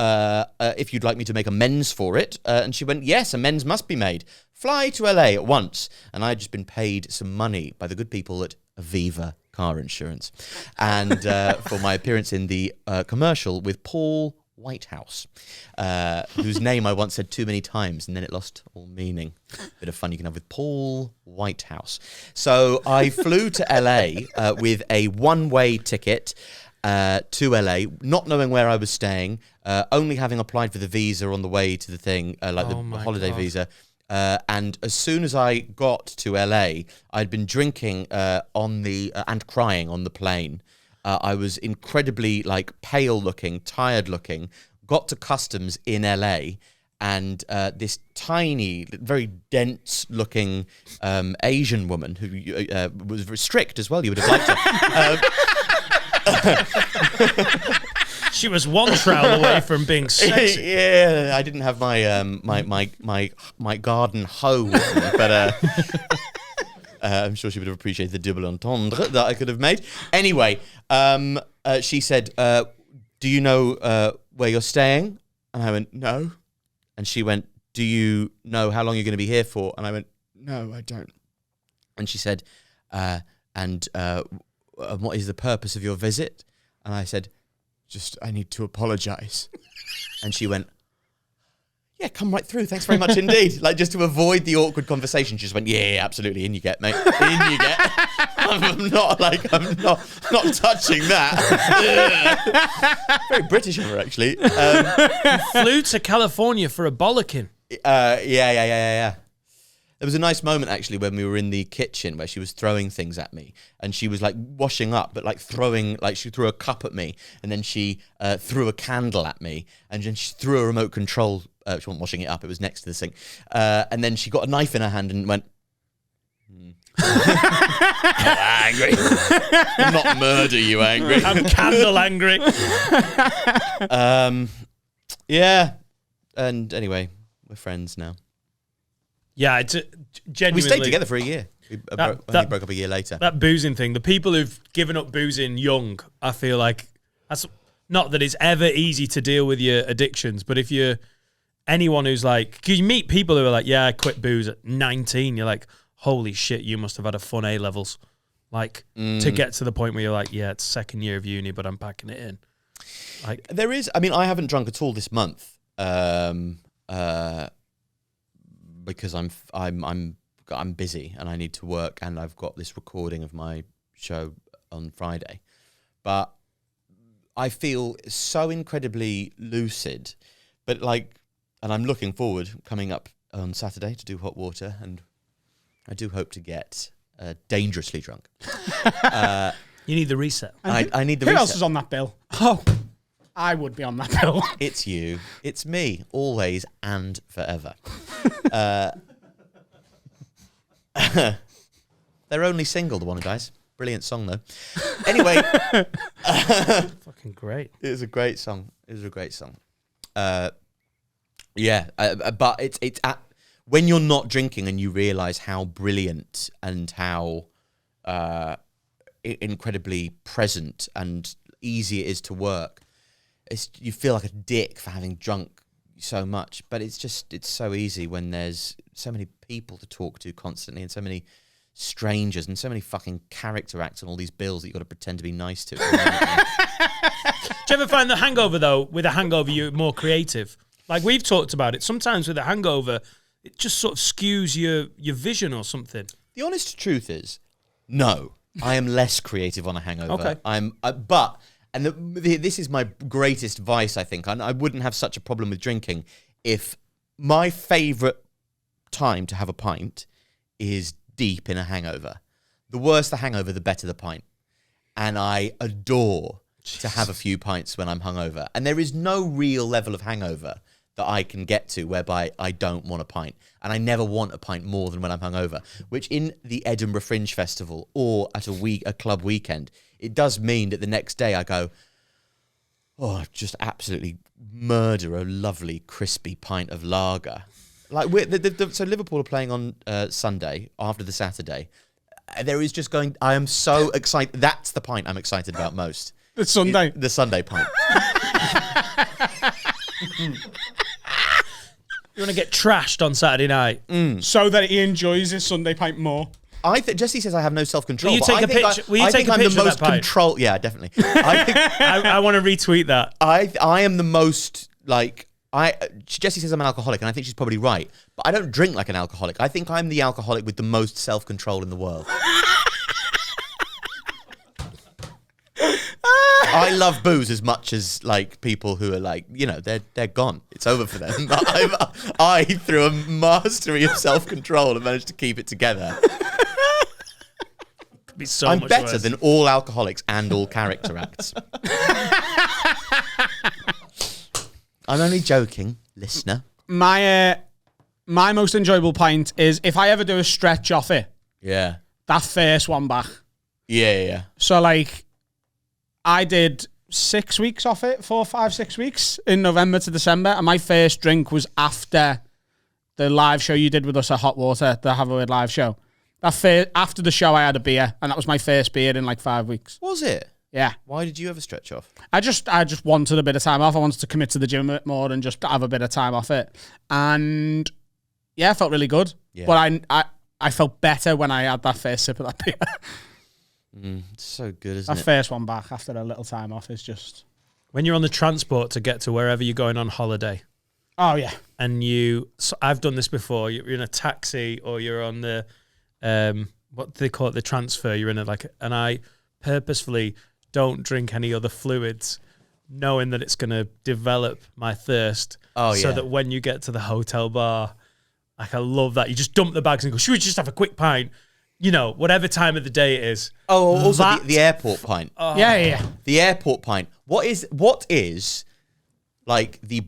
if you'd like me to make amends for it, and she went, yes, amends must be made. Fly to LA at once. And I'd just been paid some money by the good people at Aviva Car Insurance, and for my appearance in the commercial with Paul Whitehouse, whose name I once said too many times and then it lost all meaning. Bit of fun you can have with Paul Whitehouse. So I flew to LA with a one-way ticket to LA, not knowing where I was staying, only having applied for the visa on the way to the thing, the holiday visa. And as soon as I got to LA, I'd been drinking on the and crying on the plane. I was incredibly pale looking, tired looking. Got to customs in LA, and this tiny, very dense looking Asian woman who was very strict as well. You would have liked her. She was one trowel away from being sexy. Yeah, I didn't have my garden hoe with me, but I'm sure she would have appreciated the double entendre that I could have made. Anyway, she said, do you know where you're staying? And I went, no. And she went, do you know how long you're going to be here for? And I went, no, I don't. And she said, and what is the purpose of your visit? And I said, I need to apologise. And she went, yeah, come right through. Thanks very much indeed. Just to avoid the awkward conversation, she just went, yeah, absolutely. In you get, mate. In you get. I'm not touching that. Very British of her, actually. Flew to California for a bollocking. Yeah. There was a nice moment, actually, when we were in the kitchen where she was throwing things at me. And she was, washing up, but, throwing... she threw a cup at me. And then she threw a candle at me. And then she threw a remote control... she wasn't washing it up. It was next to the sink. And then she got a knife in her hand and went... I'm angry. I'm not murder you angry. I'm candle angry. Yeah. And anyway, we're friends now. Yeah, it's genuinely... We stayed together for a year. We only broke up a year later. That boozing thing, the people who've given up boozing young, I feel like... that's not that it's ever easy to deal with your addictions, but if you're anyone who's because you meet people who are yeah, I quit booze at 19, you're like, holy shit, you must have had a fun A-levels. To get to the point where you're yeah, it's second year of uni, but I'm packing it in. There is... I haven't drunk at all this month. Because I'm busy and I need to work, and I've got this recording of my show on Friday. But I feel so incredibly lucid, but and I'm looking forward coming up on Saturday to do Hot Water, and I do hope to get dangerously drunk. You need the reset. I need the Who reset. else is on that bill? Oh, I would be on that bill. It's you. It's me. Always and forever. They're only single, the one who dies. Brilliant song, though. Anyway. Fucking great. It was a great song. But it's when you're not drinking and you realise how brilliant and how incredibly present and easy it is to work, you feel like a dick for having drunk so much, but it's so easy when there's so many people to talk to constantly and so many strangers and so many fucking character acts and all these bills that you've got to pretend to be nice to. Do you ever find the hangover, though, with a hangover you're more creative? We've talked about it. Sometimes with a hangover, it just sort of skews your vision or something. The honest truth is, no, I am less creative on a hangover. Okay. And this is my greatest vice, I think. I wouldn't have such a problem with drinking if my favourite time to have a pint is deep in a hangover. The worse the hangover, the better the pint. And I adore to have a few pints when I'm hungover. And there is no real level of hangover that I can get to whereby I don't want a pint. And I never want a pint more than when I'm hungover, which in the Edinburgh Fringe Festival or at a club weekend, it does mean that the next day I go, oh, just absolutely murder a lovely crispy pint of lager. Like so Liverpool are playing on Sunday after the Saturday. There is just going, I am so excited. That's the pint I'm excited about most. The Sunday. The Sunday pint. You want to get trashed on Saturday night? So that he enjoys his Sunday pint more. Jesse says I have no self-control. Will you take a picture? Will you take a I'm picture the of most that pint? control. Yeah, definitely. I think I want to retweet that. I am the most like Jessie says I'm an alcoholic, and I think she's probably right. But I don't drink like an alcoholic. I think I'm the alcoholic with the most self-control in the world. I love booze as much as like people who are like, you know, they're gone. It's over for them. I through a mastery of self-control and managed to keep it together. Could be so I'm much better worse. than all alcoholics and all character acts. I'm only joking, listener. My most enjoyable pint is if I ever do a stretch off it, Yeah. that first one back. Yeah. So like, I did 6 weeks off it, 4, 5, 6 weeks in November to December, and my first drink was after the live show you did with us at Hot Water, the Have a Word live show. After the show, I had a beer, and that was my first beer in like 5 weeks. Was it? Yeah. Why did you ever stretch off? I just wanted a bit of time off. I wanted to commit to the gym a bit more and just have a bit of time off it. And yeah, it felt really good. Yeah. But I felt better when I had that first sip of that beer. It's so good, isn't That it? first one back after a little time off is just... When you're on the transport to get to wherever you're going on holiday, Oh, yeah. and so I've done this before. You're in a taxi or you're on the what do they call it, the transfer. You're in and I purposefully don't drink any other fluids, knowing that it's going to develop my thirst. Oh, so yeah. that when you get to the hotel bar, like I love that you just dump the bags and go, should we just have a quick pint? You know, whatever time of the day it is. Oh, also That- the airport pint. Yeah. The airport pint. What is like the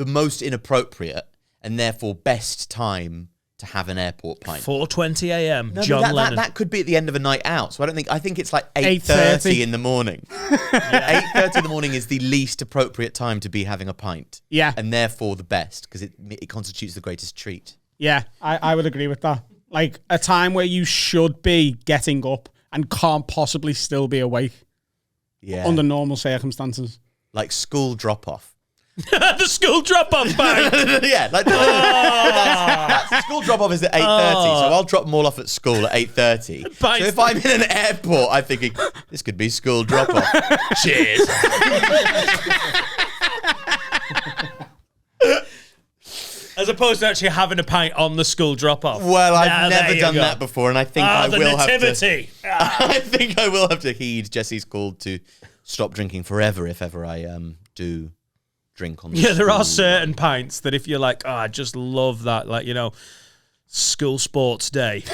most inappropriate and therefore best time to have an airport pint? 4:20 a.m. No, but John Lennon. that could be at the end of a night out. So I think it's like 8:30 8:30 in the morning. 8:30 in the morning is the least appropriate time to be having a pint. Yeah. And therefore the best because it constitutes the greatest treat. Yeah, I would agree with that. Like a time where you should be getting up and can't possibly still be awake Yeah. under normal circumstances. Like school drop off. The school drop-off pint. Yeah, like that's school drop off is at 8:30, so I'll drop them all off at school at 8:30. So if I'm in an airport, I'm thinking this could be school drop off. Cheers. As opposed to actually having a pint on the school drop-off. Well, I've Nah, there never you done go. that before, and I think I the will nativity. have to. I think I will have to heed Jesse's call to stop drinking forever if ever I do drink on. The Yeah, there are school. certain pints that if you're like, I just love that, like, you know, school sports day.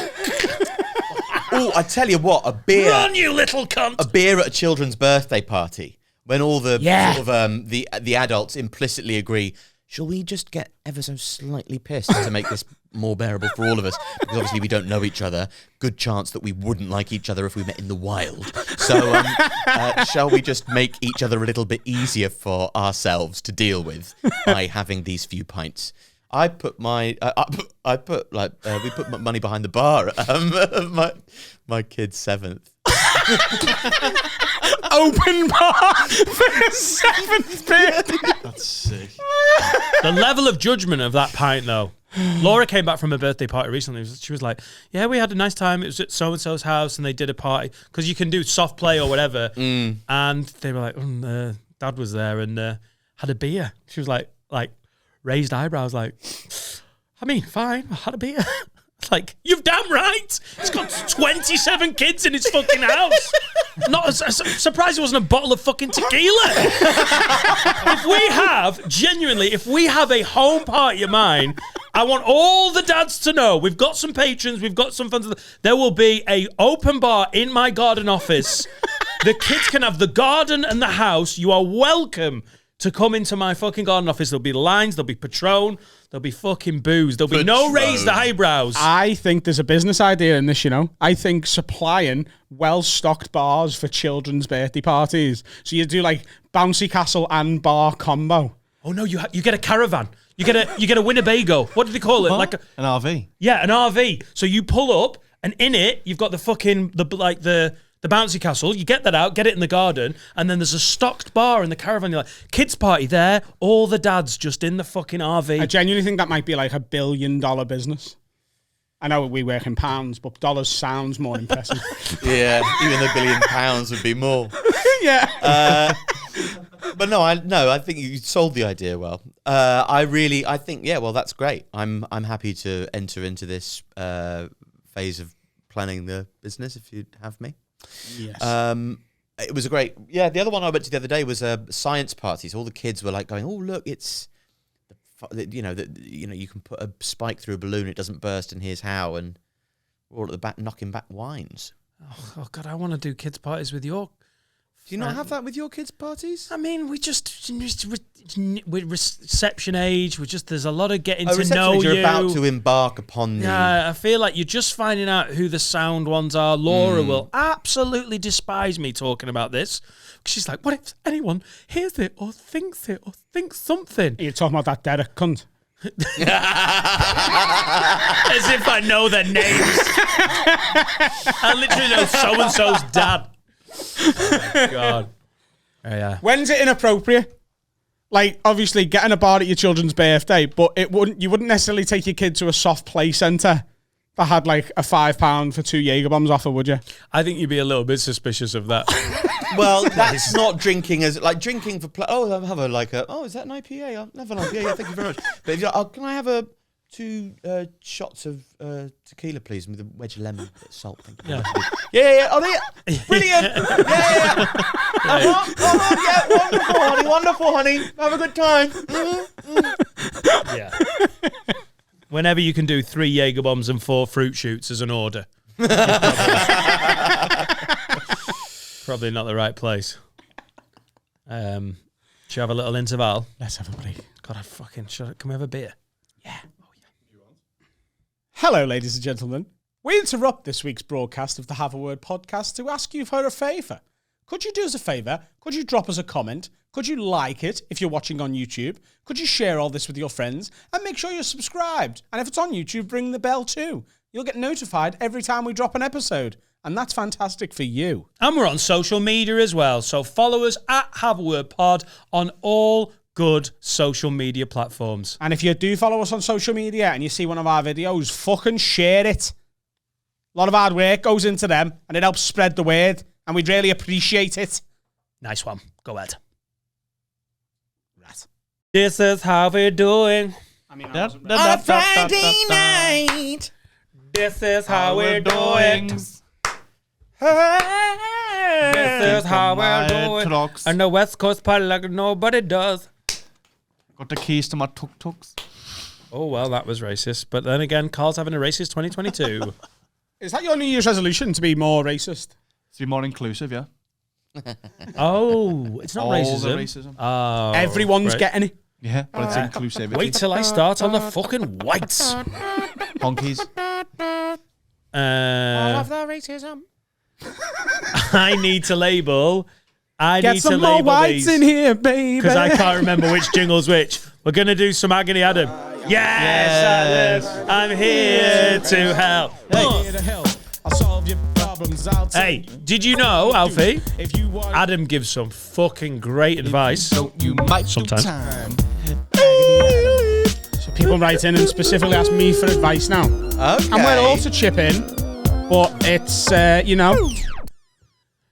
Oh, I tell you what, a beer. Run, you little cunt. A beer at a children's birthday party when all the Yeah. sort of the adults implicitly agree, shall we just get ever so slightly pissed to make this more bearable for all of us? Because obviously we don't know each other. Good chance that we wouldn't like each other if we met in the wild. So shall we just make each other a little bit easier for ourselves to deal with by having these few pints? I put my we put my money behind the bar at my kid's 7th. Open bar for the 7th beer. That's sick. The level of judgment of that pint, though. Laura came back from a birthday party recently. She was like, yeah, we had a nice time. It was at so-and-so's house, and they did a party. Because you can do soft play or whatever. And they were like, Dad was there and had a beer. She was like raised eyebrows, like, I mean, fine, I had a beer. It's like, you've damn right. He's got 27 kids in his fucking house. Not surprised it wasn't a bottle of fucking tequila. If we have a home party of mine, I want all the dads to know we've got some patrons, we've got some fun. There will be a open bar in my garden office The kids can have the garden and the house. You are welcome to come into my fucking garden office. There'll be lines, there'll be Patron, there'll be fucking booze. There'll be no raised eyebrows. I think there's a business idea in this, you know. I think supplying well-stocked bars for children's birthday parties. So you do like bouncy castle and bar combo. Oh no, you get a caravan. You get a Winnebago. What do they call it? Like an RV. Yeah, an RV. So you pull up, and in it you've got the fucking the bouncy castle. You get that out, get it in the garden, and then there's a stocked bar in the caravan. You're like, kids party there, all the dads just in the fucking RV. I genuinely think that might be like $1 billion business. I know we work in pounds, but dollars sounds more impressive. Yeah, even £1 billion would be more. Yeah. But no, I think you sold the idea well. I think, yeah, well, that's great. I'm happy to enter into this phase of planning the business if you'd have me. Yes. It was a great. Yeah, the other one I went to the other day was a science party. So all the kids were like going, "Oh, look, it's you can put a spike through a balloon, it doesn't burst, and here's how." And we're all at the back knocking back wines. Oh God, I want to do kids parties with your. Do you not have that with your kids' parties? I mean, we're reception age. There's a lot of getting to reception know age, you. You're about to embark upon the... Yeah, I feel like you're just finding out who the sound ones are. Laura will absolutely despise me talking about this. She's like, what if anyone hears it or thinks something? You're talking about that Derek cunt. As if I know their names. I literally know so-and-so's dad. Oh, God. Oh, yeah. When's it inappropriate? Like, obviously, getting a bar at your children's birthday, but you wouldn't necessarily take your kid to a soft play centre that had like a £5 for 2 Jaeger bombs offer, would you? I think you'd be a little bit suspicious of that. Well, that's not drinking as like drinking for. I'll have is that an IPA? I'll have an IPA. Yeah, thank you very much. But if you're, can I have 2 shots of tequila, please, with a wedge of lemon, a bit of salt. Thank you. Yeah. Oh, brilliant. Yeah. Yeah, wonderful, honey. Have a good time. Yeah. Whenever you can do 3 Jaeger bombs and 4 fruit shoots as an order. Probably not the right place. Should you have a little interval? Let's have a break. God, can we have a beer? Yeah. Oh, yeah. Hello, ladies and gentlemen. We interrupt this week's broadcast of the Have a Word podcast to ask you for a favour. Could you do us a favour? Could you drop us a comment? Could you like it if you're watching on YouTube? Could you share all this with your friends? And make sure you're subscribed. And if it's on YouTube, ring the bell too. You'll get notified every time we drop an episode. And that's fantastic for you. And we're on social media as well. So follow us at Have a Word Pod on all good social media platforms. And if you do follow us on social media and you see one of our videos, fucking share it. A lot of hard work goes into them and it helps spread the word. And we'd really appreciate it. Nice one. Go ahead. Right. This is how we're doing. I mean, On a Friday night. This is how we're doing. This is how we're doing. Trucks. And the West Coast party like nobody does. Got the keys to my tuk-tuks. Oh, well, that was racist. But then again, Carl's having a racist 2022. Is that your New Year's resolution, to be more racist? To be more inclusive, yeah. Oh, it's not All racism. the racism. Oh, Everyone's right. getting it. Yeah, but it's inclusivity. Wait till I start on the fucking whites. Honkies. All of the racism. I need to label. Get some more whites in here, baby. Because I can't remember which jingle's which. We're going to do some Agony Adam. Yes, Adam, I'm here to help. Hey, did you know, Alfie? Adam gives some fucking great advice. You might sometimes. So people write in and specifically ask me for advice now. Okay. And we're all to chip in, but it's,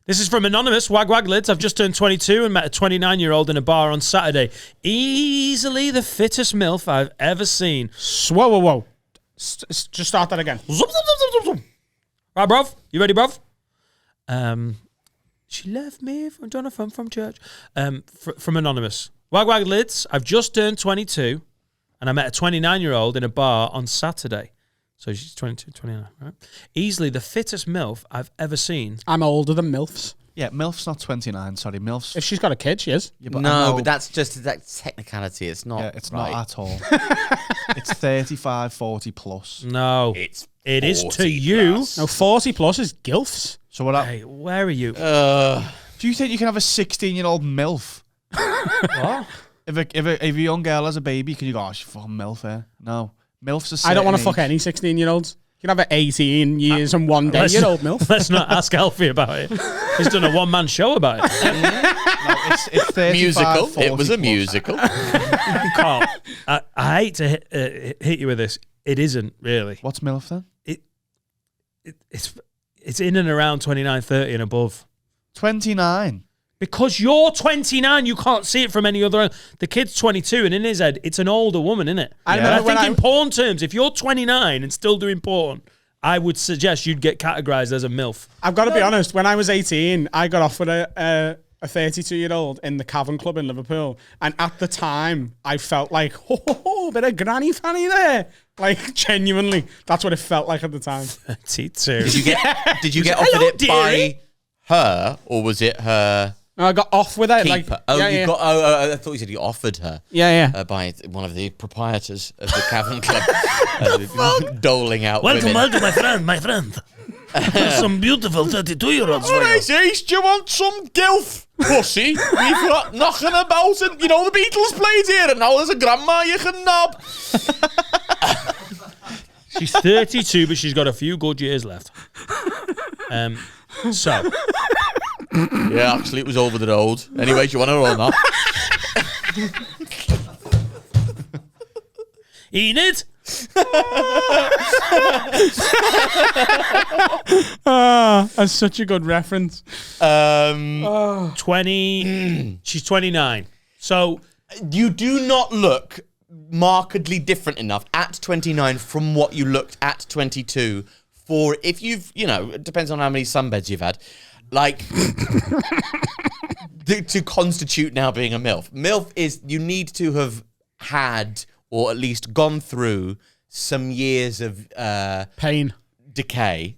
This is from Anonymous, Wag Lids. I've just turned 22 and met a 29-year-old in a bar on Saturday. Easily the fittest MILF I've ever seen. Whoa. Just start that again. Right, bruv? You ready, bruv? She left me from Jonathan from church. From Anonymous. Wag Lids. I've just turned 22 and I met a 29-year-old in a bar on Saturday. So she's 22, 29, right? Easily the fittest MILF I've ever seen. I'm older than MILFs. Yeah, MILF's not 29. Sorry, MILF's. If she's got a kid, she is. Yeah, I No, know- but that's just that technicality. It's not. Yeah, it's right. not at all. It's 35, 40 plus. No. It is 40 to you. plus. No, 40 plus is gilfs. So what? Hey, where are you? Do you think you can have a 16-year-old MILF? What? If a young girl has a baby, can you go, oh, she's fucking MILF here? No. MILF's a I don't want to certain fuck any 16-year-olds. You can have an 18 years and 1 day year old MILF. Let's not ask Alfie about it. He's done a one-man show about it. It's 35, Musical. 40 It was a plus. musical. Carl, I hate to hit you with this. It isn't really. What's MILF then? It's in and around 29, 30 and above. 29. Because you're 29, you can't see it from any other. The kid's 22, and in his head, it's an older woman, isn't it? I And I remember think when in porn terms, if you're 29 and still doing porn, I would suggest you'd get categorized as a MILF. I've got to be honest, when I was 18, I got off with a 32-year-old in the Cavern Club in Liverpool. And at the time, I felt like, a bit of granny fanny there. Like, genuinely. That's what it felt like at the time. 32. Did you get offered Hello, it by her, or was it her No, I got off with it. keeper? Like, Oh, yeah, you yeah. got. Oh, I thought you said you offered her. Yeah. By one of the proprietors of the Cavern Club, doling out Welcome, women. welcome, my friend. Some beautiful 32-year-olds. All right, Ace, do you want some gilf pussy? We've got knocking about, and you know the Beatles played here, and now there's a grandma you can knob. She's 32, but she's got a few good years left. So, Yeah, actually, it was over the road. Anyway, do you want to roll that? Enid? That's such a good reference. 20. She's 29. So, You do not look markedly different enough at 29 from what you looked at 22 for if you've, it depends on how many sunbeds you've had, like, to constitute now being a MILF. MILF is you need to have had or at least gone through some years of Pain. decay.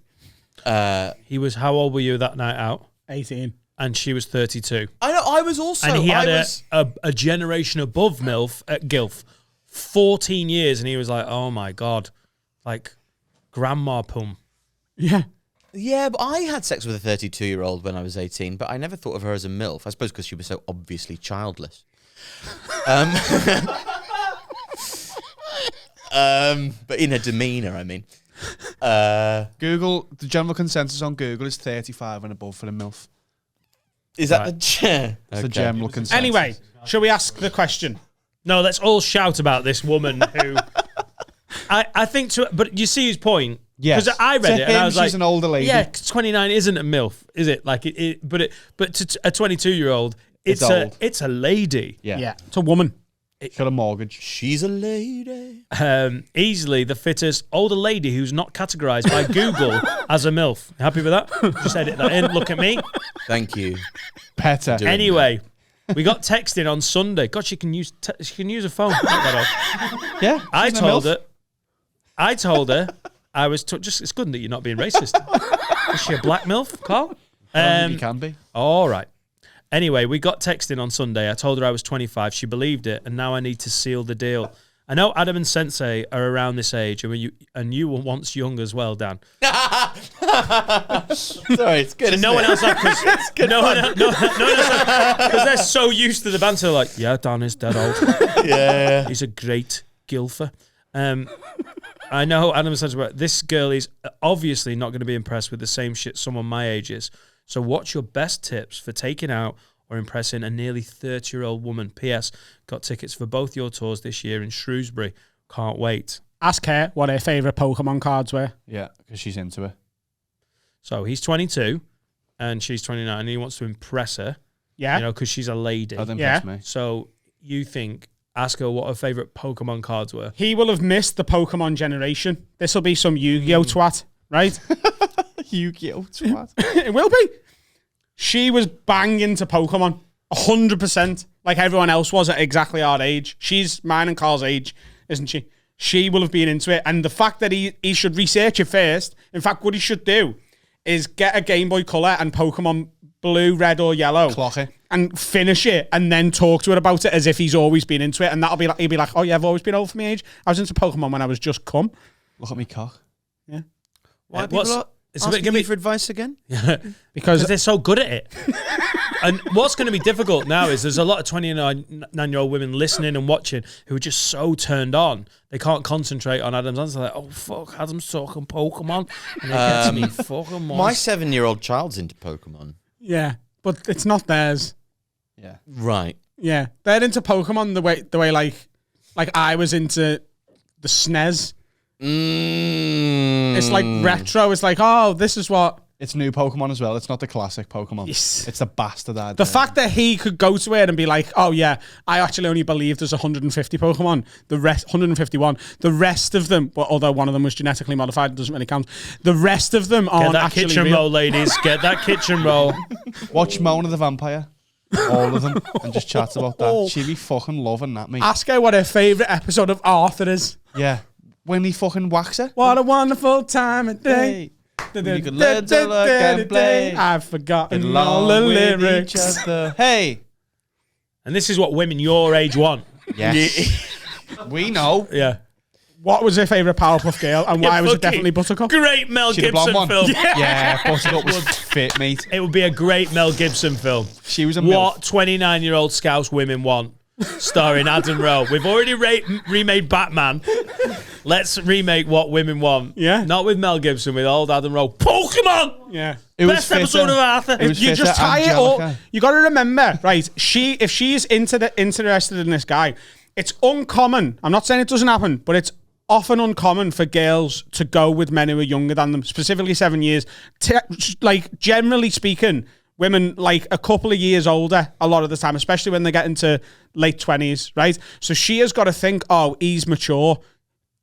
he was, how old were you that night out? 18. And she was 32. I know, I was also... And he had I was, a generation above MILF at Gilf. 14 years, and he was like, oh my God. Like, grandma pum. Yeah. Yeah, but I had sex with a 32-year-old when I was 18, but I never thought of her as a MILF. I suppose because she was so obviously childless. But in her demeanour, I mean. Google, the general consensus on Google is 35 and above for a MILF. Is that the chair? It's the general consensus. Anyway, shall we ask the question? No, let's all shout about this woman who... I think but you see his point. Yes. Because I read To it and I him, was like, she's an older lady. Yeah, 29 isn't a MILF, is it? Like but to a 22-year-old, It's old. it's a lady. Yeah. It's a woman. Got a mortgage. She's a lady. Easily the fittest older lady who's not categorized by Google as a MILF. Happy with that? Just edit that in. Look at me. Thank you. Petter. Doing Anyway, we got texting on Sunday. God, she can use a phone. Knock that off. Yeah. I she's a told MILF. her I was just. It's good that you're not being racist. Is she a black MILF, Carl? You can be. All right. Anyway, we got texting on Sunday. I told her I was 25. She believed it, and now I need to seal the deal. I know Adam and Sensei are around this age, and you were once young as well, Dan. Sorry, it's good. No one else, because they're so used to the banter. They're like, yeah, Dan is dead old. Yeah. He's a great gilfer. I know Adam says, well, this girl is obviously not going to be impressed with the same shit someone my age is. So what's your best tips for taking out or impressing a nearly 30-year-old woman? P.S. Got tickets for both your tours this year in Shrewsbury. Can't wait. Ask her what her favourite Pokemon cards were. Yeah, because she's into it. So he's 22 and she's 29 and he wants to impress her. Yeah. Because she's a lady. That'd impress me. So you think, ask her what her favourite Pokemon cards were. He will have missed the Pokemon generation. This will be some Yu-Gi-Oh twat, right? Yu-Gi-Oh! Twat. It will be. She was banging to Pokemon 100%, like everyone else was at exactly our age. She's mine and Carl's age, isn't she? She will have been into it. And the fact that he should research it first, in fact, what he should do is get a Game Boy Color and Pokemon blue, red, or yellow. Clock it. And finish it and then talk to her about it as if he's always been into it. And that'll be like, he'll be like, oh yeah, I've always been old for my age. I was into Pokemon when I was just cum. Look at me cock. Yeah. Why what's- people it's a bit- asking give me- me for advice again? Because they're so good at it. And what's going to be difficult now is there's a lot of 29-year-old women listening and watching who are just so turned on they can't concentrate on Adam's answer. Like, oh fuck, Adam's talking Pokemon, and they get to me fucking more. My 7-year-old child's into Pokemon. yeah, but it's not theirs. Yeah. Right. Yeah, they're into Pokemon the way like I was into the SNES. It's like retro. It's like, oh, this is what. It's new Pokemon as well. It's not the classic Pokemon. Yes. It's the bastardized. The fact that he could go to it and be like, oh yeah, I actually only believe there's 150 Pokemon. The rest, 151. The rest of them, well, although one of them was genetically modified, it doesn't really count. The rest of them Get aren't that actually kitchen real. roll, ladies. Get that kitchen roll. Watch Mona the Vampire. All of them. And just chat about that. She'd be fucking loving that, mate. Ask her what her favourite episode of Arthur is. Yeah. When he fucking whacks her. What a wonderful time of day. You could learn to look and play. I've forgotten Along all the with lyrics. each other. Hey. And this is what women your age want. Yes. We know. Yeah. What was her favourite Powerpuff Girl and why was it Fucking definitely Buttercup? Great Mel She the blonde Gibson one. film. Yeah, Buttercup was fit, mate. It would be a great Mel Gibson film. She was a What 29-year-old Scouse women want, starring Adam Rowe. We've already remade Batman. Let's remake What Women Want. Yeah. Not with Mel Gibson, with old Adam Rowe. Pokemon! Yeah. It was Best episode of Arthur. It was You fitter, just tie it all. Angelica. You got to remember, right? If she's interested in this guy, it's uncommon. I'm not saying it doesn't happen, but it's often uncommon for girls to go with men who are younger than them, specifically 7 years. Like generally speaking, women like a couple of years older a lot of the time, especially when they get into late 20s, right? So she has got to think, oh, he's mature.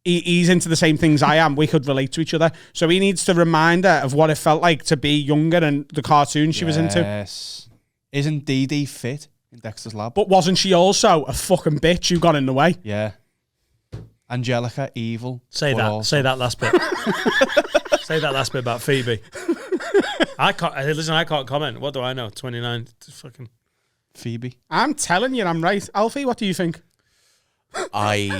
He's into the same things I am. We could relate to each other. So he needs to remind her of what it felt like to be younger and the cartoon she was into. Yes. Isn't Dee Dee fit in Dexter's Lab? But wasn't she also a fucking bitch who got in the way? Yeah. Angelica, evil. Say but that. also- Say that last bit. Say that last bit about Phoebe. I can't. Listen, I can't comment. What do I know? 29. Fucking. Phoebe. I'm telling you, I'm right. Alfie, what do you think? I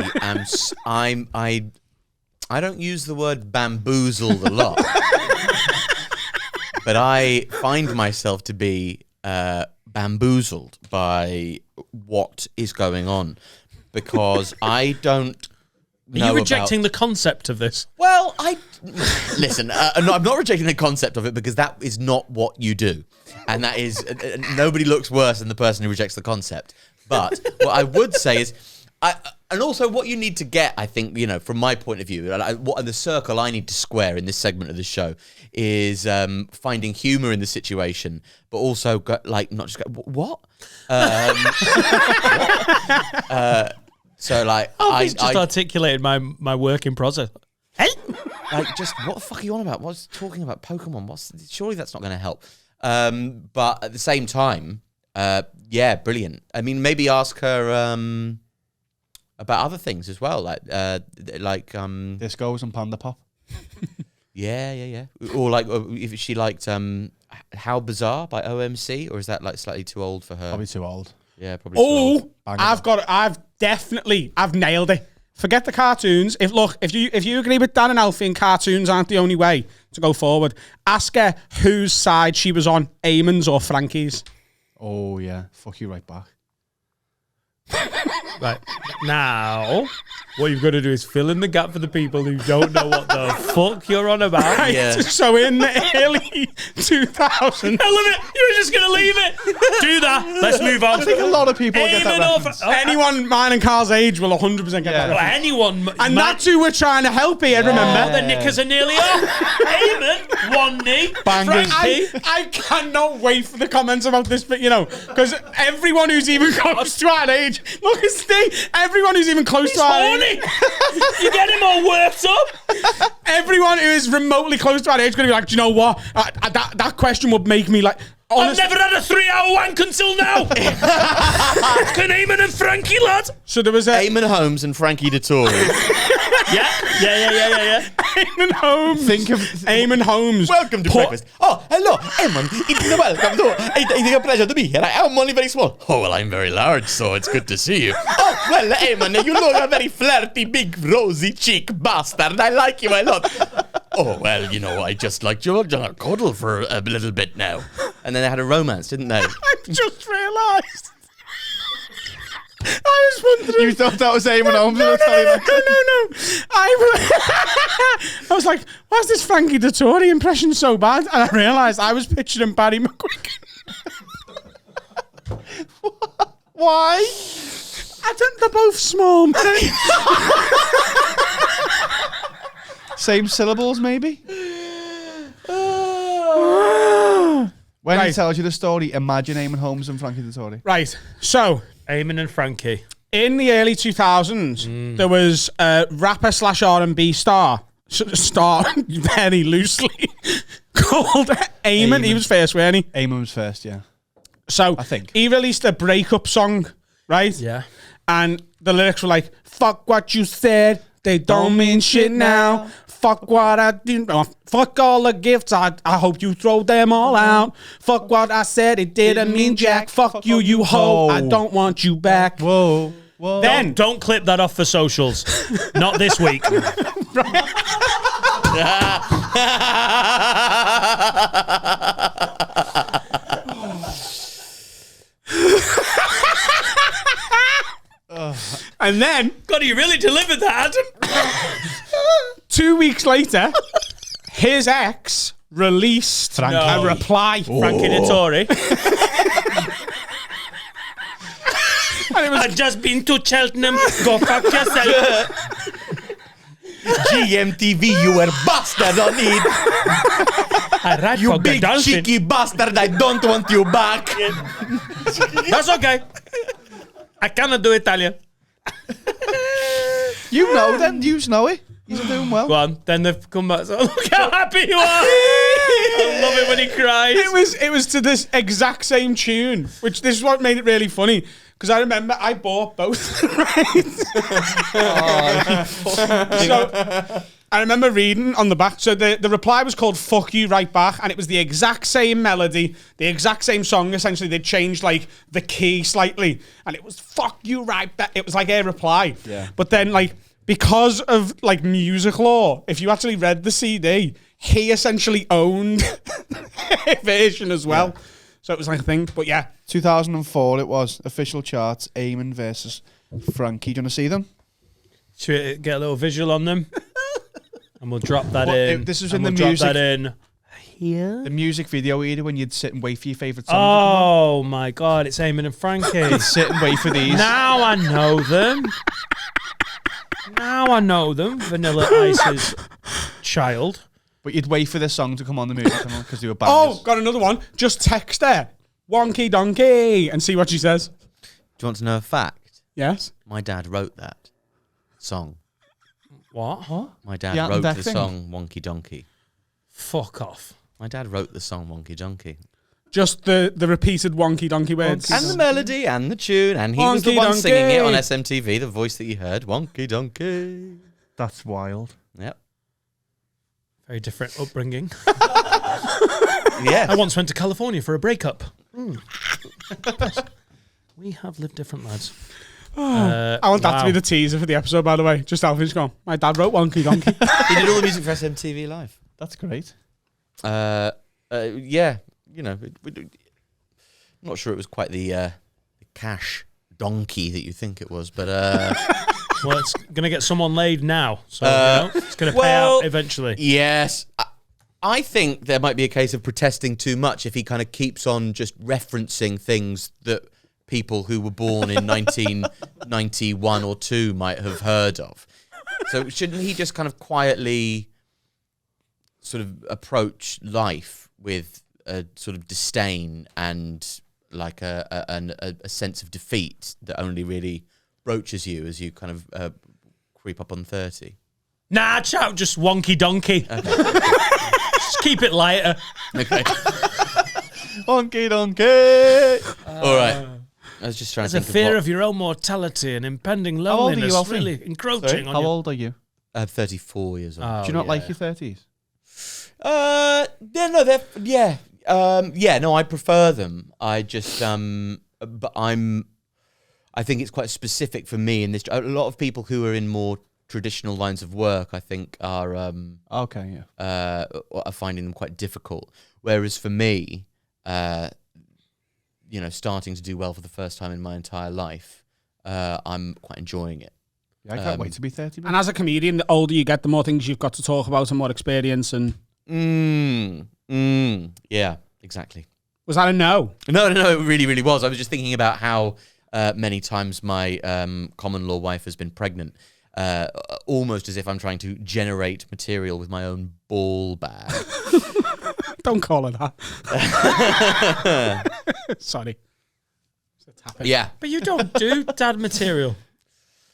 don't use the word bamboozled a lot, but I find myself to be bamboozled by what is going on because I don't Are know you rejecting about... the concept of this? Well, listen. No, I'm not rejecting the concept of it because that is not what you do, and that is nobody looks worse than the person who rejects the concept. But what I would say is. And also what you need to get, I think, you know, from my point of view, what the circle I need to square in this segment of the show is finding humour in the situation, but also not just go, what? So like, He's just articulated my work in process. Hey, like, just what the fuck are you on about? What's talking about Pokemon? Surely that's not going to help. But at the same time, yeah, brilliant. I mean, maybe ask her. About other things as well, like Discos and Panda Pop. yeah, or like if she liked How Bizarre by OMC, or is that like slightly too old for her? Probably too old. Yeah, probably. Too old. I've nailed it. Forget the cartoons. If you agree with Dan and Alfie and cartoons aren't the only way to go forward, ask her whose side she was on, Eamon's or Frankie's. Oh yeah, fuck you right back. right now, what you've got to do is fill in the gap for the people who don't know what the fuck you're on about. Right? Yeah. So in the early 2000s, I love it. You were just gonna leave it. Do that. Let's move on. I think a lot of people get that reference. anyone mine and Carl's age will 100% get that Well, reference. anyone. And that's who we're trying to help here, remember? The knickers are nearly off. Eamon, one knee. Bangers. I cannot wait for the comments about this, but you know, because everyone who's even close to our age, look at Steve, everyone who's even close He's to our horny. age, You get him all worked up. everyone who is remotely close to our age is going to be like, do you know what? That question would make me like, I've honest. never had a 3-hour wank until now. Can Eamon and Frankie, lad? So there was a Eamon Holmes and Frankie Dettori. Yeah. Eamon Holmes. Think of Eamon Holmes. Welcome to breakfast. Oh, hello, Eamon. It's welcome. It's a pleasure to be here. I am only very small. Oh, well, I'm very large, so it's good to see you. Oh, well, Eamon, you look a very flirty, big, rosy cheek bastard. I like you a lot. Oh, well, you know, I just like George on a cuddle for a little bit now. And then they had a romance, didn't they? I just realised. I was wondering. You thought that was Eamon Holmes? No. I was like, why is this Frankie Dettori impression so bad? And I realised I was picturing Barry McGuigan. Why? I don't. They're both small men. Same syllables, maybe? When he tells you the story, imagine Eamon Holmes and Frankie Dettori. Right. So, Eamon and Frankie. in the early 2000s, there was a rapper / R&B star very loosely called Eamon. He was first, weren't he? Eamon was first, yeah. So I think. he released a breakup song, right? Yeah. And the lyrics were like, fuck what you said, they don't mean shit now. Fuck what I do. Fuck all the gifts. I hope you throw them all out. Fuck what I said. It didn't mean jack. Fuck you, you hoe. I don't want you back. Whoa. Then Don't clip that off for socials. Not this week. and then God, you really delivered that, Adam. 2 weeks later, his ex released a reply. Frankie Dettori. And I've just been to Cheltenham. Go fuck yourself. GMTV, you were bastard on it. I ride You for big Godolphin. cheeky bastard, I don't want you back. That's okay. I cannot do Italian. You know then. You know it. He's doing well. Go on. Then they've come back. So, look how happy you are. I love it when he cries. it was to this exact same tune, which this is what made it really funny. Because I remember I bought both, right? So I remember reading on the back. So the reply was called Fuck You Right Back, and it was the exact same melody, the exact same song. Essentially, they changed like the key slightly, and it was Fuck You Right Back. It was like a reply. Yeah. But then, like, because of like music law, if you actually read the CD, he essentially owned a version as well. Yeah. So it was like a thing. But yeah. 2004 it was. Official charts, Eamon versus Frankie. Do you want to see them? Should we get a little visual on them? And we'll drop that in. This was and in the we'll music. Drop that in here. The music video either when you'd sit and wait for your favourite song. Oh my God, it's Eamon and Frankie. You'd sit and wait for these. Now I know them. Now I know them. Vanilla Ice's child. But you'd wait for the song to come on the music channel because they were Oh, bangers. got another one. Just text her, wonky donkey, and see what she says. Do you want to know a fact? Yes. My dad wrote that song. What? My dad Yeah, wrote that the thing. song Wonky Donkey. Fuck off. My dad wrote the song Wonky Donkey. Just the repeated wonky donkey words. And the melody and the tune, and he was the Wonky one singing it on donkey. SMTV, the voice that you heard. Wonky Donkey. That's wild. Yep. Very different upbringing. Yeah. I once went to California for a breakup. We have lived different, lads. I want that to be the teaser for the episode, by the way. Just Alfie's gone. My dad wrote wonky donkey. He did all the music for SMTV Live. That's great. Yeah, you know, I'm not sure it was quite the cash donkey that you think it was, but Well, it's going to get someone laid now, so you know, it's going to pay out eventually. Yes. I think there might be a case of protesting too much if he kind of keeps on just referencing things that people who were born in 1991 or 2 might have heard of. So shouldn't he just kind of quietly sort of approach life with a sort of disdain and like a sense of defeat that only really broaches you as you kind of creep up on 30? Nah, shout just wonky donkey. Okay. Just keep it lighter. Okay. Wonky donkey. All right. I was just trying There's to a think fear of of your own mortality and impending old are you, loneliness Alfie? really encroaching Sorry, on how you. old are you? I'm 34 years old. Do you not like your 30s? No, no, I prefer them. I just, but I think it's quite specific for me in this. A lot of people who are in more traditional lines of work, I think, are are finding them quite difficult. Whereas for me, starting to do well for the first time in my entire life, I'm quite enjoying it. Yeah, I can't wait to be 30. And as a comedian, the older you get, the more things you've got to talk about and more experience. And yeah, exactly. was that a no? No, it really, really was. I was just thinking about how many times my common law wife has been pregnant, almost as if I'm trying to generate material with my own ball bag. Don't call it that. Sorry. Yeah. But you don't do dad material.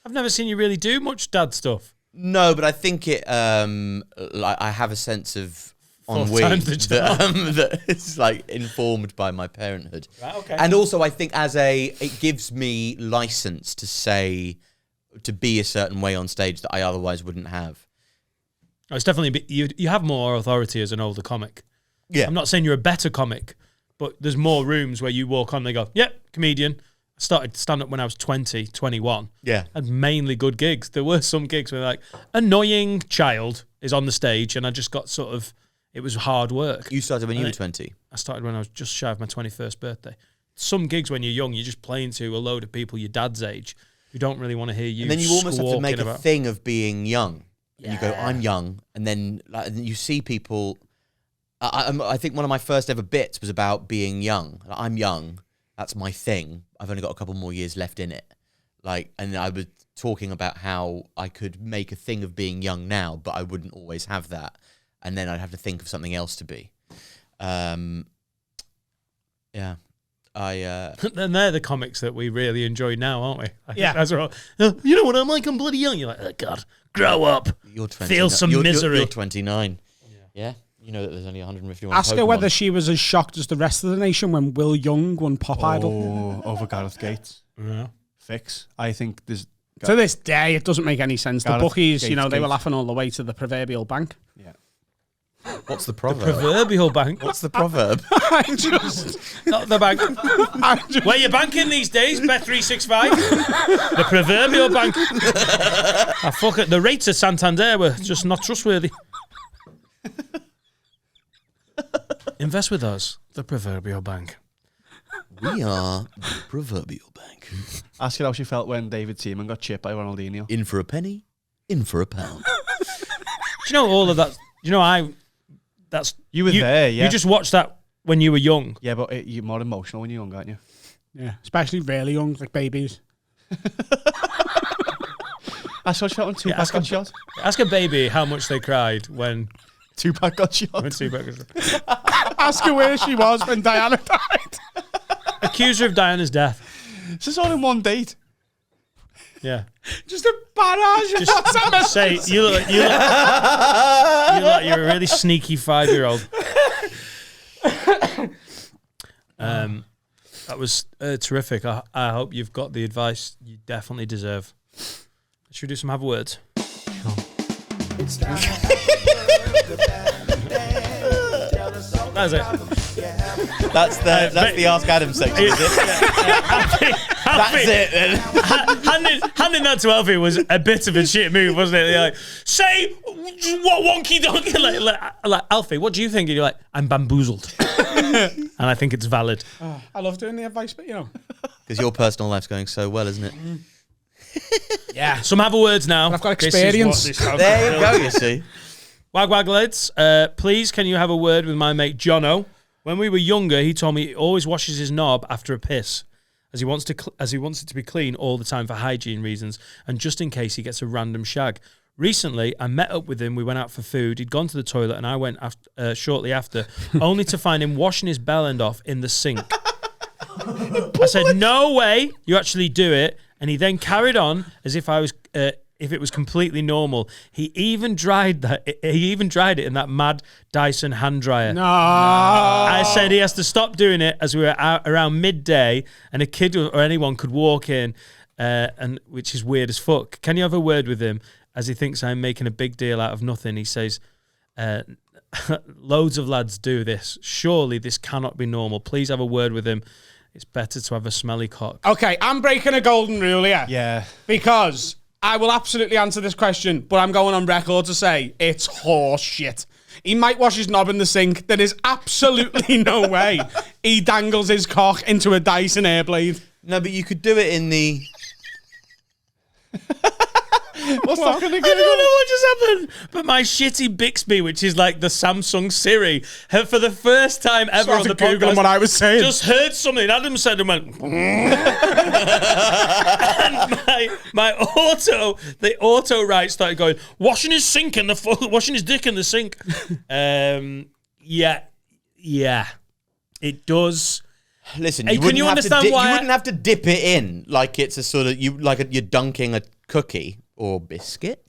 I've never seen you really do much dad stuff. No, but I think it. I have a sense of ennui that is like informed by my parenthood. Right, okay. And also, I think it gives me license to be a certain way on stage that I otherwise wouldn't have. Oh, it's definitely you have more authority as an older comic. Yeah, I'm not saying you're a better comic, but there's more rooms where you walk on and they go, yep, comedian. I started stand-up when I was 20, 21. Yeah. And mainly good gigs. There were some gigs where like, annoying child is on the stage and I just got it was hard work. You started when you were 20? I started when I was just shy of my 21st birthday. Some gigs when you're young, you're just playing to a load of people your dad's age who don't really want to hear you. And then you almost have to make a about thing of being young. Yeah. And you go, I'm young. And then you see people... I think one of my first ever bits was about being young. I'm young. That's my thing. I've only got a couple more years left in it. And I was talking about how I could make a thing of being young now, but I wouldn't always have that. And then I'd have to think of something else to be. Yeah. And they're the comics that we really enjoy now, aren't we? Yeah. That's right. You know what I'm like? I'm bloody young. You're like, oh, God, grow up. You're 29. Feel some misery. You're 29. Yeah. You know that there's only 151 Ask her Pokemon. whether she was as shocked as the rest of the nation when Will Young won Pop Idol. Over Gareth Gates. Yeah. Fix. I think there's... To this day, it doesn't make any sense. Gareth the bookies, Gates, they were laughing all the way to the proverbial bank. Yeah. What's the proverb? Proverbial bank. What's the proverb? I just... Not the bank. Where you banking these days? Bet365. The proverbial bank. Fuck it. The rates at Santander were just not trustworthy. Invest with us, the proverbial bank. We are the proverbial bank. Ask her how she felt when David Seaman got chipped by Ronaldinho. In for a penny, in for a pound. Do you know all of that? You were there, yeah. You just watched that when you were young. Yeah, but you're more emotional when you're young, aren't you? Yeah, especially really young, like babies. I saw shot when Tupac got shot. Ask a baby how much they cried when Tupac got shot. Tupac got shot. Ask her where she was when Diana died. Accuse her of Diana's death. This is all in one date. Yeah. Just a barrage. Just say you look like you're a really sneaky 5-year-old. That was terrific. I hope you've got the advice you definitely deserve. Should we do some have words? That's it. That's the Ask Adam section, is it? That's it then. Handing that to Alfie was a bit of a shit move, wasn't it? You're like, say what wonky donkey. Like, Alfie, what do you think? And you're like, I'm bamboozled. And I think it's valid. I love doing the advice, but Because your personal life's going so well, isn't it? Yeah. Some have words now. I've got experience. There you go, you see. Wag lads, please can you have a word with my mate Jono? When we were younger, he told me he always washes his knob after a piss, as he wants it to be clean all the time for hygiene reasons, and just in case he gets a random shag. Recently, I met up with him. We went out for food. He'd gone to the toilet, and I went shortly after, only to find him washing his bell end off in the sink. I said, "No way, you actually do it." And he then carried on as if if it was completely normal. He even dried it in that mad Dyson hand dryer. No. I said he has to stop doing it as we were out around midday and a kid or anyone could walk in, and which is weird as fuck. Can you have a word with him? as he thinks I'm making a big deal out of nothing. He says, loads of lads do this. Surely this cannot be normal. Please have a word with him. It's better to have a smelly cock. Okay, I'm breaking a golden rule here. Yeah. Because I will absolutely answer this question, but I'm going on record to say it's horse shit. He might wash his knob in the sink. There is absolutely no way he dangles his cock into a Dyson Airblade. No, but you could do it in the... What's that going to I don't know what just happened, but my shitty Bixby, which is like the Samsung Siri, for the first time ever on the Googling podcast, what I was saying. just heard something. Adam said and went, and my the auto right started going, washing his dick in the sink. Yeah, it does. Listen, Hey, can you understand why you wouldn't have to dip it in like it's a sort of you're dunking a cookie or biscuit.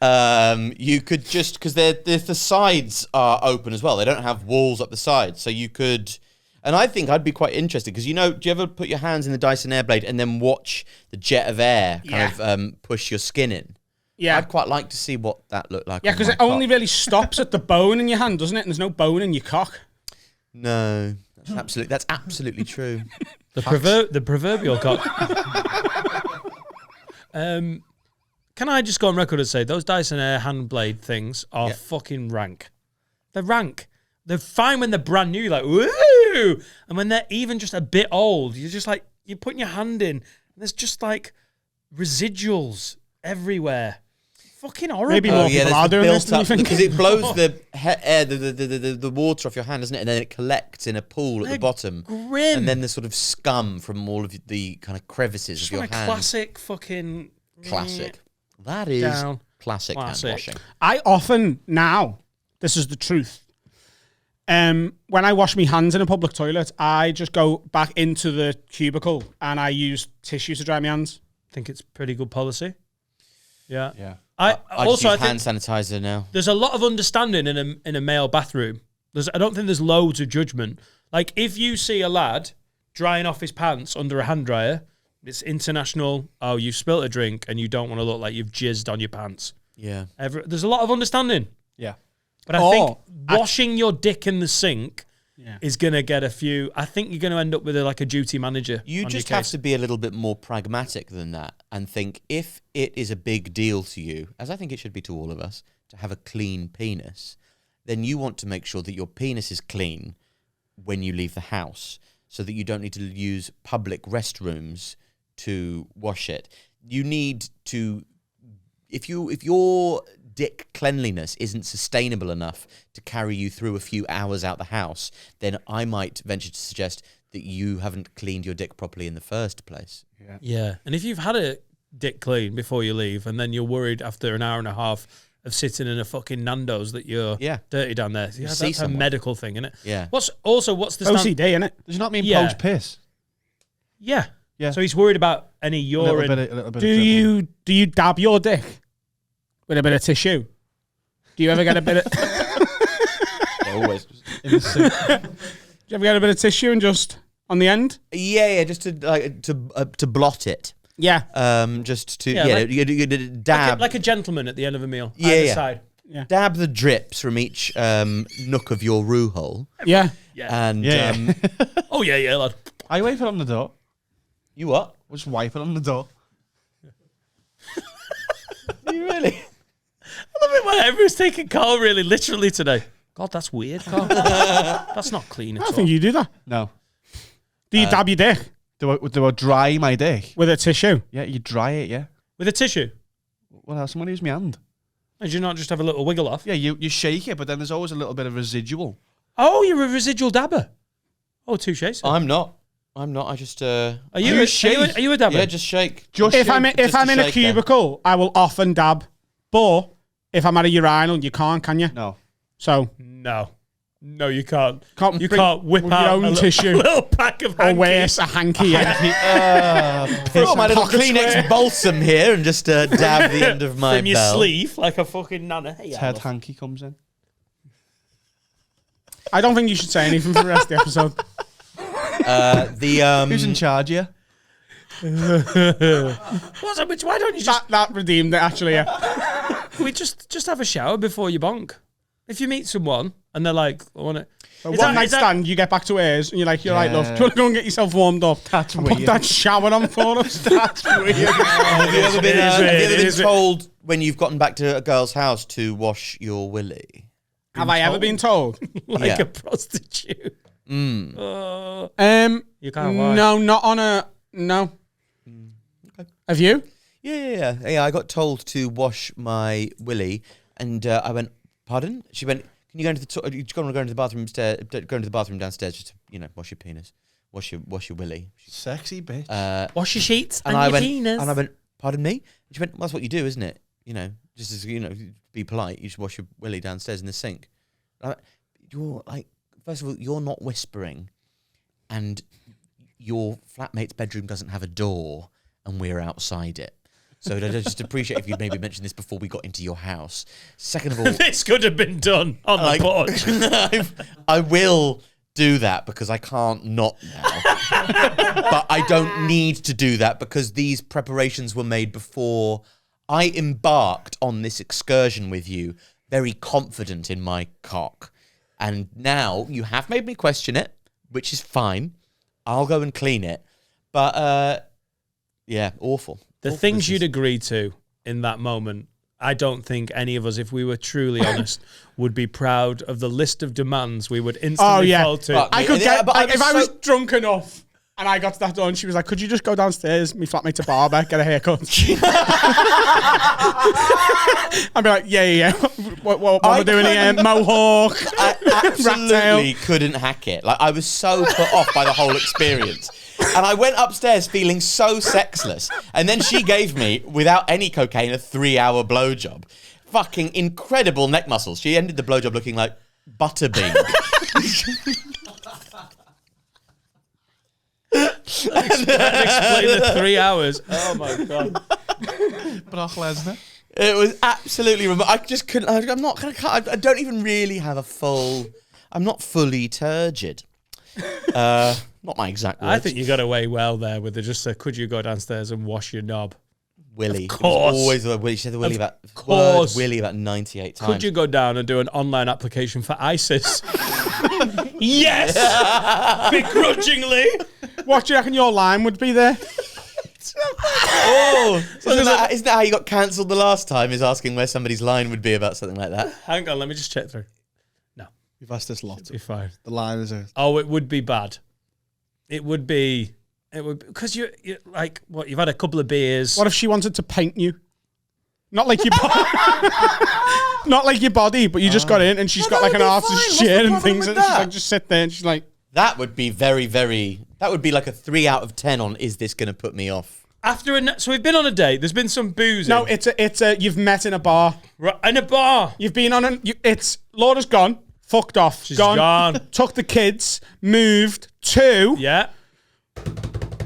You could just because the sides are open as well. They don't have walls up the sides, so you could. And I think I'd be quite interested because do you ever put your hands in the Dyson Airblade and then watch the jet of air kind of push your skin in? Yeah. I'd quite like to see what that looked like. Yeah, because it only really stops at the bone in your hand, doesn't it? And there's no bone in your cock. No. That's absolutely true. The proverbial cock. Can I just go on record and say those Dyson Air hand blade things are fucking rank. They're rank. They're fine when they're brand new, like woo, and when they're even just a bit old, you're just like you're putting your hand in, and there's just like residuals everywhere. Fucking horrible. Maybe more people are doing this than you think. Because it blows the air, the water off your hand, doesn't it? And then it collects in a pool at the bottom. Grim. And then the sort of scum from all of the kind of crevices Just of your like hand. Classic fucking... Classic. That is Down. classic hand washing. I often now, this is the truth. When I wash my hands in a public toilet, I just go back into the cubicle and I use tissue to dry my hands. I think it's pretty good policy. Yeah. Yeah. I also use I hand think sanitizer now. there's a lot of understanding in a male bathroom. I don't think there's loads of judgment. Like if you see a lad drying off his pants under a hand dryer, it's international. Oh, you've spilt a drink and you don't want to look like you've jizzed on your pants. Yeah. There's a lot of understanding. Yeah. But I think washing your dick in the sink is going to get a few... I think you're going to end up with a duty manager. You just have to be a little bit more pragmatic than that and think if it is a big deal to you, as I think it should be to all of us, to have a clean penis, then you want to make sure that your penis is clean when you leave the house so that you don't need to use public restrooms to wash it. You need to... If your dick cleanliness isn't sustainable enough to carry you through a few hours out the house, then I might venture to suggest that you haven't cleaned your dick properly in the first place. Yeah. And if you've had a dick clean before you leave and then you're worried after an hour and a half of sitting in a fucking Nando's that you're dirty down there. Yeah, that's a medical thing, isn't it? Yeah. What's the OCD, innit? Does it not mean Yeah. post piss? Yeah. Yeah. So he's worried about any A little urine. bit of Do you dab your dick with a bit of tissue? Do you ever get a bit of... Always. in the sink. Do you ever get a bit of tissue and just on the end? Yeah, just to blot it. Yeah. Just to Yeah, you dab like a gentleman at the end of a meal. Yeah, either yeah. side. dab the drips from each nook of your roo hole. Yeah. Yeah. And Oh yeah, lad. I wipe it on the door. you what? Just wipe it on the door. You really? I love it when everyone's taking Carl really literally today. God, that's weird, Carl. That's not clean at I all. think you do that. No. Do you dab your dick Do I dry my dick? with a tissue? Yeah, you dry it, yeah. With a tissue? Well, else someone use my hand. Did you not just have a little wiggle off? Yeah, you shake it, but then there's always a little bit of residual. Oh, you're a residual dabber. Oh, touche. sir. I'm not. I just Are you a dabber? yeah, just shake. If I'm just in a shake there. cubicle, I will often dab. But if I'm at a urinal, you can't, can you? No. So No, you can't. you can't whip with out your own a little, tissue. a little pack of Or hankies. worse, a hanky. Yeah. Put my little pocket Kleenex square. balsam here and just dab the end of my from your bell. sleeve like a fucking nana. Hey, Ted Alice. hanky comes in. I don't think you should say anything for the rest of the episode. Who's in charge here? What's up, bitch? Why don't you just... That redeemed it, actually, yeah. We just have a shower before you bonk. If you meet someone and they're like, I want it. One night stand, you get back to hers and you're like, you're right, love. Do you want to go and get yourself warmed up? That's and weird. Put that shower on for us. That's weird. Have you ever been is weird. told when you've gotten back to a girl's house to wash your willy? Have I ever been told? Like Yeah. a prostitute. You can't lie. No, not on a no. Okay. Have you? Yeah. I got told to wash my willy, and I went, "Pardon?" She went, "Can you go into the you go into the bathroom go into the bathroom downstairs just to, wash your penis, wash your willy." Sexy bitch. Wash your sheets And and I your went, penis. and I went, "Pardon me?" And she went, "Well, that's what you do, isn't it? Just as be polite. You should wash your willy downstairs in the sink." And I went, you're like, first of all, you're not whispering, and your flatmate's bedroom doesn't have a door, and we're outside it. So I'd just appreciate if you'd maybe mentioned this before we got into your house. Second of all, This could have been done on the porch. I will do that because I can't not now. But I don't need to do that because these preparations were made before I embarked on this excursion with you, very confident in my cock. And now you have made me question it, which is fine. I'll go and clean it. But, yeah, awful. The Awful things business. you'd agree to in that moment, I don't think any of us, if we were truly honest, would be proud of the list of demands we would instantly fall to. Fuck. I could Yeah, get but I if was I was so- drunk enough and I got to that door and she was like, "Could you just go downstairs, me flatmate to barber, get a haircut?" I'd be like, yeah. What am I doing here? Mohawk. I Rat absolutely tail. couldn't hack it. Like, I was so put off by the whole experience. And I went upstairs feeling so sexless. And then she gave me, without any cocaine, a 3-hour blowjob. Fucking incredible neck muscles. She ended the blowjob looking like butterbean. Explain the 3 hours. Oh my God. Brock Lesnar. It was absolutely I just couldn't. I'm not going to cut. I don't even really have a full. I'm not fully turgid. Not my exact words. I think you got away well there with just could you go downstairs and wash your knob? Willy. Of course. Always the Willy. She said the Willy about course. word Willy about 98 times. Could you go down and do an online application for ISIS? Yes! Begrudgingly. What do you reckon your line would be there? Oh, isn't that how you got cancelled the last time? Is asking where somebody's line would be about something like that. Hang on, let me just check through. We've asked this lot. Be fine. The line is Oh, it would be bad. It would because you're like what? You've had a couple of beers. What if she wanted to paint you? Not like your body, not like your body, but you just got in and she's got like an artist's chair and things, and she's like just sit there and she's like, That would be very, very. That would be like a 3 out of 10 on. Is this going to put me off? So we've been on a date. There's been some booze. no, it's a you've met in a bar. In a bar. You've been on it's Laura's gone, fucked off, She's gone. took the kids, moved to Yeah.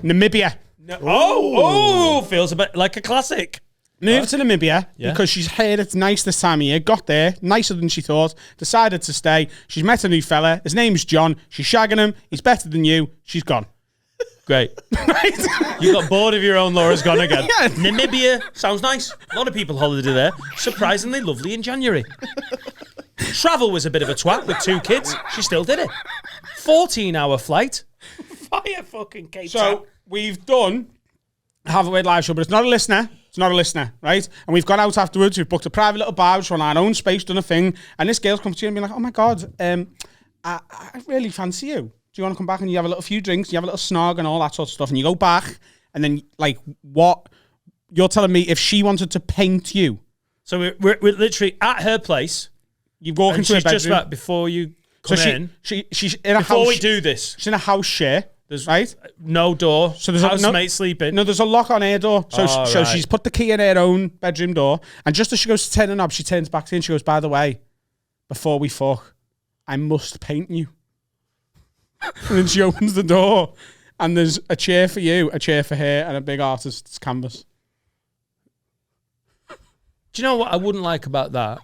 Namibia. Oh, feels a bit like a classic. Moved to Namibia Yeah. because she's heard it's nice this time of year. Got there, nicer than she thought. Decided to stay. She's met a new fella. His name's John. She's shagging him. He's better than you. She's gone. Great. Right? You got bored of your own. Laura's gone again. Yeah. Namibia sounds nice. A lot of people holiday there. Surprisingly lovely in January. Travel was a bit of a twat with 2 kids. She still did it. 14-hour flight. Fire fucking Cape Town. So we've done Have a Weird live show, but it's not a listener. It's not a listener, right? And we've gone out afterwards. We've booked a private little bar on our own space, done a thing. And this girl's come to you and be like, "Oh my God, I really fancy you. Do you want to come back and you have a little few drinks, you have a little snog and all that sort of stuff?" And you go back and then like what? You're telling me if she wanted to paint you, So we're literally at her place. you walk And into her she's just bedroom. about before you So come in. she's in a Before house. we do this, She's in a house share. there's right? no door. So there's a- housemate sleeping. No, there's a lock on her door. So, Oh, so right. she's put the key in her own bedroom door. And just as she goes to turn the knob, she turns back to you and she goes, "By the way, before we fuck, I must paint you." And then she opens the door and there's a chair for you, a chair for her, and a big artist's canvas. Do you know what I wouldn't like about that?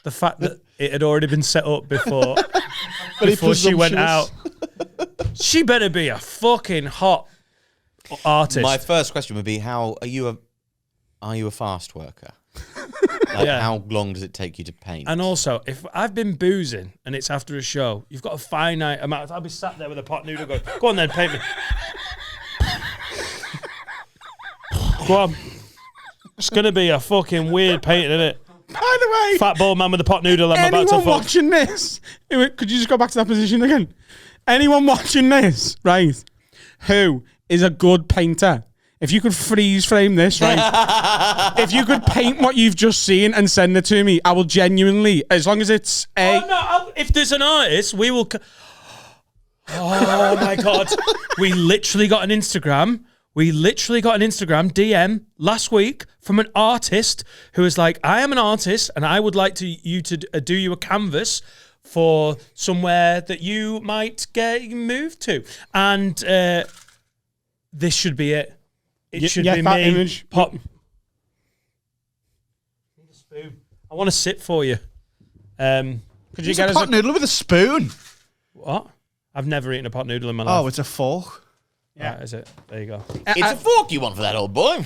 The fact that it had already been set up before she went out. She better be a fucking hot artist. My first question would be: How are you a fast worker? Like, Yeah. how long does it take you to paint? And also, if I've been boozing and it's after a show, you've got a finite amount. I'll be sat there with a pot noodle going, go on then, paint me. Go on. It's going to be a fucking weird painting, isn't it? By the way, Fat bald man with a pot noodle I'm about to anyone fuck. watching this, could you just go back to that position again? Anyone watching this, right, who is a good painter, if you could freeze frame this, right, if you could paint what you've just seen and send it to me, I will genuinely, as long as it's Oh, no, if there's an artist, we will... Oh, my God. We literally got an Instagram DM last week from an artist who was like, I am an artist and I would like you to do you a canvas for somewhere that you might get moved to. And this should be it. It should be that me. image. Pop. Spoon. I want to sit for you. Could you It's get a us pot noodle with a spoon. What? I've never eaten a pot noodle in my life. Oh, it's a fork. Yeah, is it? There you go. it's a fork you want for that old boy.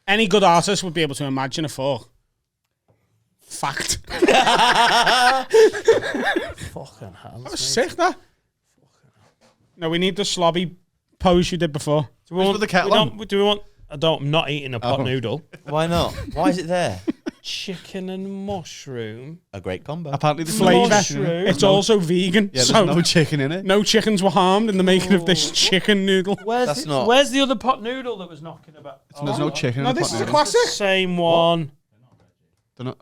any good artist would be able to imagine a fork. Fact. Fucking hell. That was sick, that. No, we need the slobby pose you did before. Do we want the kettle on? do we want? I'm not eating a pot noodle. Why not? Why is it there? Chicken and mushroom. A great combo. Apparently, the Flavour. Mushroom. It's also vegan. Yeah, there's so no chicken in it. no chickens were harmed in the making of this chicken noodle. That's not- Where's the other pot noodle that was knocking about? There's no chicken No, in the this pot is a noodle. classic. Same one.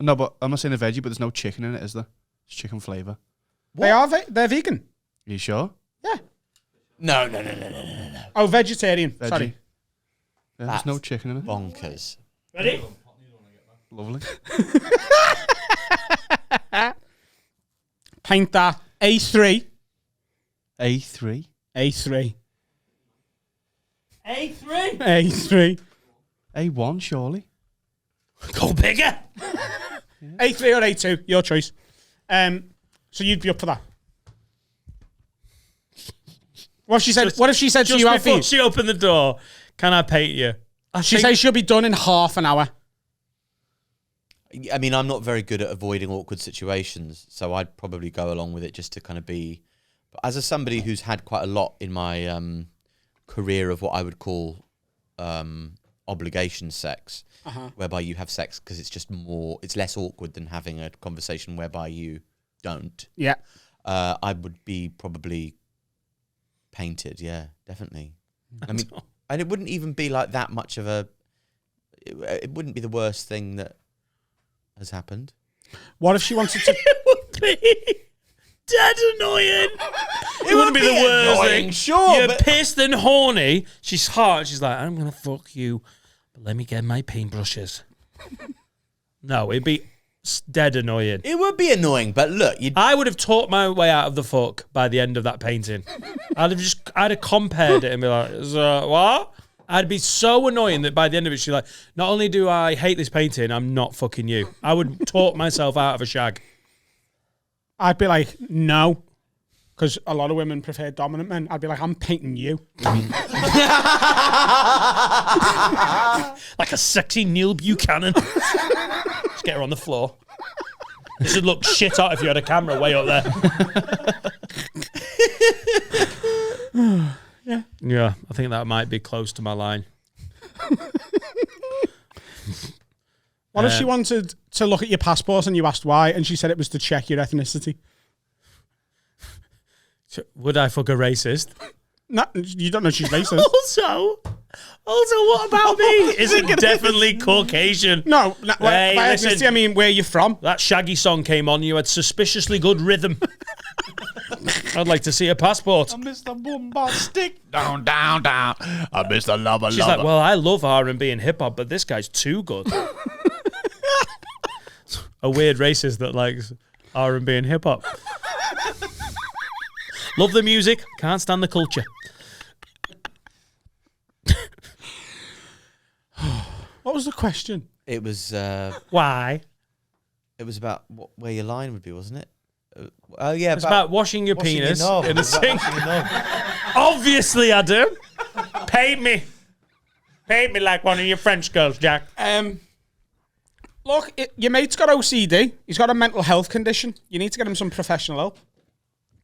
No, but I'm not saying a veggie, but there's no chicken in it, is there? It's chicken flavour. They're vegan. Are you sure? No. Oh, vegetarian. Veggie. Sorry. Yeah, there's no chicken in it. Bonkers. Ready? Lovely. Paint that. A3. A3. A3. A3. A3. A1, surely. Go bigger. A3 or A2, your choice. So you'd be up for that. What if she said? What if she said to Just you, before Alfie? she opened the door, can I paint you? She says she'll be done in half an hour. I mean, I'm not very good at avoiding awkward situations, so I'd probably go along with it just to kind of be. But as somebody who's had quite a lot in my career of what I would call obligation sex, whereby you have sex because it's just more, it's less awkward than having a conversation whereby you don't. Yeah. I would be probably painted. Yeah, definitely. I mean, and it wouldn't even be like that much of a. It wouldn't be the worst thing that has happened. What if she wanted to? It would be dead annoying. It wouldn't be the worst annoying, thing. sure, You're but- pissed and horny. She's hot. She's like, I'm gonna fuck you, but let me get my paintbrushes. No, it'd be dead annoying. It would be annoying, but look, I would have talked my way out of the fuck by the end of that painting. I'd have compared it and be like, so, what? I'd be so annoying that by the end of it, she's like, not only do I hate this painting, I'm not fucking you. I would talk myself out of a shag. I'd be like, no, because a lot of women prefer dominant men. I'd be like, I'm painting you. Like a sexy Neil Buchanan. Just get her on the floor. This would look shit out if you had a camera way up there. Yeah, I think that might be close to my line. What if she wanted to look at your passport and you asked why, and she said it was to check your ethnicity? Would I fuck a racist? No, you don't know she's racist. Also, what about me? Is it definitely Caucasian? No, Hey, by listen. ethnicity, I mean where you're from. That Shaggy song came on, you had suspiciously good rhythm. I'd like to see a passport. Mr. Bombastic. Down, down, down. Mr. Lover, She's like, well, I love R&B and hip-hop, but this guy's too good. A weird racist that likes R&B and hip-hop. Love the music, can't stand the culture. What was the question? it was Why? about where your line would be, wasn't it? Oh yeah, It's about washing your washing your penis knob. in a It's about sink. washing your knob. Obviously I do. Paint me. Paint me like one of your French girls, Jack. Look, your mate's got OCD. He's got a mental health condition. You need to get him some professional help.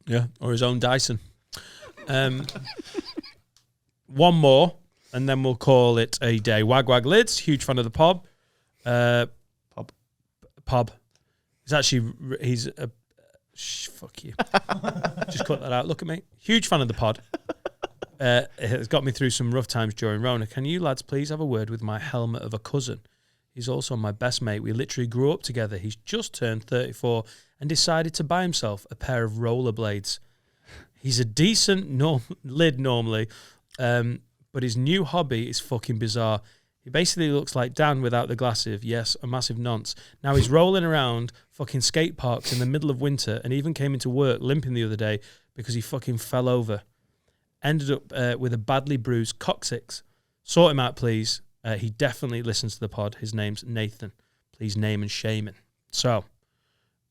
Yeah, or his own Dyson. One more, and then we'll call it a day. Wag Wag Lids, huge fan of the pod. Pub. He's a... fuck you. Just cut that out. Look at me. Huge fan of the pod. It's got me through some rough times during Rona. Can you lads please have a word with my helmet of a cousin? He's also my best mate. We literally grew up together. He's just turned 34 and decided to buy himself a pair of rollerblades. He's a decent lid normally, but his new hobby is fucking bizarre. He basically looks like Dan without the glasses. Yes, a massive nonce. Now he's rolling around fucking skate parks in the middle of winter and even came into work limping the other day because he fucking fell over. Ended up with a badly bruised coccyx. Sort him out, please. He definitely listens to the pod. His name's Nathan. Please name and shame him. So,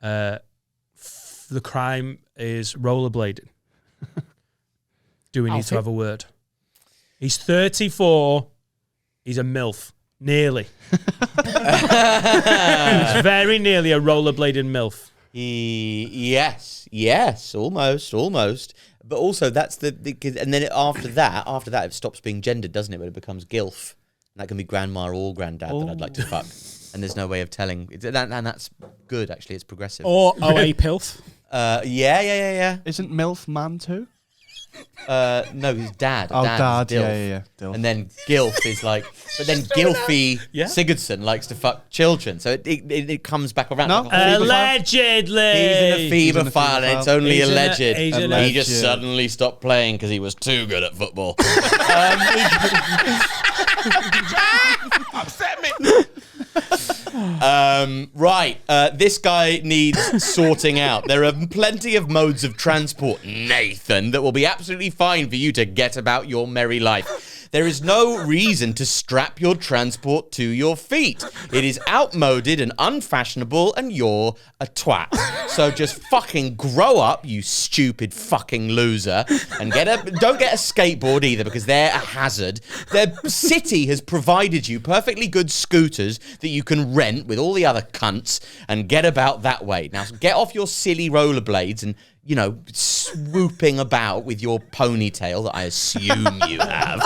the crime is rollerblading. Do we need to have a word? He's 34. He's a MILF. Nearly. He's very nearly a rollerblading MILF. Yes, almost. But also, that's and then after that, it stops being gendered, doesn't it? But it becomes GILF. And that can be grandma or granddad that I'd like to fuck. And there's no way of telling. And that's good, actually. It's progressive. Or OA PILF. Yeah. Isn't MILF man too? No, his dad. Oh, dad. Dilf. Yeah. Dilf. And then Gilf is like, but then Gilfie Sigurdsson likes to fuck children, so it comes back around. No, like allegedly. He's in a feeber file, and it's only He's alleged. He just suddenly stopped playing because he was too good at football. Upset me. Right, this guy needs sorting out. There are plenty of modes of transport, Nathan, that will be absolutely fine for you to get about your merry life. There is no reason to strap your transport to your feet. It is outmoded and unfashionable, and you're a twat. So just fucking grow up, you stupid fucking loser, and don't get a skateboard either, because they're a hazard. The city has provided you perfectly good scooters that you can rent with all the other cunts and get about that way. Now get off your silly rollerblades and, you know, swooping about with your ponytail that I assume you have.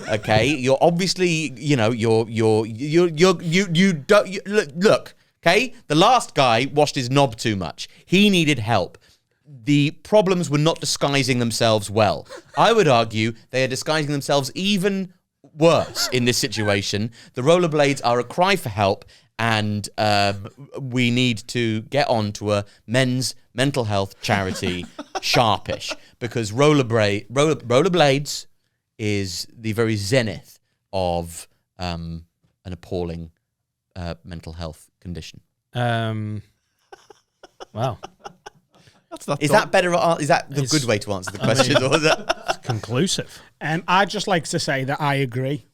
Okay, you're obviously, you know, you don't look. Okay, the last guy washed his knob too much. He needed help. The problems were not disguising themselves well. I would argue they are disguising themselves even worse in this situation. The rollerblades are a cry for help, and we need to get on to a men's mental health charity, Sharpish, because rollerblades is the very zenith of an appalling mental health condition. Wow. Is that better? Is that the good way to answer the question? Or is that conclusive? I'd just like to say that I agree.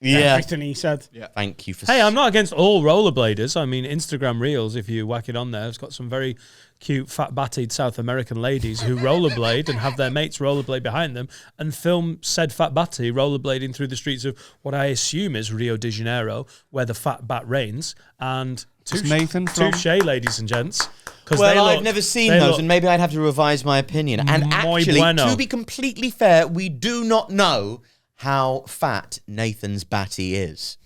Yeah. Everything he said. Yeah. Thank you for. Hey, I'm not against all rollerbladers. I mean, Instagram Reels, if you whack it on there, it's got some very cute, fat-batted South American ladies who rollerblade and have their mates rollerblade behind them and film said fat batty rollerblading through the streets of what I assume is Rio de Janeiro, where the fat bat reigns. And touche, ladies and gents. Well, I've never seen those, and maybe I'd have to revise my opinion. And actually, to be completely fair, we do not know how fat Nathan's batty is.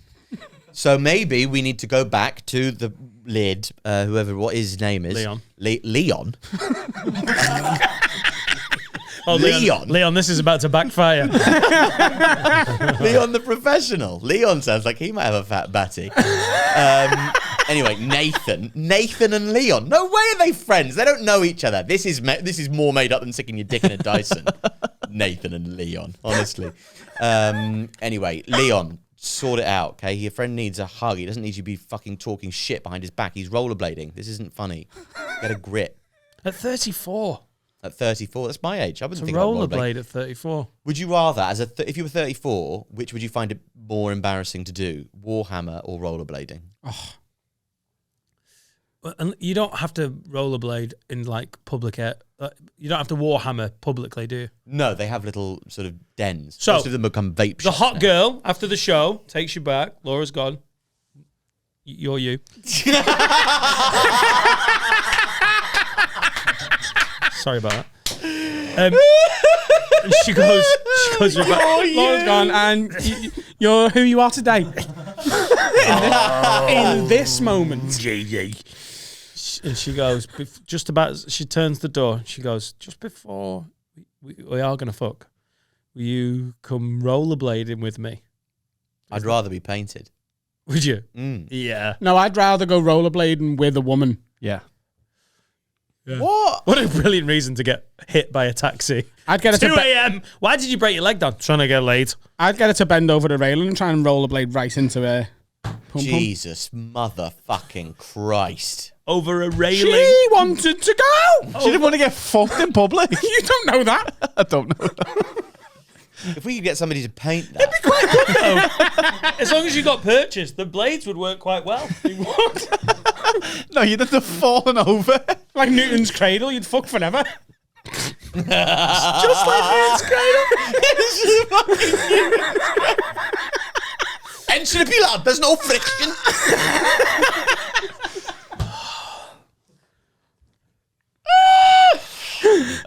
So maybe we need to go back to the lid, what his name is. Leon. Leon? Leon, this is about to backfire. Leon the professional. Leon sounds like he might have a fat batty. Anyway, Nathan and Leon. No way are they friends. They don't know each other. This is more made up than sticking your dick in a Dyson. Nathan and Leon, honestly. Anyway, Leon, sort it out, okay? Your friend needs a hug. He doesn't need you to be fucking talking shit behind his back. He's rollerblading. This isn't funny. Get a grip. At 34. At 34, that's my age. I wouldn't think rollerblade at 34. Would you rather, if you were 34, which would you find it more embarrassing to do, Warhammer or rollerblading? Oh. And you don't have to rollerblade in like public air. You don't have to Warhammer publicly, do you? No, they have little sort of dens. So most of them become vape shops. The hot girl after the show takes you back. Laura's gone. You're you. Sorry about that. She goes, Laura's gone, and you're who you are today. In this moment. and she goes, just about, she turns the door. She goes, just before we are going to fuck, will you come rollerblading with me? I'd rather be painted. Would you? Yeah. No, I'd rather go rollerblading with a woman. Yeah. What? What a brilliant reason to get hit by a taxi. I'd get it 2 a.m. Why did you break your leg down? Trying to get laid. I'd get it to bend over the railing and try and rollerblade right into a pum-pum. Jesus motherfucking Christ. Over a railing. She wanted to go. She didn't want to get fucked in public. You don't know that. I don't know that. If we could get somebody to paint that. As long as you got purchased, the blades would work quite well. No, you'd have to fallen over. Like Newton's cradle, you'd fuck forever. Just like Newton's cradle. Entropy, lad. There's no friction.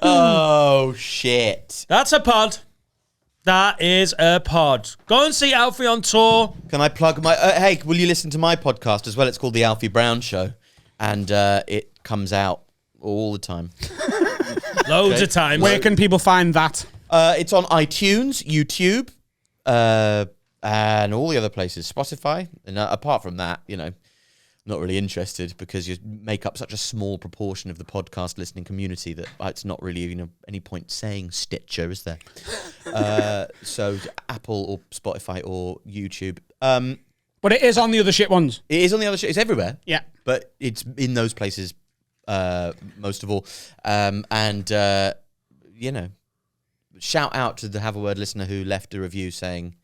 Oh, shit. That's a pod. That is a pod. Go and see Alfie on tour. Can I plug my... hey, will you listen to my podcast as well? It's called The Alfie Brown Show. And it comes out all the time. Loads of times. Where can people find that? It's on iTunes, YouTube, and all the other places. Spotify. And apart from that, you know, not really interested because you make up such a small proportion of the podcast listening community that it's not really, you know, any point saying Stitcher, is there? So Apple or Spotify or YouTube. But it is on the other shit ones. It is on the other shit. It's everywhere. Yeah. But it's in those places most of all. You know, shout out to the Have a Word listener who left a review saying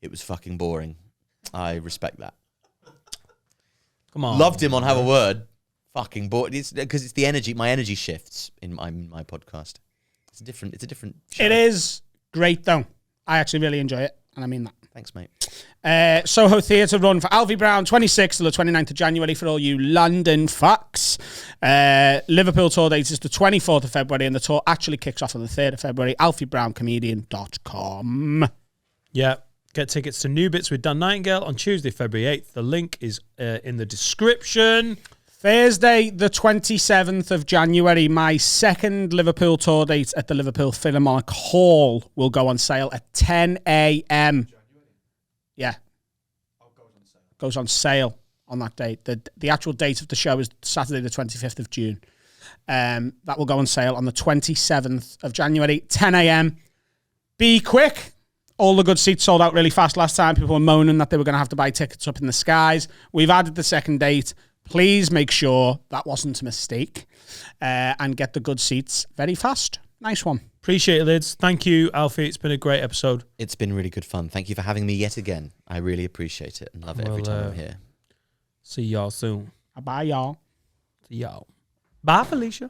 it was fucking boring. I respect that. Come on. Loved him on Have a Word. Fucking bored. It's because it's the energy. My energy shifts in my podcast. It's a different show. It is great, though. I actually really enjoy it, and I mean that. Thanks, mate. Soho Theatre run for Alfie Brown, 26th to the 29th of January for all you London fucks. Liverpool tour date is the 24th of February, and the tour actually kicks off on the 3rd of February. AlfieBrownComedian.com. Yeah. Get tickets to New Bits with Dan Nightingale on Tuesday, February 8th. The link is in the description. Thursday, the 27th of January, my second Liverpool tour date at the Liverpool Philharmonic Hall will go on sale at 10 a.m. Yeah. Goes on sale on that date. The actual date of the show is Saturday, the 25th of June. That will go on sale on the 27th of January, 10 a.m. Be quick. All the good seats sold out really fast last time. People were moaning that they were going to have to buy tickets up in the skies. We've added the second date. Please make sure that wasn't a mistake and get the good seats very fast. Nice one. Appreciate it, Lids. Thank you, Alfie. It's been a great episode. It's been really good fun. Thank you for having me yet again. I really appreciate it and love it every time I'm here. See y'all soon. Bye, y'all. See y'all. Bye, Felicia.